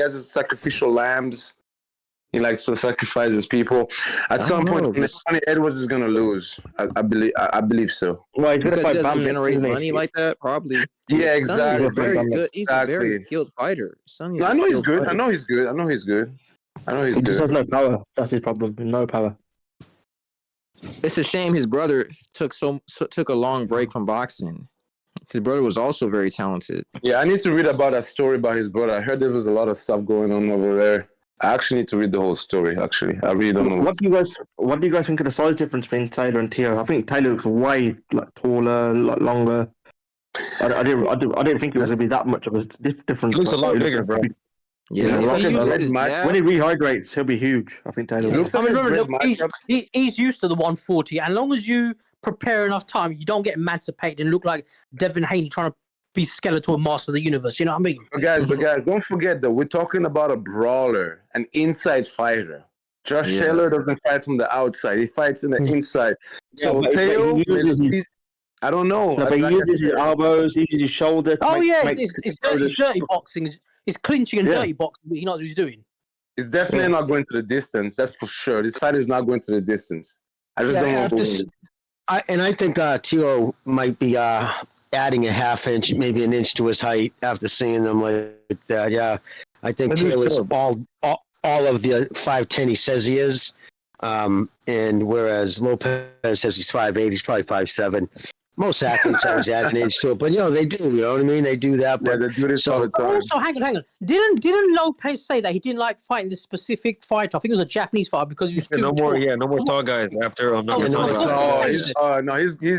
has his sacrificial lambs. He likes to sacrifice his people. At some point, Sonny Edwards is gonna lose. I believe so. Well, because he doesn't generate money like that, probably. Yeah, exactly. He's very good. He's a very skilled fighter. Sonny. I know he's good. I know he's good. He just has no power. That's his problem. No power. It's a shame his brother took a long break from boxing. His brother was also very talented. Yeah, I need to read about that story about his brother. I heard there was a lot of stuff going on over there. I actually need to read the whole story. Actually, I really don't know. What do you guys think of the size difference between Taylor and Teo? I think Taylor looks way taller, longer. I didn't think it was going to be that much of a difference. He looks a lot bigger, bro. Yeah, when he rehydrates, he'll be huge. I think Taylor. He's used to the 140, and as long as you prepare enough time, you don't get emancipated and look like Devin Haney trying to be Skeletor, master of the universe. You know what I mean? But guys, don't forget that we're talking about a brawler, an inside fighter. Josh Taylor doesn't fight from the outside; he fights in the inside. So Teo, I don't know. No, but he uses his elbows, he uses his shoulder. It's dirty boxing. It's clinching and dirty boxing. He knows what he's doing. It's definitely not going to the distance. That's for sure. This fight is not going to the distance. I just don't want to win. I think Teo might be adding a half inch, maybe an inch to his height after seeing them like that. Yeah, I think Taylor's all of the 5'10" he says he is, and whereas Lopez says he's 5'8", he's probably 5'7". Most athletes always add an inch to it, but they do. You know what I mean? They do that. But they do this all the time. Also, hang on. Didn't Lopez say that he didn't like fighting this specific fighter? I think it was a Japanese fighter because he was too no more tall guys after. No, he's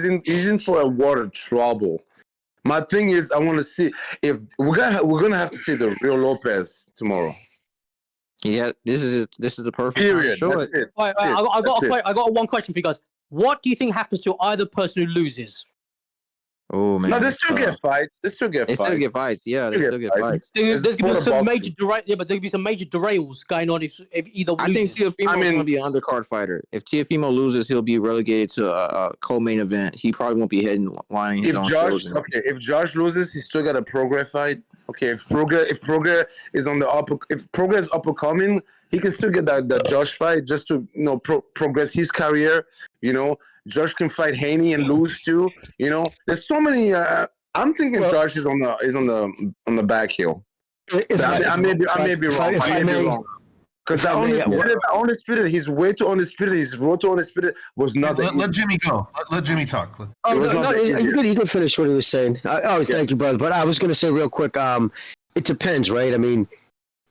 in for a world of trouble. My thing is, I want to see if we're gonna have to see the real Lopez tomorrow. Yeah, this is the perfect period. Time. That's it. Right, I got one question for you guys. What do you think happens to either person who loses? Oh man! No, they still get fights. They still get fights. Yeah, they still get fights. There's gonna be some major there'll be some major derails going on if either loses. I think Teofimo's gonna be an undercard fighter. If Teofimo loses, he'll be relegated to a co-main event. He probably won't be headlining his own shows. If Josh loses, he's still got a Progress fight. Okay, if Progress is on the upper, if Progress is up and coming, he can still get that Josh fight just to progress his career. Josh can fight Haney and lose too. There's so many. I'm thinking Josh is on the back heel. I may be wrong. Because the undisputed, he's way too undisputed. His road to undisputed was not. Let Jimmy go. Let Jimmy talk. You could finish what he was saying. Thank you, brother. But I was going to say real quick. It depends, right? I mean,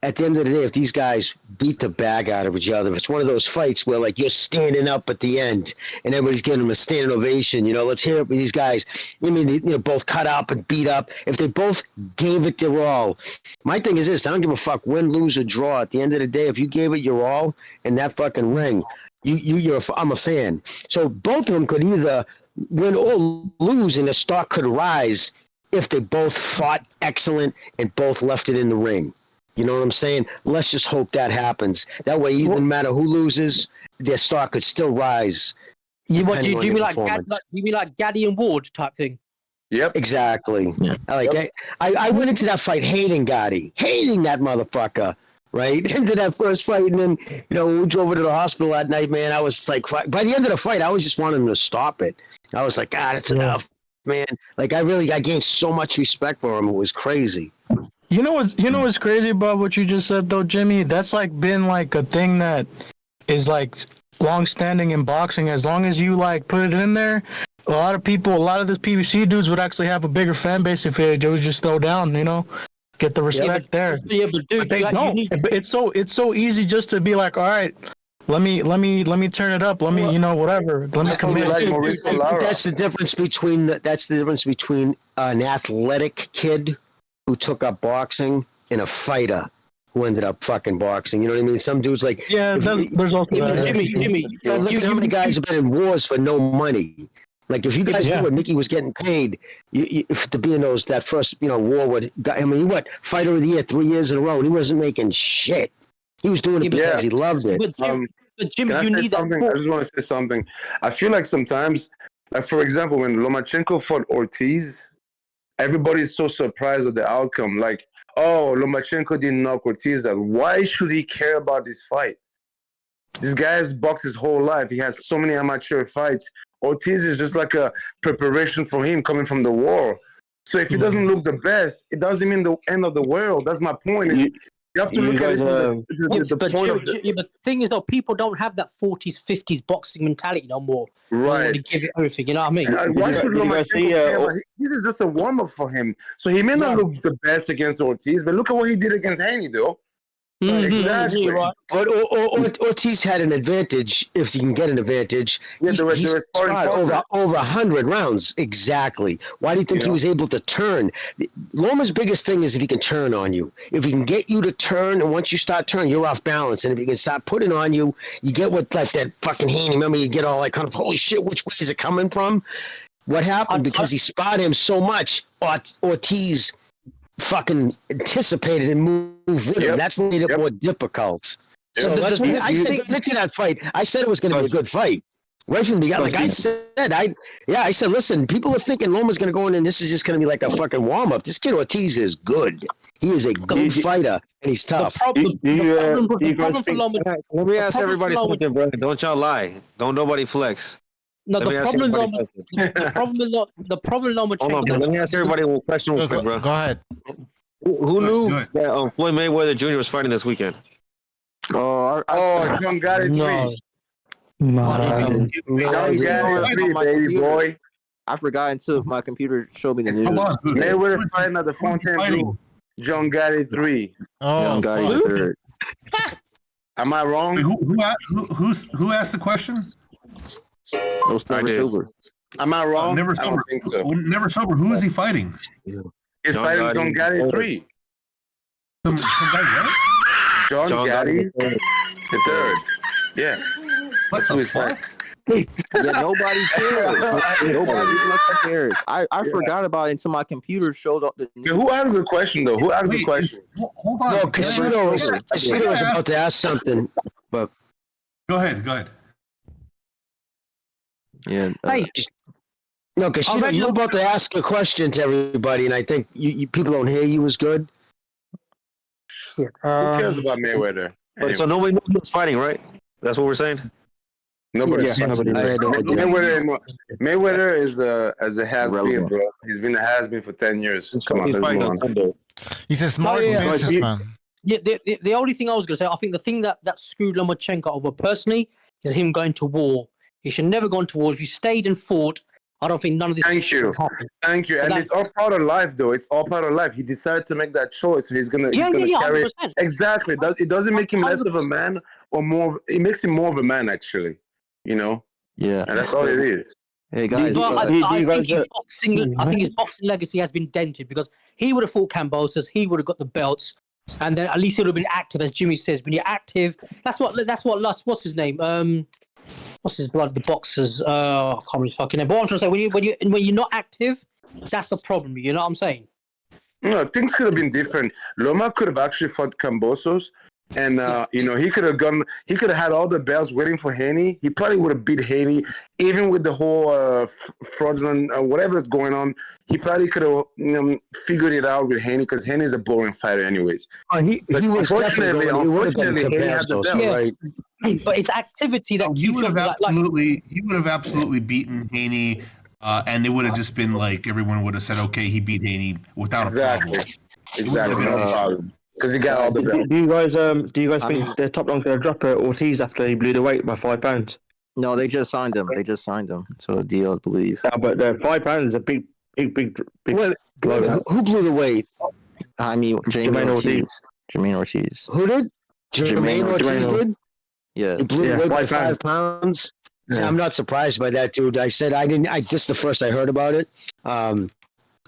at the end of the day, if these guys beat the bag out of each other, if it's one of those fights where you're standing up at the end and everybody's giving them a standing ovation, let's hear it with these guys. Both cut up and beat up. If they both gave it their all, my thing is this: I don't give a fuck win, lose, or draw. At the end of the day, if you gave it your all in that fucking ring, I'm a fan. So both of them could either win or lose, and the stock could rise if they both fought excellent and both left it in the ring. You know what I'm saying? Let's just hope that happens. That way, no matter who loses, their stock could still rise. Do you mean like Gaddy and Ward type thing? Yep. Exactly. Yeah. I went into that fight hating Gaddy, hating that motherfucker. Right into that first fight, and then when we drove her to the hospital that night, man, I was like, by the end of the fight, I was just wanting him to stop it. I was like, that's enough, man. I gained so much respect for him. It was crazy. You know what's crazy about what you just said though, Jimmy? That's been a thing that is long standing in boxing. As long as you put it in there, a lot of the PBC dudes would actually have a bigger fan base if they would just throw down, get the respect there. Yeah, but dude, They don't. It's so easy just to be like, all right, let me turn it up. Let me, whatever. Let me commit. That's the difference between an athletic kid who took up boxing and a fighter who ended up fucking boxing. You know what I mean? Some dudes like there's also Jimmy. Look at how many guys have been in wars for no money. Like if you guys knew what Mickey was getting paid, to be in that first war with, I mean, fighter of the year 3 years in a row, and he wasn't making shit. He was doing it because he loved it. But Jimmy, I just want to say something. I feel like sometimes, like for example, when Lomachenko fought Ortiz, everybody is so surprised at the outcome. Like, oh, Lomachenko didn't knock Ortiz out. Why should he care about this fight? This guy has boxed his whole life. He has so many amateur fights. Ortiz is just like a preparation for him coming from the war. So if he doesn't look the best, it doesn't mean the end of the world. That's my point. You have to look at it the point of but the thing is, though, people don't have that 40s, 50s boxing mentality no more. Right. They want to give it everything, you know what I mean? Why should Lomachenko care? This is just a warm-up for him. So he may not look the best against Ortiz, but look at what he did against Haney, though. Exactly. But Ortiz had an advantage, if he can get an advantage. Yeah, He's fought over 100 rounds. Exactly. Why do you think he was able to turn? Loma's biggest thing is if he can turn on you. If he can get you to turn, and once you start turning, you're off balance. And if he can start putting on you, you get what like that fucking Haney. Remember, you get all like kind of, holy shit, which way is it coming from? What happened? Because he spotted him so much, Ortiz fucking anticipated and moved with him. That's what made it more difficult. So that's what I said into that fight. I said it was going to be a good fight. Right from the beginning, like I said, listen, people are thinking Loma's going to go in and this is just going to be like a fucking warm up. This kid Ortiz is good. He is a good fighter and he's tough. Let me ask everybody something, bro. Don't y'all lie. Don't nobody flex. No, the problem Loma. Hold on, bro. Let me ask everybody a question real quick, bro. Go ahead. Who knew that Floyd Mayweather Jr. was fighting this weekend? John got it. John got it, baby boy. I forgot until my computer showed me the news. Mayweather fighting at the Fontainebleau. John got it 3. John got it 3rd. Am I wrong? Who asked the question? Never sober. Am I wrong? Never sober. I don't think so. Never sober. Who is he fighting? He's fighting John Gotti 3. Some guy, right? John Gotti the 3rd. Yeah. What the fuck? Yeah, nobody cares. Nobody fucking cares. I forgot about it until my computer showed up the news. Who asked the question though? Who asked the question? Hold on. No, Casino was about to ask something, but go ahead. Yeah. No, because you're about to ask a question to everybody, and I think you people don't hear you as good. Who cares about Mayweather? Anyway. So nobody knows who's fighting, right? That's what we're saying. Nobody. Mayweather is as a has-been, bro. He's been a has-been for 10 years. Come on, let's move on. He's a smart businessman. Yeah, the only thing I was going to say, I think the thing that screwed Lomachenko over personally is him going to war. He should never gone to war. If he stayed and fought, I don't think none of this would happen. Thank you. And it's all part of life, though. It's all part of life. He decided to make that choice. So he's gonna carry it. Exactly. It doesn't make him less of a man or more. It makes him more of a man, actually. You know. Yeah. And that's all it is. Hey guys, I think his boxing legacy has been dented because he would have fought Cambosos, he would have got the belts, and then at least he would have been active, as Jimmy says. When you're active, what's his name? What's his blood? The boxers. I can't remember his fucking name. But what I'm trying to say, when you're not active, that's the problem. You know what I'm saying? No, things could have been different. Loma could have actually fought Cambosos, and he could have had all the belts waiting for Haney. He probably would have beat Haney, even with the whole fraudulent whatever that's going on. He probably could have figured it out with Haney because Haney is a boring fighter, anyways. He was unfortunately, Haney had the belt. Right? But it's activity that you would have absolutely beaten Haney, and it would have just been like everyone would have said, okay, he beat Haney without a problem. Exactly, no problem. Because he got all the belts. Do you guys think the top rank going to drop Ortiz after he blew the weight by 5 pounds? No, they just signed him. They just signed him to a deal, I believe. Yeah, but the 5 pounds is a big. Who blew the weight? I mean, Jermaine Ortiz. Jermaine Ortiz. Who did? Jermaine Ortiz did? Yeah. He blew the weight by 5 5 pounds. See, Yeah. I'm not surprised by that, dude. I said I didn't. This is the first I heard about it.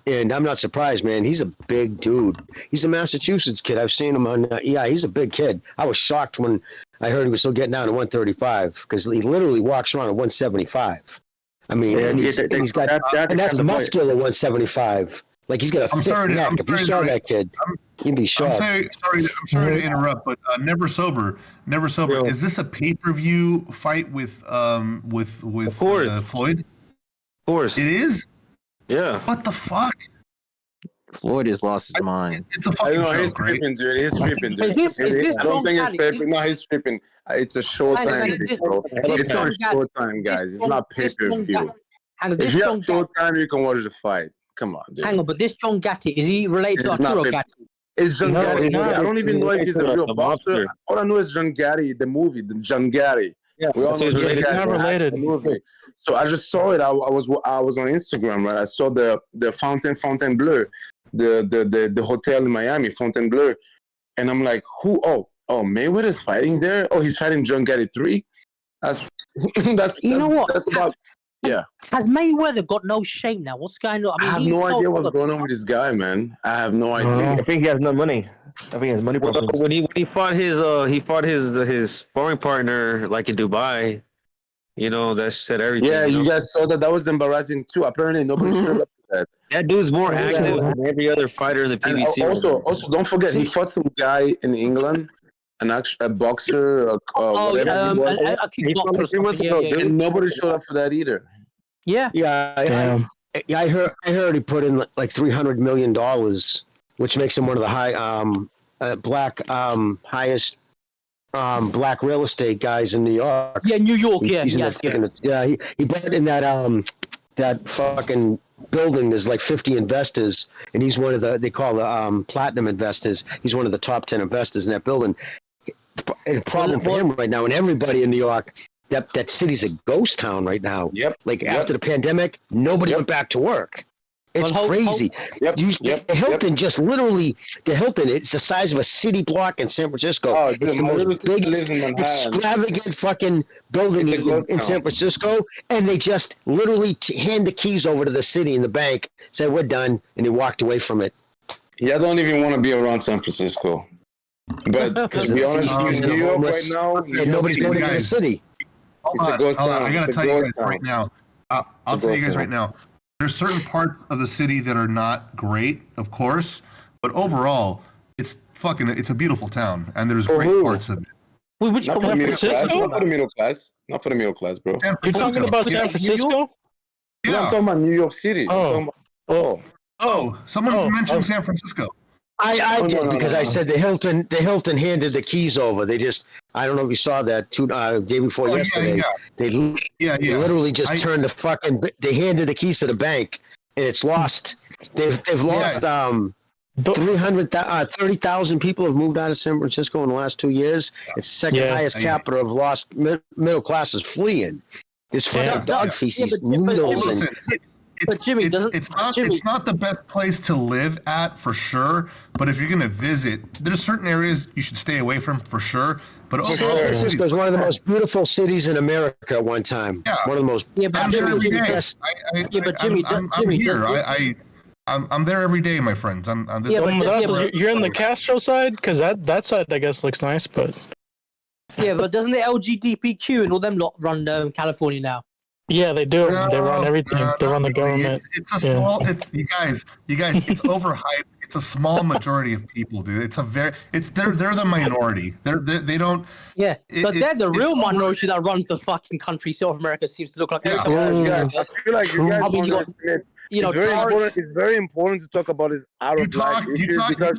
And I'm not surprised, man. He's a big dude. He's a Massachusetts kid. I've seen him on. He's a big kid. I was shocked when I heard he was still getting down to 135 because he literally walks around at 175. I mean, and he's got and that's muscular 175. Like he's got a thick neck. If you saw that kid, you'd be shocked. I'm sorry to interrupt, but Never Sober. Yo. Is this a pay-per-view fight with Floyd? Of course. It is? Yeah. What the fuck? Floyd has lost his mind. It's a fucking he's joke, right? tripping, dude. He's tripping, dude. Is this I don't John think it's Gaddy? pay-per-view. No, he's tripping. It's a Showtime, This- bro. this It's on John Showtime, guys. It's not this John pay-per-view. Hang on, If this you John have Showtime, you can watch the fight. Come on, dude. Hang on, but this John Gatti, is he related to It's not Arturo pay- Gatti? It's John No, Gatti. it's not. I don't even know if he's a real the boxer. boxer. All I know is John Gatti, the movie, the John Gatti. Yeah, We all so know it's John related. Gatti, It's not the related. movie. So I just saw it. I was on Instagram, right? I saw the Fontainebleau, the hotel in Miami, Fontainebleau, and I'm like, who? Oh, Mayweather's fighting there. Oh, he's fighting John Gatti 3. That's You know what? That's about. Yeah, Has Mayweather got no shame now? What's going on? I have he's no so idea what's good. going on with this guy, man. I have no idea. I think he has no money. I think he has money problems. When he fought his sparring partner like in Dubai, that said everything. Yeah, you guys saw that. That was embarrassing too. Apparently, nobody showed up for that. That dude's more active than every other fighter in the And PBC. also, don't forget, he fought some guy in England, a boxer, whatever he was. a kickboxer or something, yeah. And nobody showed up for that either. Yeah. Yeah, I heard he put in like $300 million, which makes him one of the highest black real estate guys in New York. Yeah, New York. He bought in that fucking building. There's like 50 investors, and he's one of they call the platinum investors. He's one of the top 10 investors in that building. And the problem for him right now, and everybody in New York, that city's a ghost town right now. Yep. After the pandemic, nobody went back to work. It's crazy. The Hilton just literally, it's the size of a city block in San Francisco. Oh, it's the most biggest, extravagant fucking building in San Francisco. And they just literally hand the keys over to the city and the bank, said, we're done. And he walked away from it. Yeah, I don't even want to be around San Francisco. But to be honest, New York right now, nobody's going to the city. Hold on. I gotta tell you guys right now. I'll tell you guys right now. There's certain parts of the city that are not great, of course, but overall, it's a beautiful town, and there's great parts of it. Wait, which not for the middle class. Not for the middle class. Not for the middle class, bro. You're talking about San Francisco? Yeah, I'm talking about New York City. Someone mentioned San Francisco. I did because I said the Hilton handed the keys over. They just, I don't know if you saw that day before yesterday. They literally just turned they handed the keys to the bank, and it's lost. They've lost 30,000 people have moved out of San Francisco in the last 2 years. It's the second highest capita of lost middle classes fleeing. This fucking dog feces. Listen, But Jimmy, it's not the best place to live at for sure. But if you're gonna visit, there's certain areas you should stay away from for sure. But San Francisco is one of the most beautiful cities in America at one time. Yeah. One of the most. I'm there every day. I'm there every day, my friends. You're in the Castro side because that side I guess looks nice, but yeah, but doesn't the LGBTQ and all them lot run California now? Yeah, they do. They run everything. They run the government. It's a small. It's you guys. It's overhyped. It's a small majority of people, dude. They're the minority. They don't. Yeah, but they're the real minority that runs the fucking country. South America seems to look like. Guys, I feel like you guys don't understand. It's very important to talk about this out of life issues because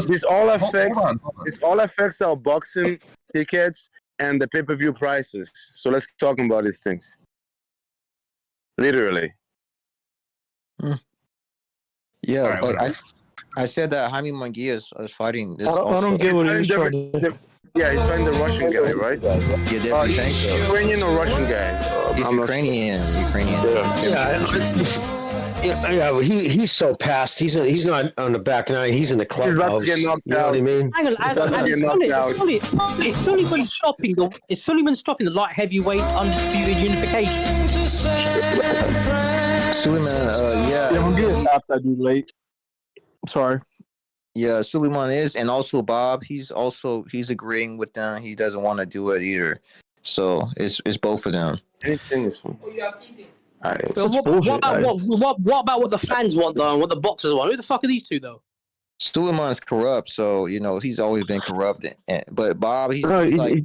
this all affects our boxing tickets and the pay-per-view prices. So let's talk about these things. Literally. Yeah, right, but I said that Jaime Munguia is fighting this. I don't get what he's trying to do. Yeah, he's fighting the Russian guy, right? Yeah, definitely think so. Ukrainian or Russian guy? He's Ukrainian. Yeah, but he's so past. He's not on the back nine. He's in the clubhouse. You know what I mean? Hang on, it's Sullivan stopping the light heavyweight undisputed unification. Suleiman, yeah. Yeah, we're getting stopped that dude late. Sorry. Yeah, Suleiman is, and also Bob. He's agreeing with them. He doesn't want to do it either. So it's both of them. Anything is fine. What about what the fans want though, and what the boxers want? Who the fuck are these two though? Suleiman's corrupt, so he's always been corrupt. But Bob, he's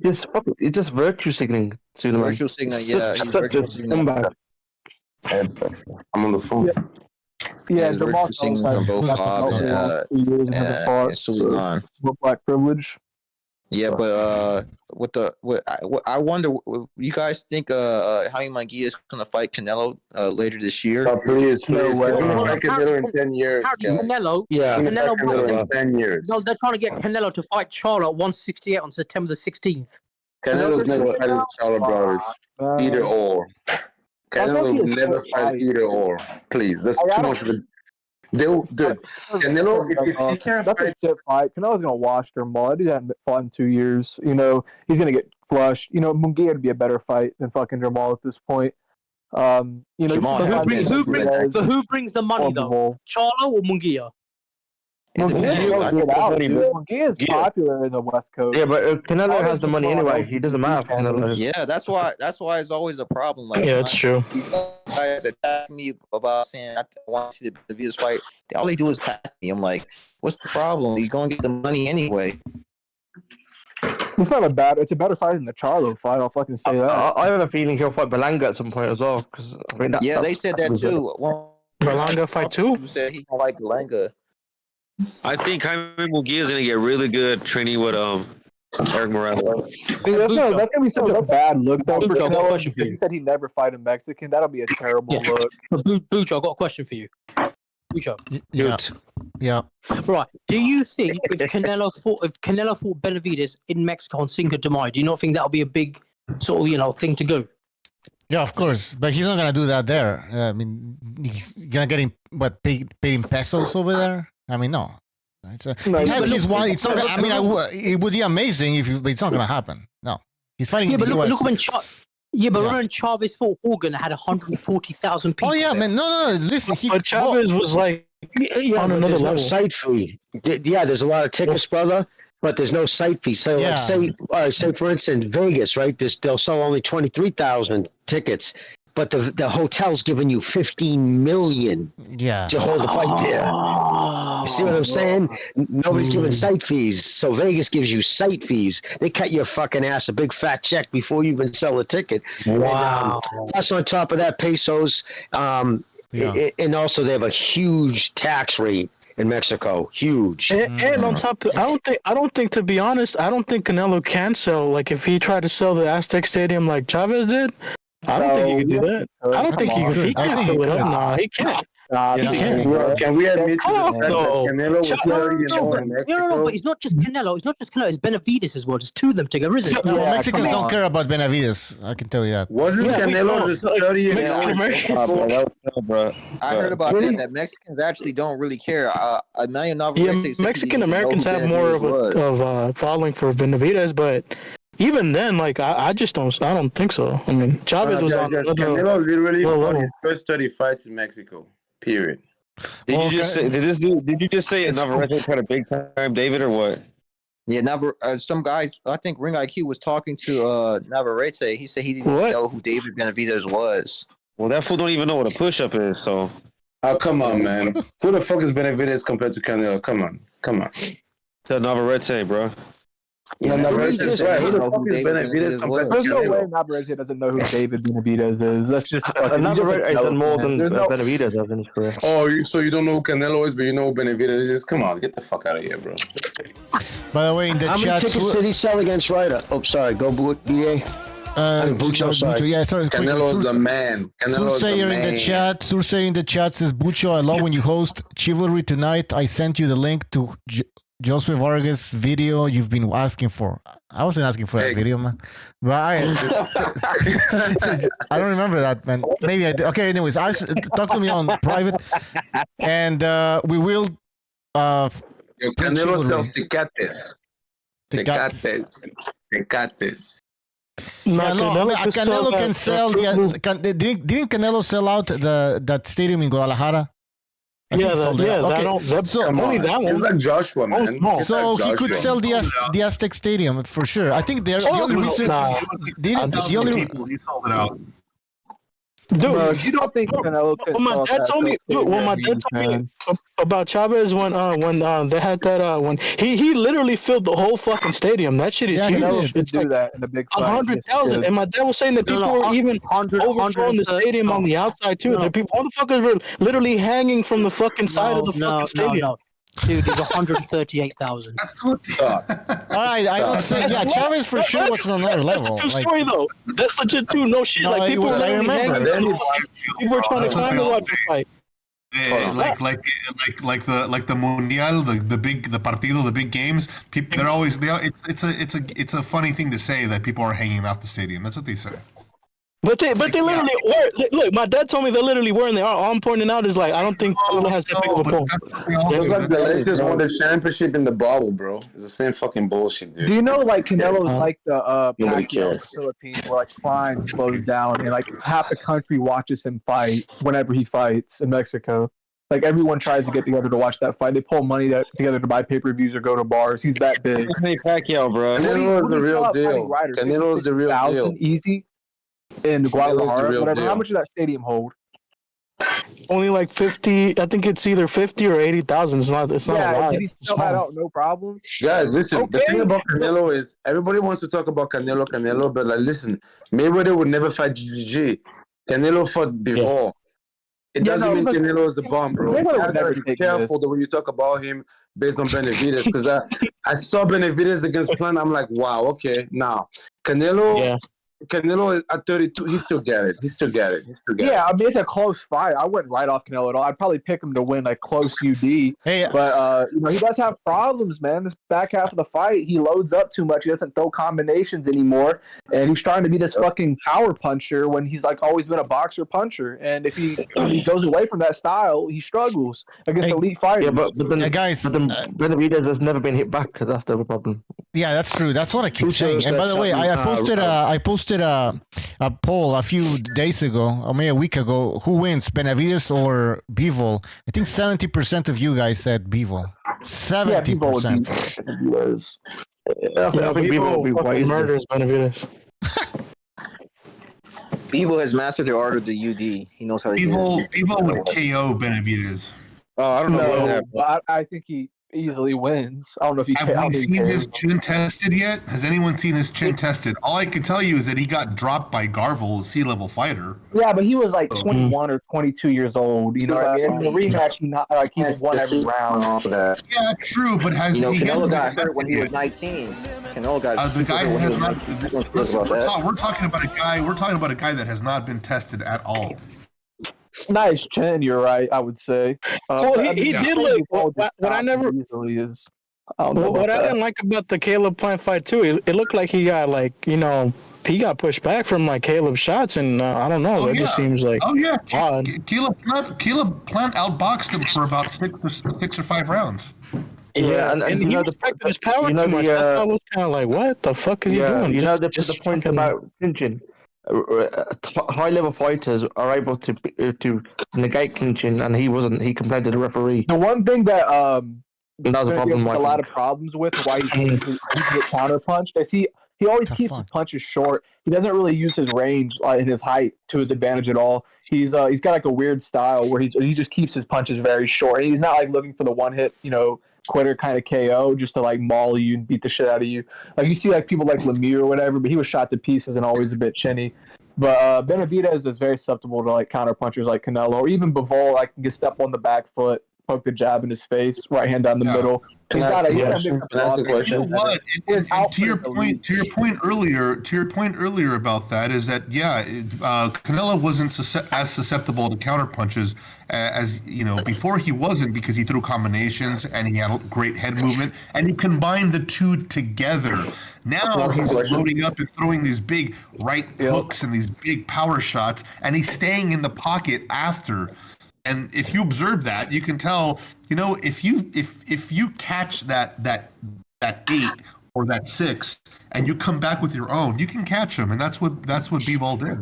just virtue signaling. Suleiman. Virtue signaling, yeah. He's virtue signaling. I'm on the phone. Yeah, the virtue signaling from both Bob and Suleiman. Black privilege. Yeah, but I wonder, you guys think Jaime Munguia is going to fight Canelo later this year? Oh, please. He's going to fight Canelo in 10 years. Canelo in 10 years. No, they're trying to get Canelo to fight Charlo at 168 on September the 16th. Canelo's never fighting Charlo brothers. Either or. Canelo will never fight either or. Please, that's too much of a... Canelo, if he can't that's fight... a shit fight. Canelo's gonna wash their mud. He hasn't fought in 2 years. He's gonna get flushed. Munguia would be a better fight than fucking Jamal at this point. Who brings the money though? Charlo or Munguia? Munguia is popular in the West Coast. Yeah, but Canelo has the money anyway. He doesn't matter for Canelo. Yeah, that's why it's always a problem. Like, yeah, that's true. These guys attack me about saying I want to see the Benavidez fight. All they do is attack me. I'm like, what's the problem? He's going to get the money anyway. It's a better fight than the Charlo fight. I'll fucking say that. I have a feeling he'll fight Berlanga at some point as well. They said that too. Berlanga fight too? Who said he don't like Berlanga? I think Jaime Munguia is gonna get really good training with Eric Morales. Dude, that's gonna be such a bad look though for Canelo. He said he'd never fight a Mexican. That'll be a terrible look. Bucho, I've got a question for you. Bucho. Yeah. Right. Do you think if Canelo fought Benavidez in Mexico on Cinco de Mayo, do you not think that'll be a big sort of thing to go? Yeah, of course, but he's not gonna do that there. I mean, he's gonna get him paid in pesos over there. I mean, no. It's not. I mean, it would be amazing but it's not gonna happen. No, he's fighting. Yeah, but look when when Chavez fought Hogan, had 140,000 people. Oh yeah, there. man. No. Listen, but Chavez was like on another level. Site fee. Yeah, there's a lot of tickets, brother. But there's no site fee. So, say for instance, Vegas, right? They'll sell only 23,000 tickets, but the hotel's giving you 15 million to hold the fight there. You see what I'm saying? Nobody's giving site fees, so Vegas gives you site fees. They cut your fucking ass a big fat check before you even sell a ticket. Wow. And, plus, on top of that, pesos, and also they have a huge tax rate. In Mexico, huge. And on top, I don't think to be honest, I don't think Canelo can sell. Like if he tried to sell the Aztec Stadium like Chavez did, I don't think he could do that. I don't think he can fill it up. Nah, he can't. Can we admit to the fact that Canelo was already in Mexico? No, but it's not just Canelo. It's not just Canelo. It's Benavidez as well. There's two of them together, isn't it? Mexicans don't care about Benavidez. I can tell you that. Wasn't Canelo just 30 years old? I heard about that Mexicans actually don't really care. Emmanuel Navarrete Mexican Americans have more of a following for Benavidez, but even then, like I don't think so. I mean, Chavez was on. Canelo literally fought his first 30 fights in Mexico. Period. Did you just say Navarrete had a big time, David, or what? Yeah, some guys, I think Ring IQ was talking to Navarrete. He said he didn't even know who David Benavidez was. Well, that fool don't even know what a push-up is, so. Oh, come on, man. Who the fuck is Benavidez compared to Canelo? Come on. Tell Navarrete, bro. Yeah, Navarrete is right. Who the fuck is Benavidez compared to There's no way Canelo? Navarrete doesn't know who David Benavidez is. That's just Navarrete has done more than Benavidez has in his career. Oh, so you don't know who Canelo is, but you know who Benavidez is? Come on, get the fuck out of here, bro. By the way, in the How chat, many tickets did he sell against Ryder? Oh, sorry. Go BA. Bucho, yeah, sorry. Canelo's a man. Sursayer in the chat says, Bucho, I love when you host Chivalry tonight. I sent you the link to Josue Vargas video you've been asking for. I wasn't asking for that video, man. But I don't remember that, man. Maybe I did. Okay, anyways, talk to me on private, and we will. Canelo sells Tecates. Tecates. Canelo can sell. Didn't Canelo sell out that stadium in Guadalajara? Only that one. It's like Joshua, man. So he could sell the Aztec Stadium for sure. I think the only reason he sold it out. Dude, you don't think Canelo could my dad told me about Chavez when they had that when he literally filled the whole fucking stadium. That shit is huge. Canelo should do that in a big fight. 100,000. And my dad was saying that people were even overthrowing the stadium on the outside too. The people, motherfuckers were literally hanging from the fucking side of the fucking stadium. Dude, it's 138,000. That's what. All right, I would say Chavez for sure was on another level. That's a true story though. That's legit too. No shit. No, like people were I remember. People were trying to climb the watch the fight. Like the Mundial, the partido, the big games. People, it's a funny thing to say that people are hanging out the stadium. That's what they say. But they literally were. Look, my dad told me they literally were, and they are. All I'm pointing out is like I don't think Canelo has that big of a pull. It's like the Lakers won the championship in the bubble, bro. It's the same fucking bullshit, dude. Do you know like Canelo's like the Pacquiao in the Philippines, where like crime slows down and like half the country watches him fight whenever he fights in Mexico. Like everyone tries to get together to watch that fight. They pull money together to buy pay-per-views or go to bars. He's that big. Pacquiao, bro. Canelo is the real deal. Canelo is the real deal. Easy. In Guadalajara, whatever. How much does that stadium hold? Only like 50. I think it's either 50 or 80,000. It's not a lot. Did he sell that out? No problem. Guys, listen. The thing about Canelo is everybody wants to talk about Canelo, but like, listen, Mayweather would never fight GGG. Canelo fought before. It doesn't mean Canelo is the bomb, bro. You gotta be careful the way you talk about him based on Benavidez, because I saw Benavidez against Plant. I'm like, wow, okay, now Canelo. Yeah. Canelo is at 32. He still got it. Yeah, I mean it's a close fight. I wouldn't write off Canelo at all. I'd probably pick him to win like close UD. But he does have problems, man. This back half of the fight, he loads up too much. He doesn't throw combinations anymore, and he's trying to be this fucking power puncher when he's like always been a boxer puncher. And if he goes away from that style, he struggles against elite fighters. Yeah, but then guys, Benavidez has never been hit back. That's the problem. Yeah, that's true. That's what I keep saying. And by the way, I posted a poll a few days ago, or maybe a week ago. Who wins, Benavidez or Bivol? I think 70% of you guys said Bivol. 70%. I think Bivol will be white. Murders Benavidez. Bivol has mastered the art of the UD. He knows how to do it. Bivol would KO Benavidez. Oh, I don't know. I think he easily wins. I don't know if Have we seen his chin tested yet? Has anyone seen his chin tested? All I can tell you is that he got dropped by Garvel, a C-level fighter. Yeah, but he was like 21 or 22 years old. You know, in the rematch, he won every round. Yeah, true, but has Canelo got hurt when he was 19. Canelo got the guy has not. Listen, we're talking about a guy. We're talking about a guy that has not been tested at all. Nice chin, you're right. I would say. He did look. What I didn't like about the Caleb Plant fight too, it looked like he got he got pushed back from like Caleb's shots, and I don't know. It just seems like odd. Caleb Plant outboxed him for about six or 5 rounds. Yeah, and he respected his power too much. I was kind of like, what the fuck is he doing? You know the point about clinching. High-level fighters are able to negate clinching, and he wasn't. He complained to the referee. The one thing that that was a problem. A lot of problems with why he get counterpunched is he always keeps his punches short. He doesn't really use his range and his height to his advantage at all. He's got like a weird style where he just keeps his punches very short. And he's not like looking for the one hit, quitter kind of KO just to like maul you and beat the shit out of you. Like you see like people like Lemieux or whatever, but he was shot to pieces and always a bit chinny. But Benavidez is very susceptible to like counter punchers like Canelo or even Bivol. Like can get step on the back foot, poke the jab in his face, right hand down the middle. Can I ask a question? You know what? And to your point earlier about that is that Canelo wasn't as susceptible to counterpunches as before. He wasn't, because he threw combinations and he had great head movement, and he combined the two together. Now he's loading up and throwing these big right hooks and these big power shots, and he's staying in the pocket after. And if you observe that, you can tell, if you catch that 8 or that 6 and you come back with your own, you can catch him, and that's what B-Ball did.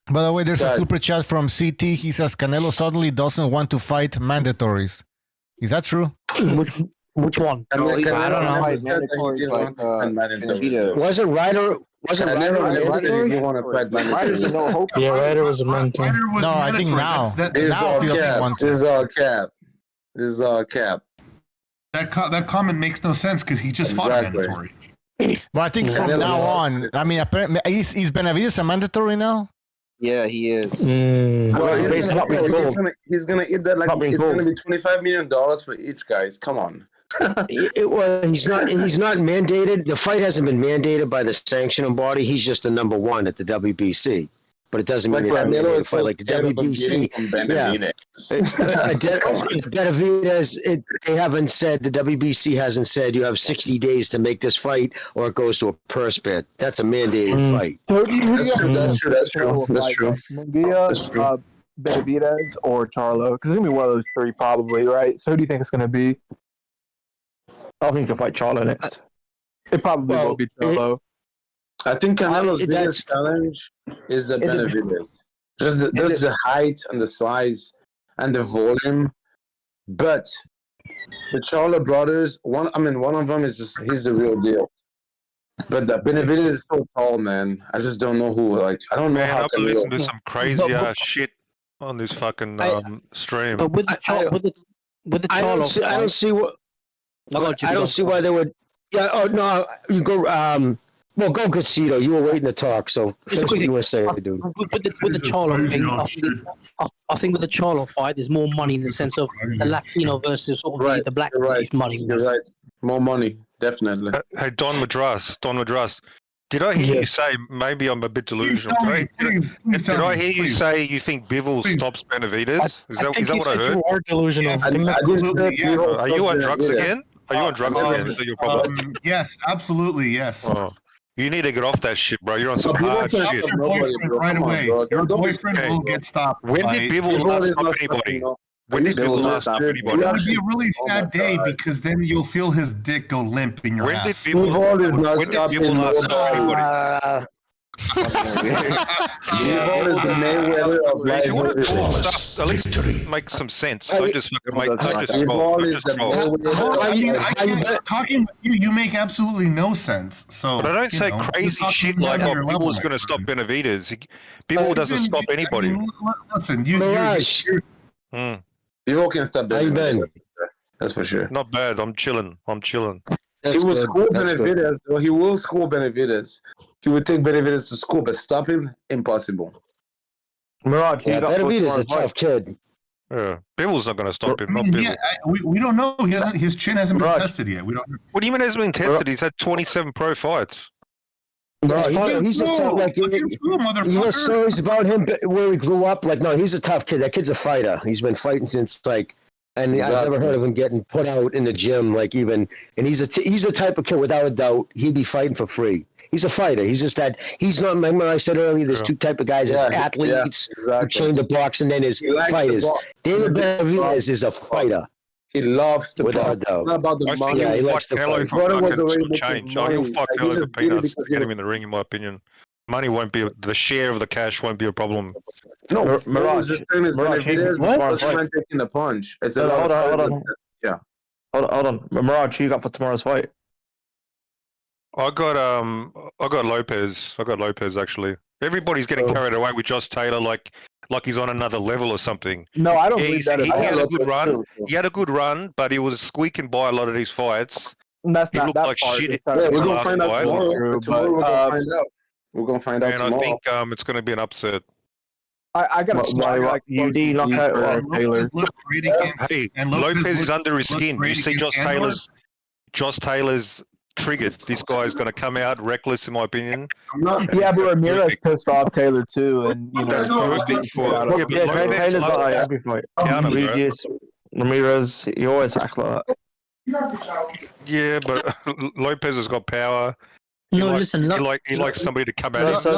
By the way, there's a super chat from CT. He says Canelo suddenly doesn't want to fight mandatories. Is that true? Which one? I don't know. Wasn't Ryder mandatory? Yeah, Ryder was a mandatory. No, I think now. Now he doesn't want to. This is all cap. That comment makes no sense, because he just fought mandatory. But I think from now on, I mean, is Benavidez a mandatory now? Yeah, he is. Well, he's gonna eat that, like it's gonna be $25 million for each, guys. Come on. He's not mandated. The fight hasn't been mandated by the sanctioning body. He's just the number one at the WBC. But it doesn't mean it's a mandated fight like the WBC. Benavidez, they haven't said, the WBC hasn't said you have 60 days to make this fight or it goes to a purse bid. That's a mandated fight. That's true. Munguia, Benavidez, or Charlo? Because it's going to be one of those three probably, right? So who do you think it's going to be? I think he'll fight Charlo next. It probably will be Charlo. I think Canelo's biggest challenge is the Benavidez. Just the height and the size and the volume. But the Charlo brothers, one of them is he's the real deal. But the Benavidez is so tall, man. I just don't know who. I don't know how I've been listening to some crazy ass shit on this fucking stream. But with the Charlo, I don't see what. I don't see why they would. Yeah. Oh no. You go. Well, go Casito. You were waiting to talk, so finish what you were saying, dude. With the Charlo thing, I think with the Charlo fight, there's more money in the sense of the Latino versus sort of the black money. You're right. More money, definitely. Hey, Don Madras. Did I hear you say, maybe I'm a bit delusional, did I hear you say you think Bivol stops Benavidez? Is that what I heard? You are delusional. Are you on drugs again? Are you on drugs again? Is that your problem? Yes, absolutely, yes. Oh. You need to get off that shit, bro. You're on some hard shit. Your boyfriend right away. Your boyfriend will get stopped. When did Bivol last stop anybody? When did Bivol last stop anybody? It would be a really sad day, because then you'll feel his dick go limp in your ass. When did Bivol last stop anybody? If you want to talk stuff, at least make some sense. Don't just roll. Talking with you make absolutely no sense. So, but I don't say crazy shit like, Bivol going to stop Benavidez. Bivol doesn't stop anybody. Listen, Bivol can stop Benavidez. That's for sure. Not bad. I'm chilling. He will school Benavidez, though. He will school Benavidez. He would take Benavidez to school, but stop him, impossible. Mirage, Benavidez is a tough kid. Yeah, Bivol's not going to stop him. We don't know. His chin hasn't been tested yet. We don't. What do you mean hasn't been tested? He's had 27 pro fights. He's a tough, like, you hear stories about him where he grew up. Like, no, he's a tough kid. That kid's a fighter. He's been fighting since and I've never heard of him getting put out in the gym, and he's the type of kid, without a doubt, he'd be fighting for free. He's a fighter. He's just that. He's not. Remember, I said earlier, there's two type of guys: there's athletes who train to box, and then there's fighters. David Benavidez is a fighter. He loves to without box. a doubt. Not about the money. Yeah, he likes to fight. Brother was already change. He'll fuck Canelo for peanuts to get him in the ring, in my opinion. Money won't be the share of the cash won't be a problem. No, Mirage is saying is Benavidez was man taking the punch. It's a hold on. Yeah. Hold on. Mirage, who you got for tomorrow's fight? I got Lopez. I got Lopez actually. Everybody's getting carried away with Josh Taylor like he's on another level or something. No, I don't believe that. He had a good run. He had a good run, but he was squeaking by a lot of these fights. That's not that like shit. Yeah, we're gonna find out tomorrow. We're gonna find out. We're gonna find out tomorrow. And I think it's going to be an upset. I got like UD knockout or Lopez looked great against. Hey, and Lopez is looked- under his looked skin. You great see against Josh Taylor's triggered. This guy's going to come out reckless, in my opinion. Yeah, but Ramirez pissed off Taylor too, and That's perfect for Yeah, Taylor's not like every fight. Regis, Ramirez, he always act like that. Yeah, but Lopez has got power. No, listen, He likes somebody to come at him.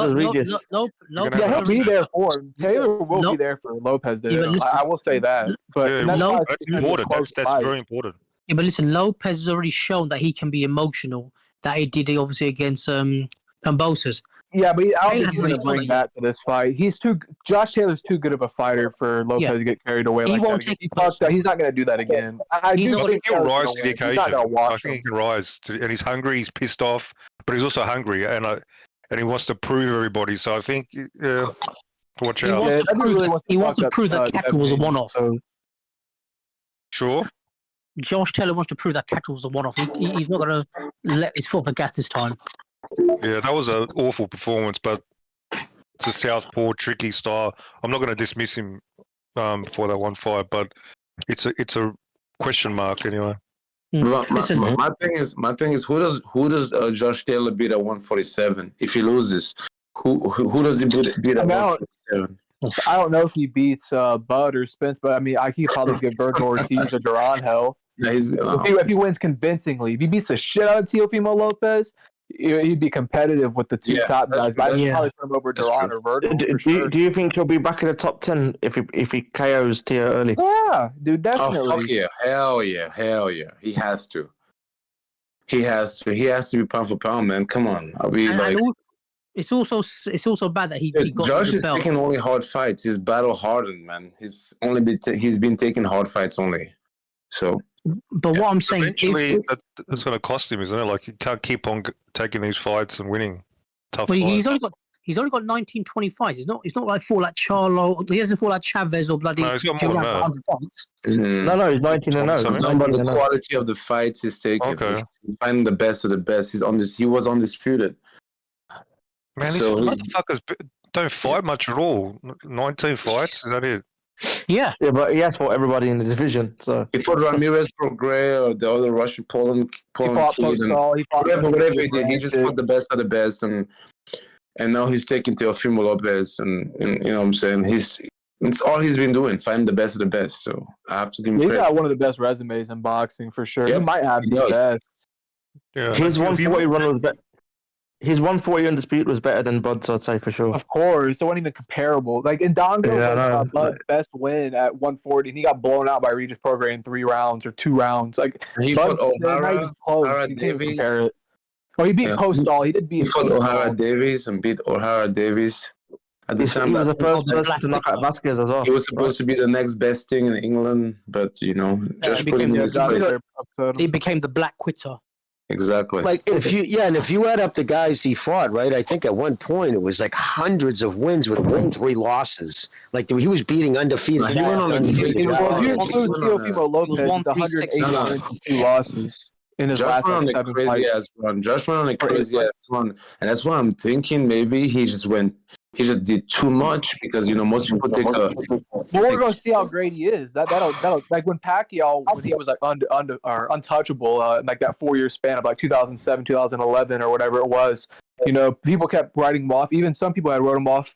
Yeah, he'll be there for him. Taylor will be there for Lopez. There, I will say that. But that's important. That's very important. Yeah, but listen, Lopez has already shown that he can be emotional. That he did obviously against Cambosos. Yeah, but I don't think he's going to bring that to this fight. Josh Taylor's too good of a fighter for Lopez to get carried away. He like won't that. take He's not going to do that again. I think he'll rise to the occasion. I think he can rise, and he's hungry. He's pissed off, but he's also hungry, and he wants to prove everybody. So I think, watch out. He wants to prove that Cattle was a one-off. Sure. Josh Taylor wants to prove that Cattle was a one-off. He's not going to let his foot on the gas this time. Yeah, that was an awful performance, but it's a southpaw, tricky style. I'm not going to dismiss him for that one fight, but it's a question mark anyway. My thing is, who does Josh Taylor beat at 147? If he loses, who does he beat at 147? I don't know if he beats Bud or Spence, but I mean, he'd probably give Virgil Ortiz or Duran hell. If he wins convincingly, if he beats the shit out of Teofimo Lopez, he'd be competitive with the two top guys. But I'd probably put him over Duran or Virgil. Do you think he'll be back in the top 10 if he KOs Tia early? Yeah, dude, definitely. Oh fuck yeah, hell yeah. He has to. He has to be pound for pound, man. Come on, it's also bad that he got Josh the is belt. taking only hard fights. He's battle hardened, man. He's been taking hard fights only. So. But what I'm saying eventually that's going to cost him, isn't it? Like, he can't keep on taking these fights and winning tough fights. He's only got 19, 20 fights. It's not like fought like Charlo. He hasn't fought like Chavez or bloody. No, he's got more than that. No, he's 19 and 0. I'm talking about the quality of the fights he's taking. Okay. He's finding the best of the best. He was undisputed. Man, these motherfuckers don't fight much at all. 19 fights, is that it? Yeah, but he has fought everybody in the division. So he fought Ramirez Prograis or the other Russian Poland kid, whatever he did. He just fought the best of the best, and now he's taking Teofimo Lopez, and you know what I'm saying. It's all he's been doing, finding the best of the best. So I have to give him credit. He's got one of the best resumes in boxing for sure. Yep, he might have the best. Yeah, his 140 run was better. His 140 undisputed was better than Bud's, I'd say, for sure. Of course. It wasn't even comparable. Like, in Dongo, Bud's best win at 140, and he got blown out by Regis Prograis in 3 rounds or 2 rounds. Like, he Bud's fought O'Hara Davies. Oh, he beat Postol. He did beat O'Hara Davies and beat O'Hara Davies. At the time, he was the first person to knock out Vasquez as well. He was supposed to be the next best thing in England, but, just put him in his place. He became the black quitter. Exactly. Like if you add up the guys he fought, right? I think at one point it was like hundreds of wins with 3 losses. Like he was beating undefeated. He went on a crazy If you include Teofimo Lopez, it's 182 losses in his last 7 fights. Josh went on a crazy ass run, and that's why I'm thinking maybe he just did too much because most people take a. But we're gonna see how great he is. That'll like when Pacquiao, when he was like untouchable, like that 4-year span of like 2007, 2011 or whatever it was. People kept writing him off. Even some people had wrote him off.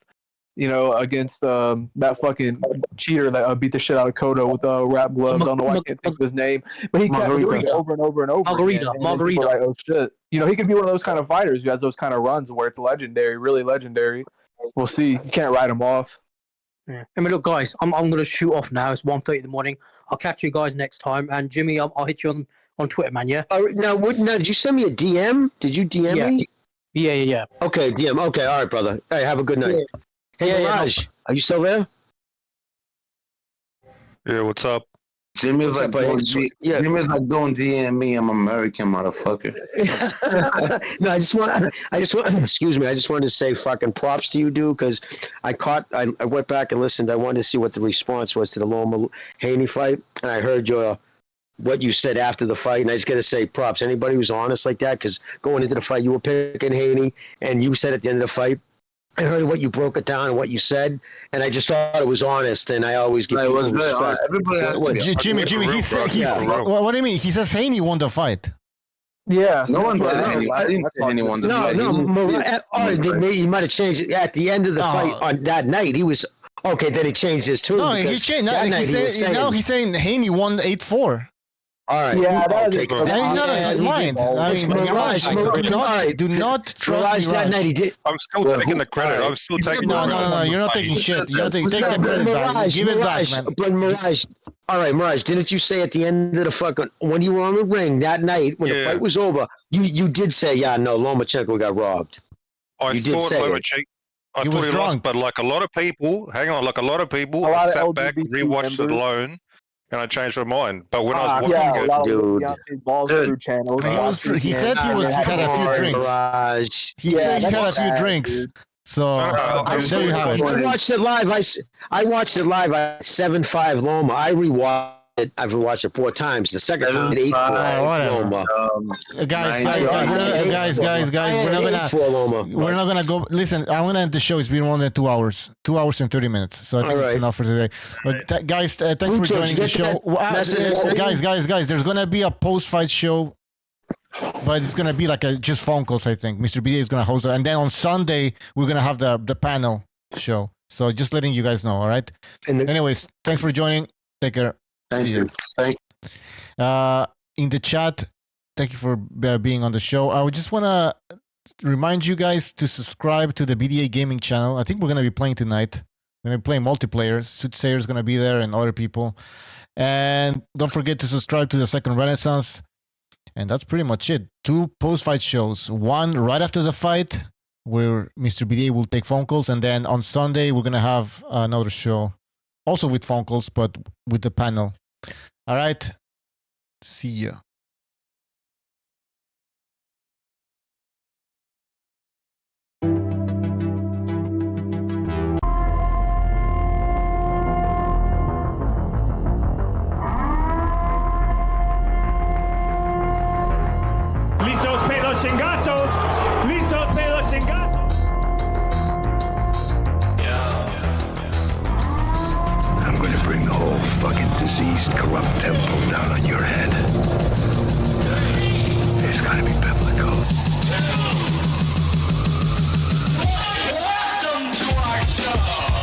Against that fucking cheater that beat the shit out of Cotto with wrap gloves. I don't know why I can't think of his name, but he kept doing it over and over and over. Margarita. Like, oh shit! He could be one of those kind of fighters who has those kind of runs where it's legendary, really legendary. We'll see. You can't write him off. Yeah. I mean, look, guys, I'm going to shoot off now. It's 1:30 in the morning. I'll catch you guys next time. And Jimmy, I'll hit you on Twitter, man. Yeah. Now, did you send me a DM? Did you DM me? Yeah. Okay, DM. Okay, all right, brother. Hey, have a good night. Yeah. Hey, Mirage, are you still there? Yeah, what's up? Jimmy's like, don't DM me. I'm American, motherfucker. No, I just want. Excuse me. I just wanted to say fucking props to you, dude, because I went back and listened. I wanted to see what the response was to the Loma Haney fight, and I heard what you said after the fight, and I just gotta say props. Anybody who's honest like that, because going into the fight, you were picking Haney, and you said at the end of the fight, I heard what you broke it down and what you said, and I just thought it was honest. And I always give people respect. Everybody has to be. Jimmy, he said what do you mean? He says Haney won the fight. Yeah. No one said anyone. I didn't say anyone. He might have changed it at the end of the fight on that night. He was okay. Then he changed his tune. No, he changed. Now he's saying Haney won 8-4. All right. Yeah, that okay. is He's out of his mind. I mean, do not trust me. That night he did. I'm still taking the credit. I'm still taking the credit. No, you're not taking shit. Take the credit back. Give it back, man. But Mirage, all right, Mirage, didn't you say at the end of the fucking, when you were on the ring that night, when the fight was over, you did say, yeah, no, Lomachenko got robbed. I thought Lomachenko, he lost, but like a lot of people, sat back, rewatched it alone, and I changed my mind. But when I was watching he said he had a few drinks. He said he had a few drinks. So there you have it. I watched it live. I watched it live at 7-5 Loma. I rewatched it. I've watched it 4 times. The second time at 8-4 Loma. Guys, we're not gonna go. Listen, I'm gonna end the show. It's been more than 2 hours, 2 hours and 30 minutes. So I think it's enough for today. But guys, thanks for joining the show. Guys, there's gonna be a post-fight show. But it's gonna be like just phone calls, I think. Mr. BDA is gonna host it, and then on Sunday we're gonna have the panel show. So just letting you guys know, all right? Anyways, thanks for joining. Take care. Thank you. In the chat, thank you for being on the show. I would just wanna remind you guys to subscribe to the BDA Gaming channel. I think we're gonna be playing tonight. We're gonna be playing multiplayer. Soothsayer is gonna be there and other people. And don't forget to subscribe to the Second Renaissance. And that's pretty much it. 2 post-fight shows. One right after the fight, where Mr. BDA will take phone calls. And then on Sunday, we're going to have another show. Also with phone calls, but with the panel. All right. See ya. Listos pe los chingazos. Listos pe los chingazos. I'm going to bring the whole fucking diseased, corrupt temple down on your head. It's got to be biblical. Welcome to our show.